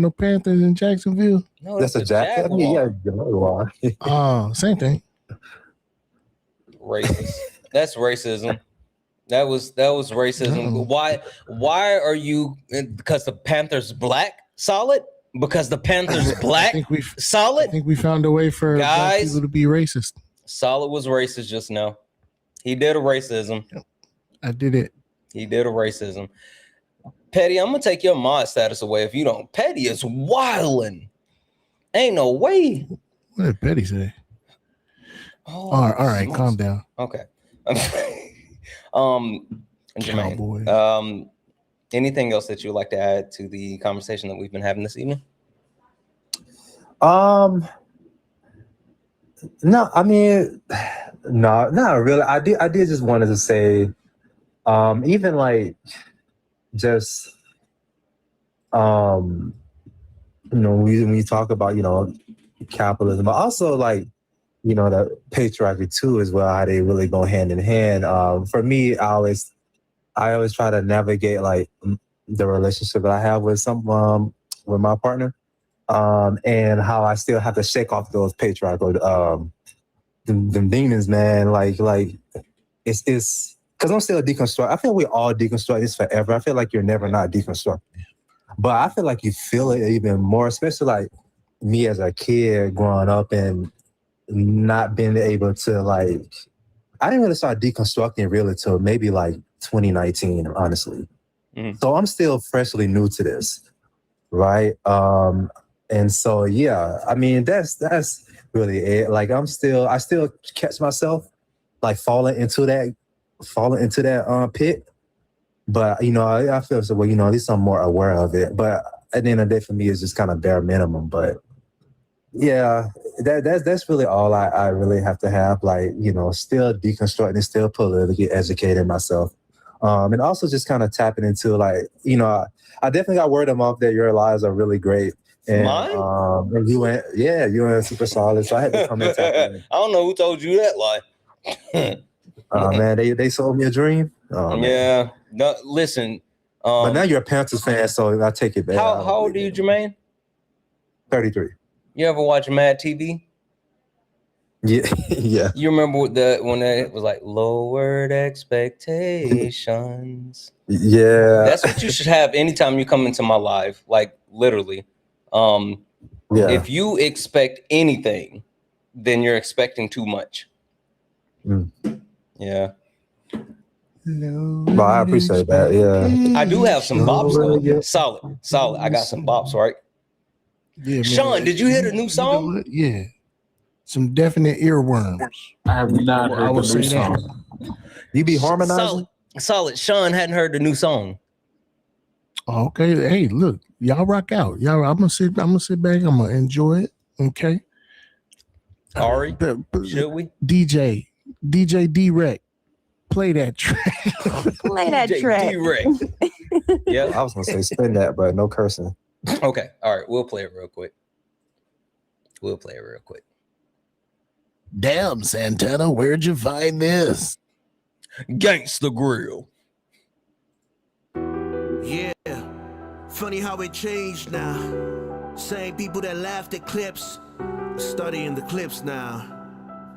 no Panthers in Jacksonville. No, that's a Jaguar. Oh, same thing. Racist. That's racism. That was racism. Why are you? Because the Panthers black? Solid? Because the Panthers black? Solid? I think we found a way for black people to be racist. Solid was racist just now. He did a racism. I did it. He did a racism. Petty, I'm gonna take your mod status away if you don't. Petty is wildin'. Ain't no way. What did Petty say? Oh, all right, calm down. Okay. Jermaine, anything else that you would like to add to the conversation that we've been having this evening? No, I mean, no, not really. I did just wanted to say, even like just when you talk about, capitalism, but also like, the patriarchy too as well, how they really go hand in hand. For me, I always try to navigate like the relationship that I have with my partner, and how I still have to shake off those patriarchal them demons, man. Like it's because I'm still a deconstruct. I feel we all deconstruct this forever. I feel like you're never not deconstruct, but I feel like you feel it even more, especially like me as a kid growing up and not being able to like. I didn't really start deconstructing really till maybe like 2019, honestly. So I'm still freshly new to this. right? And so yeah, I mean that's really it. Like I still catch myself like falling into that pit. But you know, I feel so well, you know, at least I'm more aware of it. But at the end of the day, for me, it's just kind of bare minimum. But yeah, that's really all I really have to have. Like, you know, still deconstructing, still politically educating myself. And also just kind of tapping into like, you know, I definitely got word of mouth that your lives are really great. And and you went super solid. So I had to come and tap in. I don't know who told you that lie. Man, they sold me a dream. Oh, man. Yeah. No, listen. But now you're a Panthers fan, so I take it back. How old are you, Jermaine? 33. You ever watch Mad TV? Yeah, yeah. You remember when it was like lowered expectations? Yeah. That's what you should have anytime you come into my life. Like literally. If you expect anything, then you're expecting too much. Yeah. Well, I appreciate that. Yeah. I do have some bops though. Solid. I got some bops, right? Yeah, man. Sean, did you hear the new song? Yeah. Some definite earworms. I have not heard the new song. You be harmonizing? Solid. Sean hadn't heard the new song. Oh, okay. Hey, look, y'all rock out. Y'all, I'm gonna sit back. I'm gonna enjoy it. Okay. Ari, should we? DJ D-Rec, play that track. Play that track. D-Rec. Yeah. I was gonna say spin that, but no cursing. Okay. All right. We'll play it real quick. Damn, Santana, where'd you find this? Gangsta Grill. Yeah, funny how it changed now. Same people that laughed at clips, studying the clips now.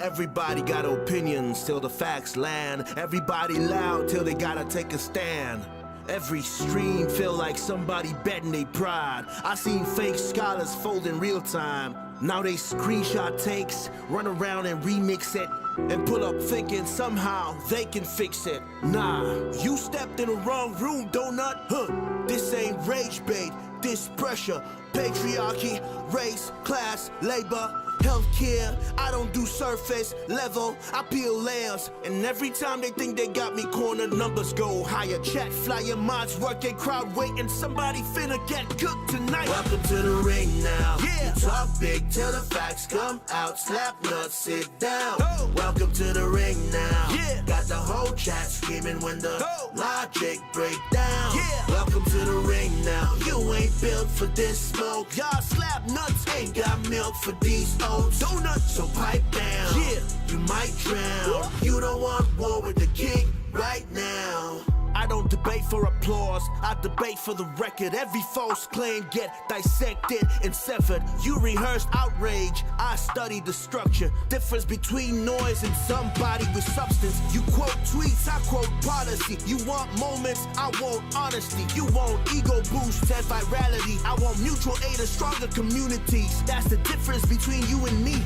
Everybody got opinions till the facts land. Everybody loud till they gotta take a stand. Every stream feel like somebody betting they pride. I seen fake scholars fold in real time. Now they screenshot takes, run around and remix it, and pull up thinking somehow they can fix it. Nah, you stepped in the wrong room, donut. This ain't rage bait, this pressure. Patriarchy, race, class, labor, healthcare. I don't do surface level, I peel layers. And every time they think they got me cornered, numbers go higher. Chat flyer mods working, crowd waiting. Somebody finna get cooked tonight. Welcome to the ring now. Yeah. You talk big till the facts come out. Slap nuts, sit down. Welcome to the ring now. Yeah. Got the whole chat screaming when the logic break down. Yeah. Welcome to the ring now. You ain't built for this smoke. Y'all slap nuts, ain't got milk for these oats. Donuts, so pipe down. Yeah, you might drown. You don't want war with the king right now. I don't debate for applause, I debate for the record. Every false claim get dissected and severed. You rehearsed outrage, I studied the structure. Difference between noise and somebody with substance. You quote tweets, I quote policy. You want moments, I want honesty. You want ego boost and virality. I want mutual aid and stronger communities. That's the difference between you and me.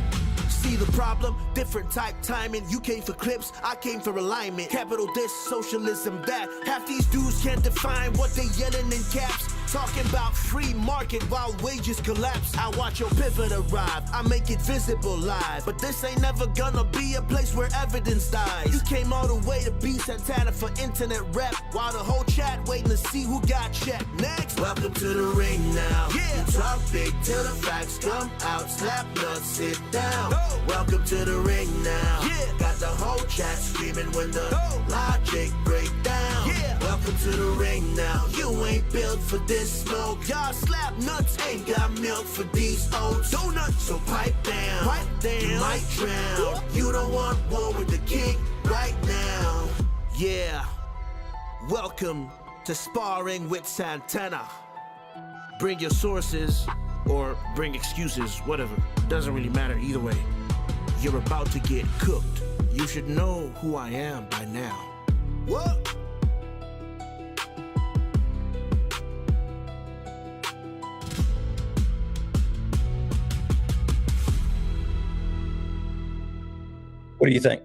See the problem? Different type timing. You came for clips, I came for alignment. Capital this, socialism that. Half these dudes can't define what they yelling in caps. Talking about free market while wages collapse. I watch your pivot arrive, I make it visible live. But this ain't never gonna be a place where evidence dies. You came all the way to be Santana for internet rep, while the whole chat waiting to see who got checked. Next, welcome to the ring now. Yeah. You talk big till the facts come out. Slap nuts, sit down. Welcome to the ring now. Yeah. Got the whole chat screaming when the logic break down. Yeah. Welcome to the ring now. You ain't built for this smoke. Y'all slap nuts, ain't got milk for these oats. Donuts, so pipe down. Pipe down. You might drown. You don't want war with the king right now. Yeah. Welcome to Sparring with Santana. Bring your sources or bring excuses, whatever. Doesn't really matter either way. You're about to get cooked. You should know who I am by now. What? What do you think?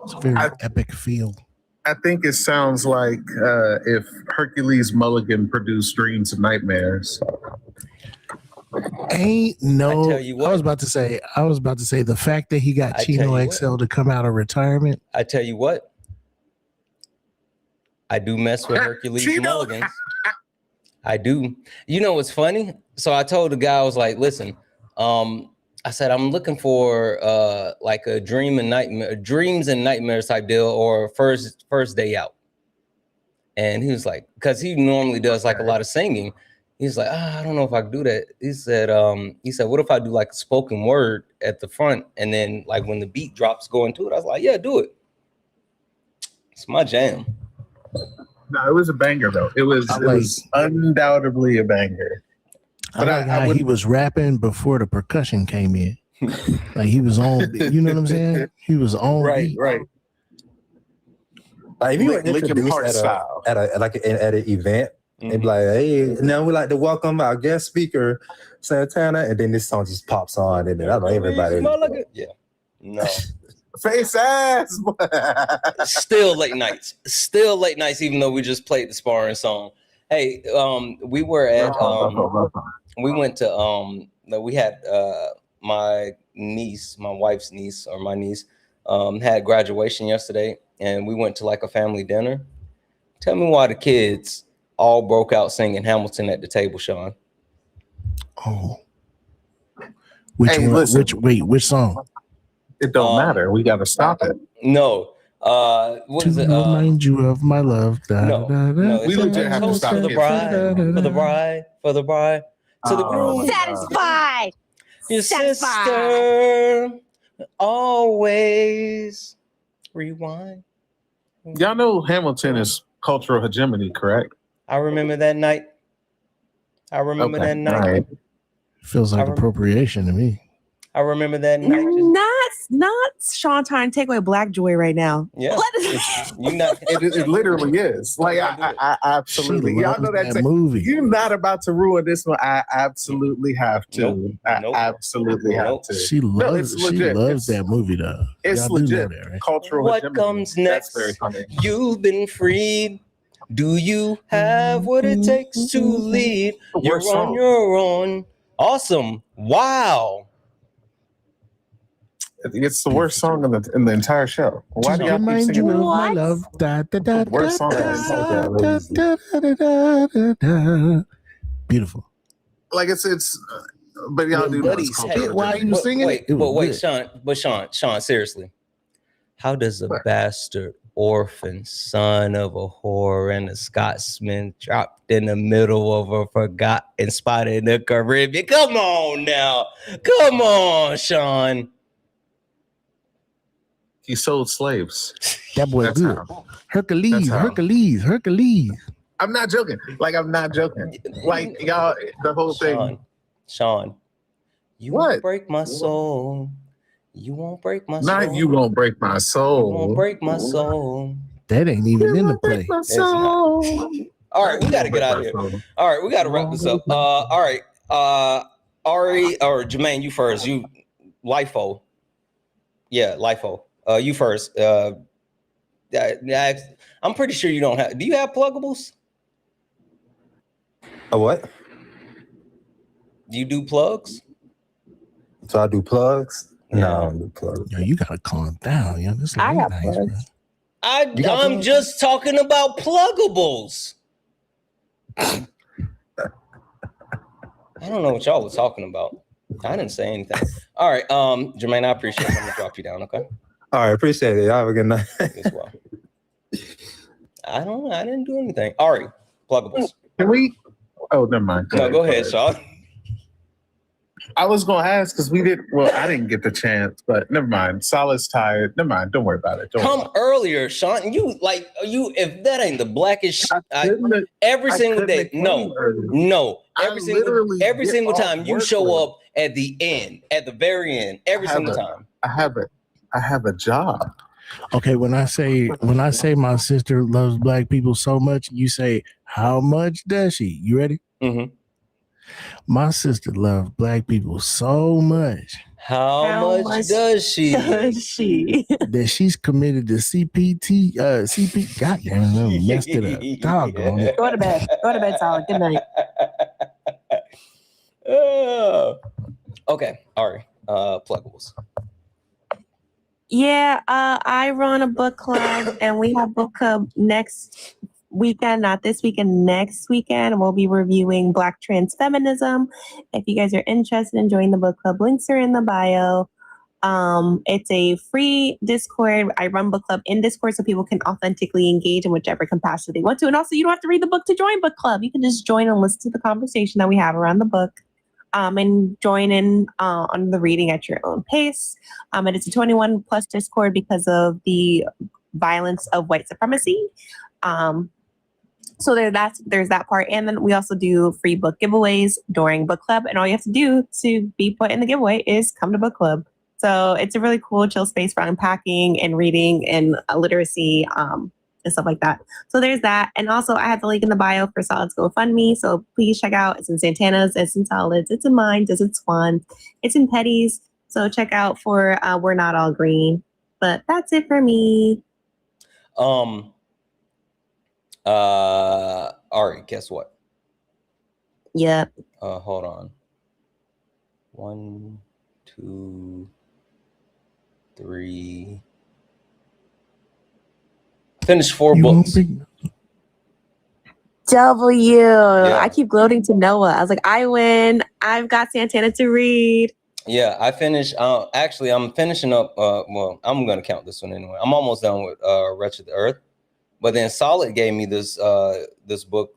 It's a very epic feel. I think it sounds like if Hercules Mulligan produced Dreams and Nightmares. Ain't no. I tell you what. I was about to say the fact that he got Chino XL to come out of retirement. I tell you what. I do mess with Hercules Mulligans. I do. You know what's funny? So I told the guy, I was like, listen, I said, I'm looking for like a dreams and nightmares type deal or first day out. And he was like, because he normally does like a lot of singing. He's like, I don't know if I can do that. He said, what if I do like a spoken word at the front and then like when the beat drops, go into it? I was like, yeah, do it. It's my jam. No, it was a banger though. It was undoubtedly a banger. But he was rapping before the percussion came in. Like he was on, you know what I'm saying? He was on. Right. Like if you were introduced at an event, and be like, hey, now we like to welcome our guest speaker, Santana, and then this song just pops on, and then I know everybody. Yeah, no. Face ass. Still late nights, even though we just played the sparring song. Hey, we were at we went to we had my wife's niece had graduation yesterday, and we went to like a family dinner. Tell me why the kids all broke out singing Hamilton at the table, Sean. Oh, which song? It don't matter. We gotta stop it. No. What is it? Remind you of my love. No. We legit have to stop for the bride, to the groom. Satisfied. Your sister always rewind. Y'all know Hamilton is cultural hegemony, correct? I remember that night. That night. Right. Feels like appropriation to me. I remember that night. Not Sean trying to take away Black joy right now. Yeah, it literally is. Like I absolutely. Y'all know that movie. You're not about to ruin this one. I absolutely have to. Nope. Absolutely have to. She loves that movie though. It's Y'all legit. That, right? Cultural. What hegemony. comes next? That's very funny. You've been freed. Do you have what it takes to lead? You're on your own. Awesome. Wow. It's the worst song in the entire show. Why do y'all keep singing it? My love. Worst song. Beautiful. Like it's but y'all do know it's cultural. Why are you singing it? Wait, Sean, seriously. How does a bastard orphan son of a whore and a Scotsman dropped in the middle of a forgotten spot in the Caribbean? Come on now. Come on, Sean. He sold slaves. That boy good. Hercules. I'm not joking. I'm not joking. Like y'all, the whole thing. Sean, you won't break my soul. You won't break my soul. Not you won't break my soul. You won't break my soul. That ain't even in the play. All right, we got to get out of here. All right, we got to wrap this up. All right, Ari or Jermaine, you first. You, LIFO. Yeah, LIFO. You first. I'm pretty sure you don't have. Do you have pluggables? A what? Do you do plugs? So I do plugs. Yeah. No, I don't do plugs. Yo, you gotta calm down, yo. This I got nice, plugs. bro. I'm just talking about pluggables. I don't know what y'all were talking about. I didn't say anything. All right, Jermaine, I appreciate it. I'm gonna drop you down, okay? All right, appreciate it. Y'all have a good night. As well. I don't know. I didn't do anything. All right, pluggables. Can we? Oh, never mind. Go ahead, Sean. I was gonna ask because we didn't. Well, I didn't get the chance, but never mind. Solid's tired. Never mind. Don't worry about it. Come earlier, Sean. You if that ain't the blackest every single day. No. Every single time you show up at the end, at the very end, every single time. I have a job. Okay, when I say my sister loves black people so much, you say, how much does she? You ready? Mm-hmm. My sister loves black people so much. How much does she? That she's committed to CPT, CP. Goddamn, I messed it up. Doggone it. Go to bed. Go to bed, Solid. Good night. Okay, Ari, pluggables. Yeah, I run a book club, and we have book club next weekend, not this weekend, next weekend. We'll be reviewing Black trans feminism. If you guys are interested in joining the book club, links are in the bio. It's a free Discord. I run book club in Discord so people can authentically engage in whichever capacity they want to. And also, you don't have to read the book to join book club. You can just join and listen to the conversation that we have around the book. And join in on the reading at your own pace. And it's a 21 plus Discord because of the violence of white supremacy. So there's that part. And then we also do free book giveaways during book club. And all you have to do to be put in the giveaway is come to book club. So it's a really cool, chill space for unpacking and reading and literacy and stuff like that. So there's that. And also I have the link in the bio for Solid's GoFundMe. So please check out. It's in Santana's, it's in Solid's, it's in mine, it's Swan, it's in Petty's. So check out for We're Not All Green. But that's it for me. Ari, guess what? Yep. Hold on. 1, 2, 3. Finished 4 books. W. Yeah. I keep gloating to Noah. I was like, I win. I've got Santana to read. Yeah, I finished. Actually, I'm finishing up. Well, I'm going to count this one anyway. I'm almost done with Wretched Earth. But then Solid gave me this this book,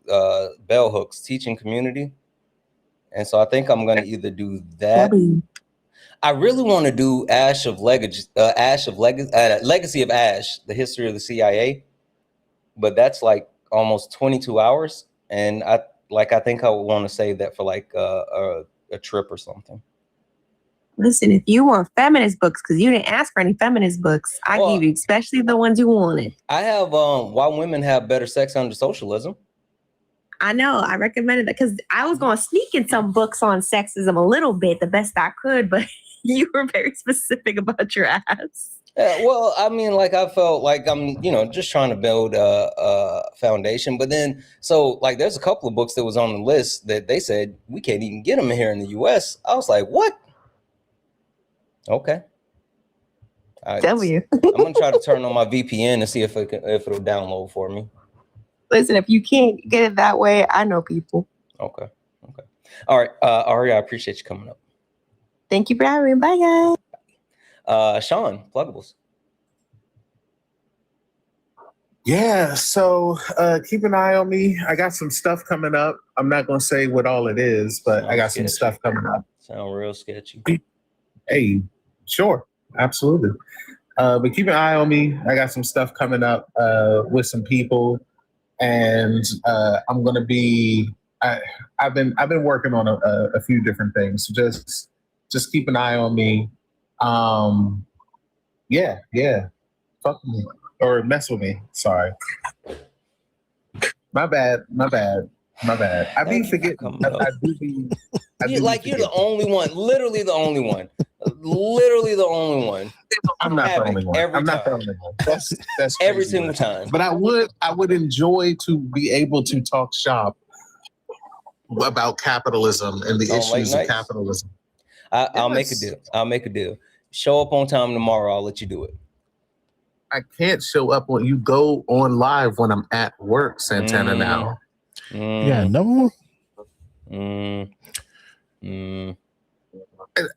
Bell Hooks, Teaching Community. And so I think I'm going to either do that. I really want to do Legacy of Ash, the history of the CIA. But that's like almost 22 hours. And I think I would want to save that for like a trip or something. Listen, if you want feminist books, because you didn't ask for any feminist books, I give you especially the ones you wanted. I have Why Women Have Better Sex Under Socialism. I know. I recommended that because I was going to sneak in some books on sexism a little bit, the best I could, but you were very specific about your ass. Well, I mean, like I felt like I'm, just trying to build a foundation. But then, so like, there's a couple of books that was on the list that they said we can't even get them here in the U.S. I was like, what? Okay. W. I'm gonna try to turn on my VPN and see if it'll download for me. Listen, if you can't get it that way, I know people. Okay. All right, Ari, I appreciate you coming up. Thank you for having me. Bye, guys. Sean, pluggables. Yeah, so keep an eye on me. I got some stuff coming up. I'm not gonna say what all it is, but I got some stuff coming up. Sound real sketchy. Hey, sure, absolutely. But keep an eye on me. I got some stuff coming up with some people, and I'm gonna be. I've been working on a few different things. So just keep an eye on me. Yeah. Fuck me or mess with me. Sorry. My bad. I be forgetting. I do be. You're the only one. Literally the only one. Literally the only one. I'm not the only one. I'm not the only one. That's every single time. But I would enjoy to be able to talk shop about capitalism and the issues of capitalism. I'll make a deal. Show up on time tomorrow. I'll let you do it. I can't show up when you go on live when I'm at work, Santana. Now. Yeah, no.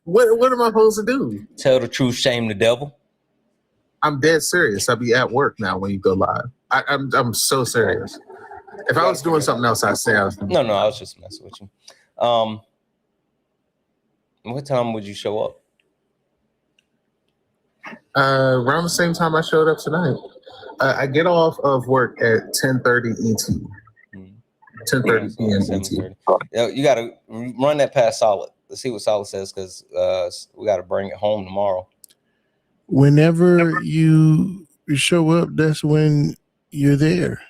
What am I supposed to do? Tell the truth, shame the devil. I'm dead serious. I'll be at work now when you go live. I'm so serious. If I was doing something else, I'd say I was doing No, I was just messing with you. What time would you show up? Around the same time I showed up tonight. I get off of work at 10:30 ET. 10:30 p.m. ET. You got to run that past Solid. Let's see what Solid says, because we got to bring it home tomorrow. Whenever you show up, that's when you're there.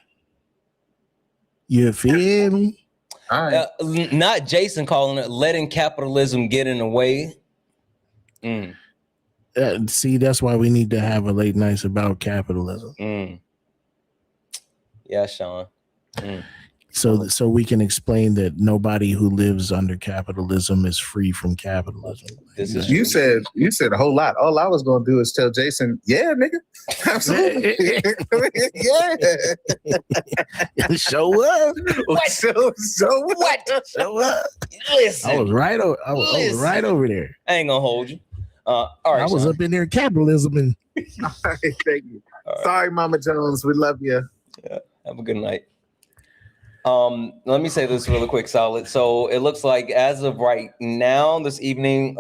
You feel me? Not Jason calling it letting capitalism get in the way. See, that's why we need to have a late nights about capitalism. Yeah, Sean. So we can explain that nobody who lives under capitalism is free from capitalism. You said a whole lot. All I was gonna do is tell Jason, yeah, nigga. Absolutely. Yeah. Show up. What? So what? Show up. Listen. I was right over there. I ain't gonna hold you. All right. I was Sean. up in there capitalism and all right, thank you. Right. Sorry, Mama Jones. We love you. Yeah. Have a good night. Let me say this really quick, Solid. So it looks like as of right now, this evening,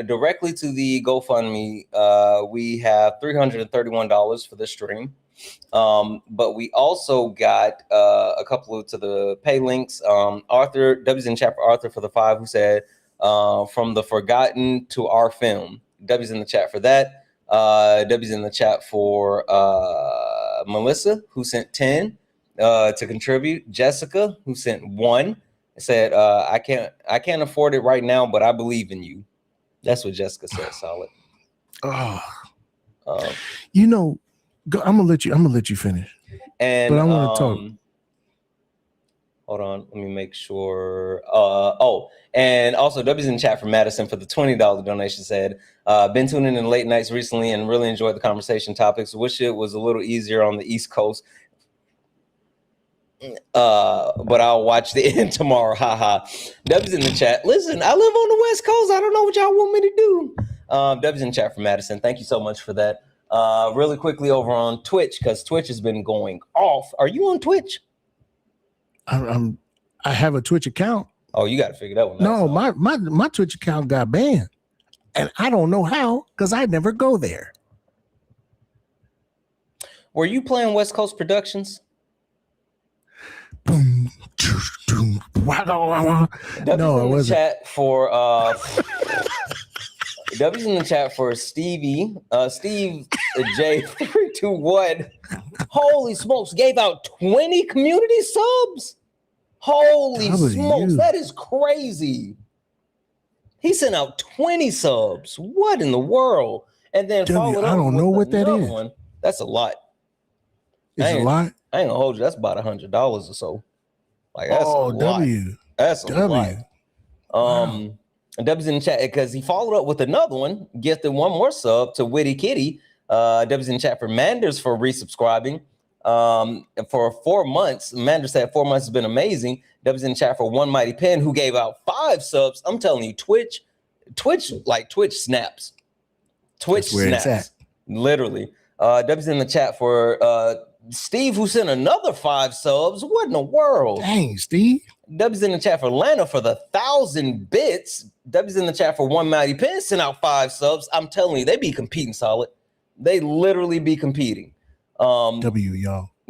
directly to the GoFundMe, we have $331 for the stream. But we also got a couple to the pay links. Arthur, W's in chat for Arthur for the 5 who said, from the forgotten to our film. W's in the chat for that. W's in the chat for Melissa, who sent 10. To contribute. Jessica, who sent 1, said, I can't afford it right now, but I believe in you. That's what Jessica said, Solid. I'm gonna let you finish. And but I want to talk. Hold on, let me make sure. And also W's in the chat for Madison for the $20 donation said, been tuning in late nights recently and really enjoyed the conversation topics. Wish it was a little easier on the East Coast. But I'll watch the end tomorrow. Haha. W's in the chat. Listen, I live on the West Coast. I don't know what y'all want me to do. W's in the chat for Madison. Thank you so much for that. Really quickly over on Twitch, because Twitch has been going off. Are you on Twitch? I have a Twitch account. Oh, you got to figure that one No, out. my Twitch account got banned, and I don't know how because I never go there. Were you playing West Coast Productions? Boom, boom. No, it wasn't. Chat for W's in the chat for Stevie, Steve J321. Holy smokes, gave out 20 community subs. Holy smokes, that is crazy. He sent out 20 subs. What in the world? And then followed up. I don't know what that is. One. That's a lot. It's a lot. I ain't gonna hold you. That's about $100 or so. Like that's a lot. That's a lot. Wow. W's in the chat because he followed up with another one, gifted one more sub to Witty Kitty. W's in the chat for Manders for resubscribing. For 4 months. Manders said 4 months has been amazing. W's in the chat for One Mighty Pen who gave out 5 subs. I'm telling you, Twitch snaps. Twitch snaps. Literally. W's in the chat for Steve, who sent another 5 subs. What in the world? Dang, Steve. W's in the chat for Lana for the 1,000 bits. W's in the chat for One Mighty Pen sent out 5 subs. I'm telling you, they be competing, Solid. They literally be competing. Y'all.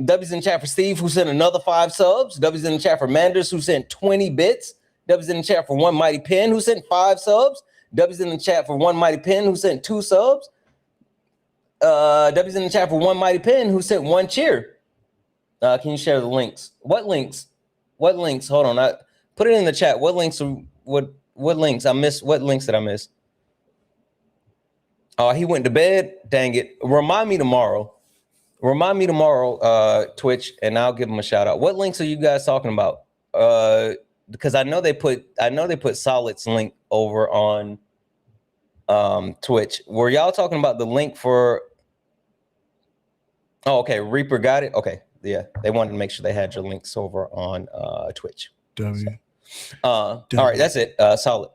W's in the chat for Steve, who sent another 5 subs. W's in the chat for Manders, who sent 20 bits. W's in the chat for One Mighty Pen, who sent 5 subs. W's in the chat for One Mighty Pen, who sent 2 subs. W's in the chat for One Mighty Pen, who sent 1 cheer. Can you share the links? What links? Hold on. I put it in the chat. What links? What links? I missed. What links did I miss? Oh, he went to bed. Dang it. Remind me tomorrow, Twitch, and I'll give him a shout out. What links are you guys talking about? Because I know they put Solid's link over on Twitch. Were y'all talking about the link for? Oh, okay. Reaper got it. Okay, yeah. They wanted to make sure they had your links over on Twitch. All right, that's it. Solid.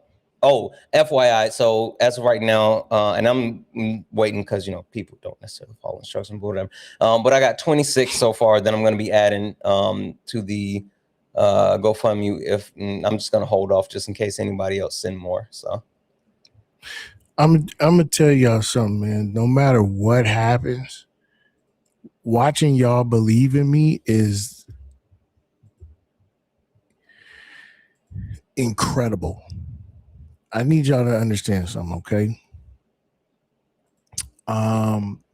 Oh, FYI. So as of right now, and I'm waiting because people don't necessarily follow instructions, but whatever. But I got 26 so far. Then I'm going to be adding to the GoFundMe. If I'm just going to hold off just in case anybody else send more. So. I'm gonna tell y'all something, man. No matter what happens, watching y'all believe in me is incredible. I need y'all to understand something, okay?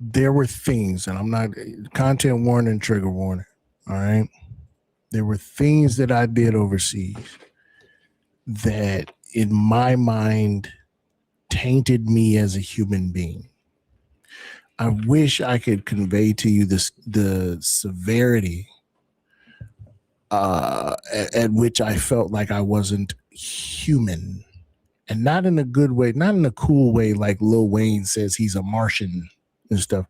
There were things, and I'm not content warning, trigger warning. All right. There were things that I did overseas that, in my mind, tainted me as a human being. I wish I could convey to you the severity at which I felt like I wasn't human, and not in a good way, not in a cool way, like Lil Wayne says he's a Martian and stuff,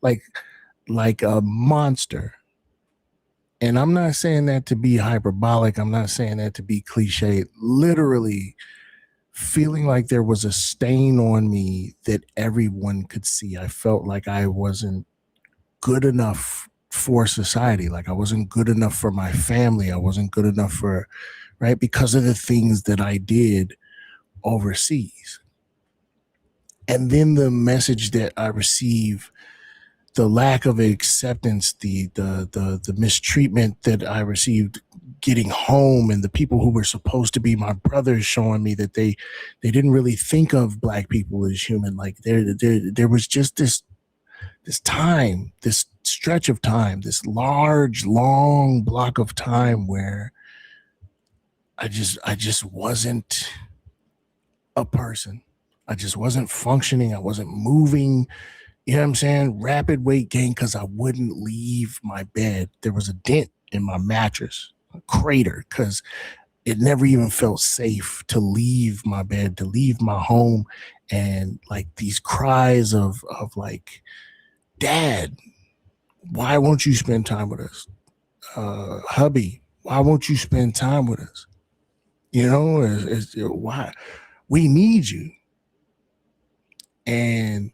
like a monster. And I'm not saying that to be hyperbolic. I'm not saying that to be cliche. Literally feeling like there was a stain on me that everyone could see. I felt like I wasn't good enough for society. Like I wasn't good enough for my family. I wasn't good enough for, right? Because of the things that I did overseas. And then the message that I receive, the lack of acceptance, the mistreatment that I received getting home, and the people who were supposed to be my brothers showing me that they didn't really think of Black people as human. Like there was just this time, this stretch of time, this large, long block of time where I just wasn't a person. I just wasn't functioning. I wasn't moving. You know what I'm saying? Rapid weight gain because I wouldn't leave my bed. There was a dent in my mattress, a crater, because it never even felt safe to leave my bed, to leave my home. And like these cries of like, Dad, why won't you spend time with us? Hubby, why won't you spend time with us? You know, why? We need you. And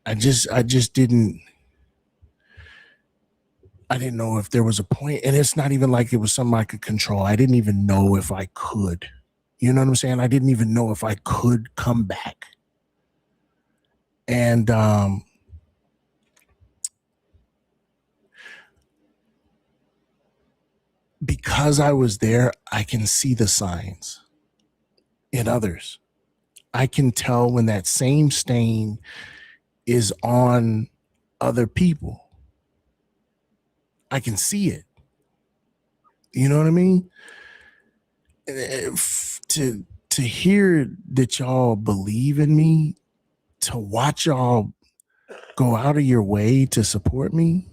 I didn't know if there was a point, and it's not even like it was something I could control. I didn't even know if I could, you know what I'm saying? I didn't even know if I could come back. And, because I was there, I can see the signs in others. I can tell when that same stain is on other people. I can see it. You know what I mean? To hear that y'all believe in me, to watch y'all go out of your way to support me,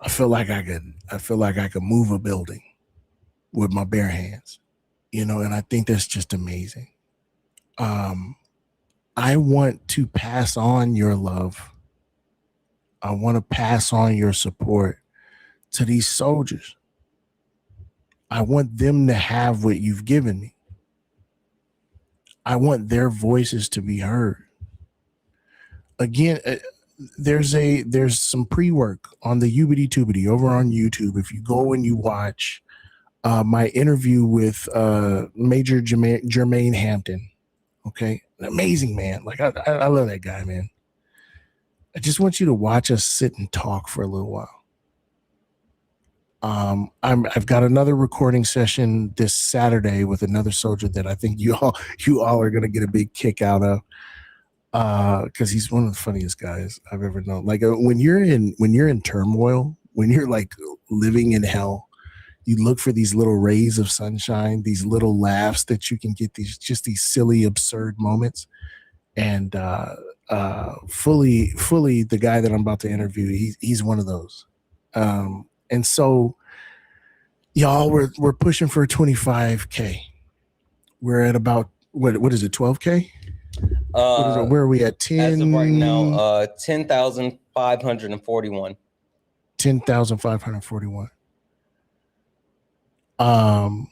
I feel like I could move a building with my bare hands, you know, and I think that's just amazing. I want to pass on your love. I want to pass on your support to these soldiers. I want them to have what you've given me. I want their voices to be heard. Again, there's some pre-work on the Ubity Tubity over on YouTube. If you go and you watch my interview with Major Jermaine Hampton, okay, an amazing man. Like I love that guy, man. I just want you to watch us sit and talk for a little while. I've got another recording session this Saturday with another soldier that I think you all are gonna get a big kick out of. Because he's one of the funniest guys I've ever known. Like when you're in turmoil, when you're like living in hell, you look for these little rays of sunshine, these little laughs that you can get, these silly, absurd moments. And fully the guy that I'm about to interview, he's one of those. And so y'all, we're pushing for 25K. We're at about what is it, 12K? Where are we at? 10 as of right now, 10,541. 10,541. I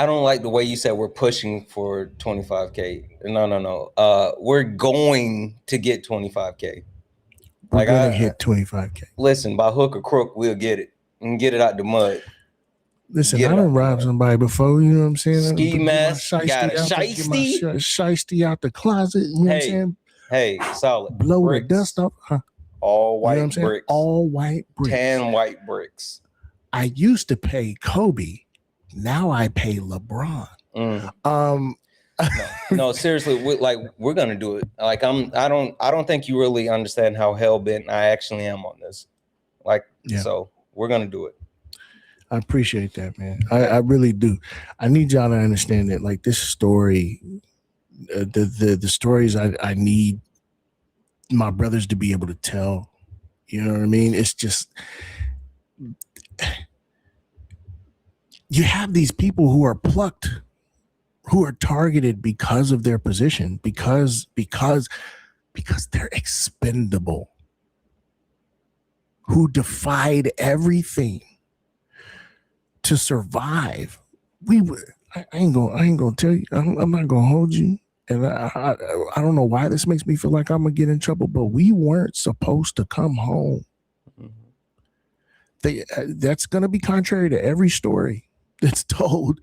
don't like the way you said we're pushing for 25K. No. We're going to get 25K. We're gonna hit 25K. Listen, by hook or crook, we'll get it and get it out the mud. Listen, I done robbed somebody before, you know what I'm saying? Ski mask, got a shiesty. Shiesty out the closet, you know what I'm saying? Hey, solid. Blow bricks. the dust off. Huh? All white, you know bricks. All white bricks. 10 white bricks. I used to pay Kobe. Now I pay LeBron. No, seriously, we're gonna do it. Like I don't think you really understand how hell bent I actually am on this. So we're gonna do it. I appreciate that, man. I really do. I need y'all to understand that, like, this story, the stories I need my brothers to be able to tell. You know what I mean? It's just, you have these people who are plucked, who are targeted because of their position, because they're expendable, who defied everything to survive. I ain't gonna tell you. I'm not gonna hold you. And I don't know why this makes me feel like I'm gonna get in trouble, but we weren't supposed to come home. That's gonna be contrary to every story that's told.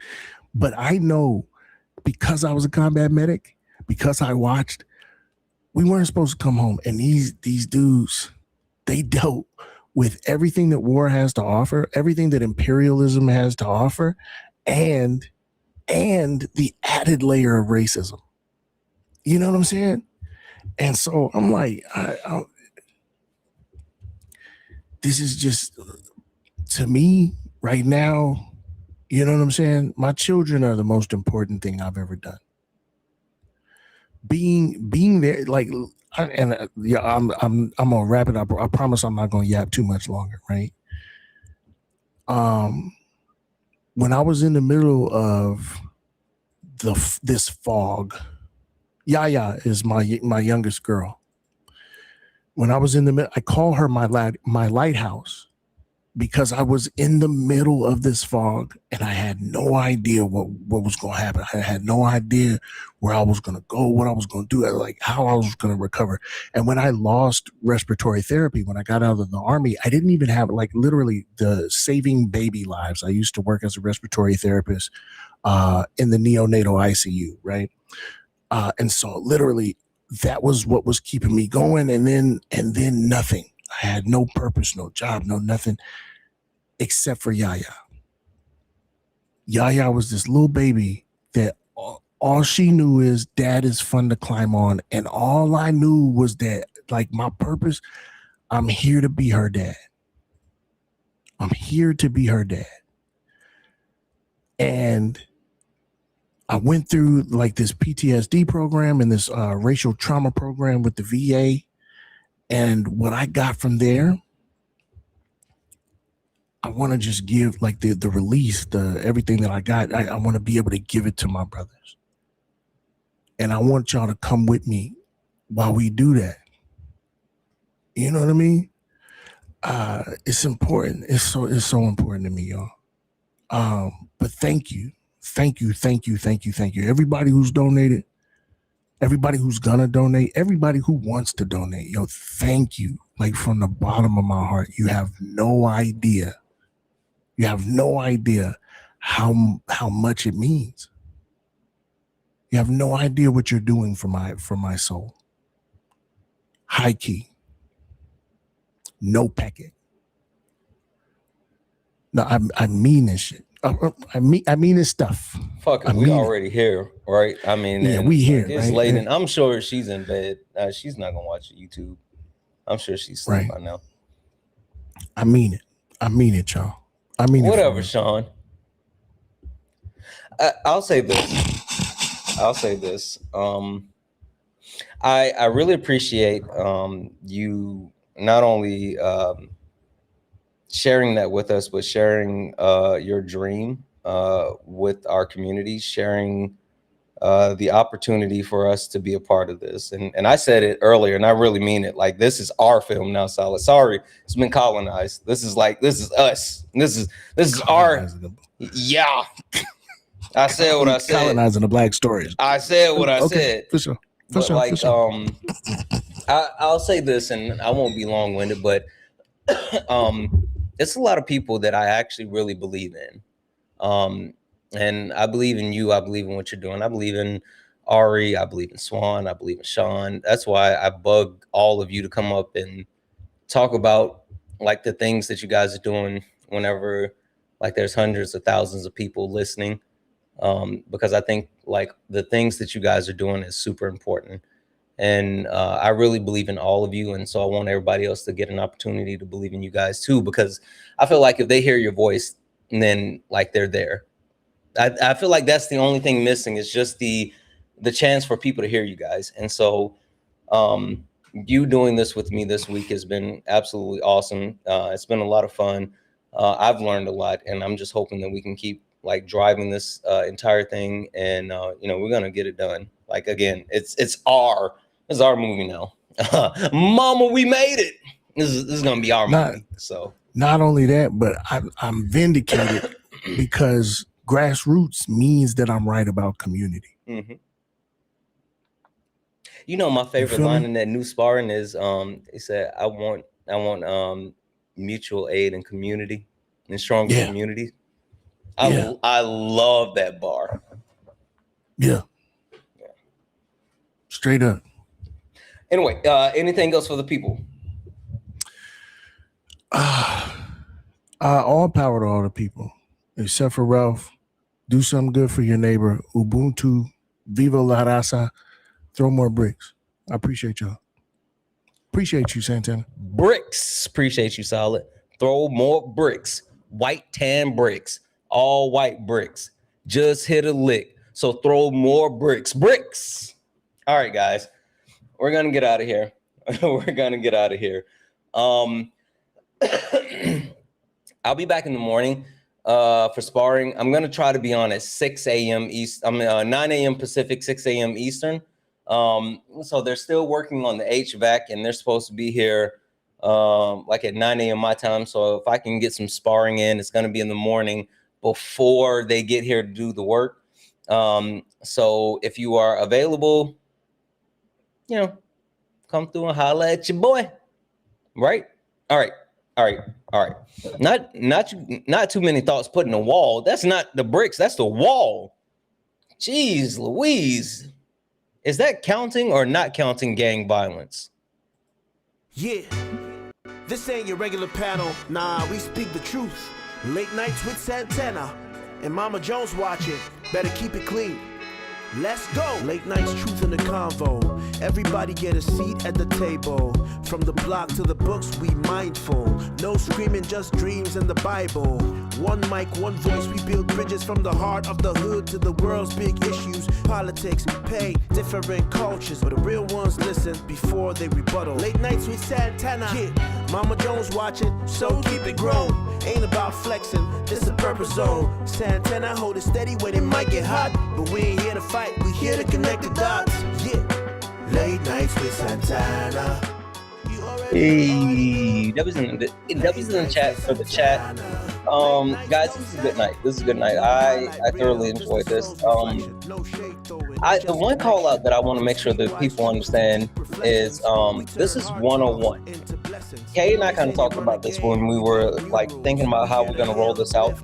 But I know, because I was a combat medic, because I watched, we weren't supposed to come home. And these dudes, they dealt with everything that war has to offer, everything that imperialism has to offer, and the added layer of racism. You know what I'm saying? And so I'm like, this is just, to me right now, you know what I'm saying? My children are the most important thing I've ever done. Being there, like, I'm gonna wrap it up. I promise I'm not gonna yap too much longer, right? When I was in the middle of this fog, Yaya is my youngest girl. When I was in the middle, I call her my lighthouse, because I was in the middle of this fog and I had no idea what was going to happen. I had no idea where I was going to go, what I was going to do, like how I was going to recover. And when I lost respiratory therapy, when I got out of the Army, I didn't even have, like, literally the saving baby lives. I used to work as a respiratory therapist in the neonatal ICU, right? And so literally that was what was keeping me going. And then nothing. I had no purpose, no job, no nothing, except for Yaya. Yaya was this little baby that all she knew is dad is fun to climb on. And all I knew was that, like, my purpose, I'm here to be her dad. I'm here to be her dad. And I went through, like, this PTSD program and this racial trauma program with the VA. And what I got from there, I want to just give, like, the release, everything that I got. I want to be able to give it to my brothers. And I want y'all to come with me while we do that. You know what I mean? It's important. It's so important to me, y'all. But thank you. Everybody who's donated, everybody who's gonna donate, everybody who wants to donate, yo, thank you. Like, from the bottom of my heart. You have no idea. You have no idea how much it means. You have no idea what you're doing for my soul. High key. No packet. No, I mean this shit. I mean this stuff. Fuck it, we already here, right? I mean, yeah, we here. It's right? late, and I'm sure she's in bed. She's not gonna watch YouTube. I'm sure she's asleep by now. I mean it, y'all. I mean whatever, it, Sean. I'll say this. I really appreciate you not only sharing that with us, but sharing your dream with our community, sharing the opportunity for us to be a part of this. And I said it earlier, and I really mean it. Like, this is our film now, Solid. Sorry, it's been colonized. This is us. This is our, yeah. I said what I said. Colonizing the black stories. I said what I said. For sure. But I'll say this, and I won't be long-winded, but it's a lot of people that I actually really believe in. And I believe in you. I believe in what you're doing. I believe in Ari. I believe in Swan. I believe in Sean. That's why I bug all of you to come up and talk about, like, the things that you guys are doing whenever, like, there's hundreds of thousands of people listening. Because I think, like, the things that you guys are doing is super important. And I really believe in all of you. And so I want everybody else to get an opportunity to believe in you guys too, because I feel like if they hear your voice, and then like they're there. I feel like that's the only thing missing is just the chance for people to hear you guys. And so you doing this with me this week has been absolutely awesome. It's been a lot of fun. I've learned a lot, and I'm just hoping that we can keep like driving this entire thing, and we're gonna get it done. Like, again, it's our movie now. Mama, we made it. This is gonna be our movie. So not only that, but I'm vindicated because grassroots means that I'm right about community. Mm-hmm. My favorite line in that new sparring is he said, I want mutual aid and community and stronger community. I love that bar. Yeah. Straight up. Anyway, anything else for the people? All power to all the people, except for Ralph. Do something good for your neighbor. Ubuntu, Viva la raza. Throw more bricks. I appreciate y'all. Appreciate you, Santana. Bricks. Appreciate you, Solid. Throw more bricks. White tan bricks. All white bricks. Just hit a lick. So throw more bricks. Bricks. All right, guys. We're going to get out of here. I'll be back in the morning for sparring. I'm going to try to be on at 6 a.m. East. 9 a.m. Pacific, 6 a.m. Eastern. So they're still working on the HVAC, and they're supposed to be here like at 9 a.m. my time. So if I can get some sparring in, it's going to be in the morning before they get here to do the work. So if you are available, come through and holla at your boy. Right? All right. Not too many thoughts put in the wall. That's not the bricks. That's the wall. Jeez Louise. Is that counting or not counting gang violence? Yeah. This ain't your regular panel. Nah, we speak the truth. Late nights with Santana. And Mama Jones watching. Better keep it clean. Let's go. Late nights, truth in the convo. Everybody get a seat at the table. From the block to the books, we mindful. No screaming, just dreams in the Bible. One mic, one voice, we build bridges from the heart of the hood to the world's big issues. Politics, pay, different cultures. But the real ones listen before they rebuttal. Late nights with Santana. Yeah, Mama Jones watching, so keep it grown. Ain't about flexing, this a purpose zone. Santana hold it steady when it might get hot. But we ain't here to fight, we here to connect the dots. Yeah, late nights with Santana. Hey, that was in the chat for the chat. Guys, this is a good night. I thoroughly enjoyed this. The one call out that I want to make sure that people understand is this is 101. Kay and I kind of talked about this when we were like thinking about how we're gonna roll this out,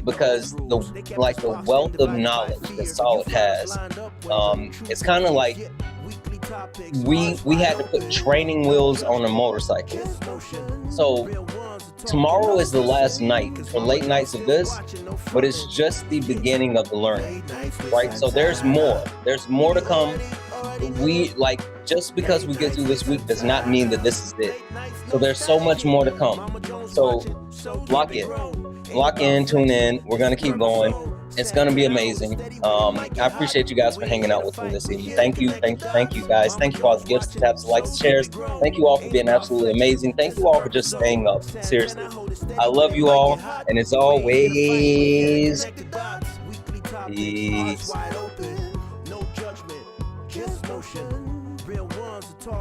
because the wealth of knowledge that Solid has, it's kind of like we had to put training wheels on a motorcycle. So tomorrow is the last night for late nights of this, but it's just the beginning of the learning, right? So there's more to come. Just because we get through this week does not mean that this is it. So there's so much more to come. So lock in, tune in. We're gonna keep going. It's gonna be amazing. I appreciate you guys for hanging out with me this evening. Thank you guys. Thank you for all the gifts, the taps, the likes, the shares. Thank you all for being absolutely amazing. Thank you all for just staying up. Seriously, I love you all, and as always, peace.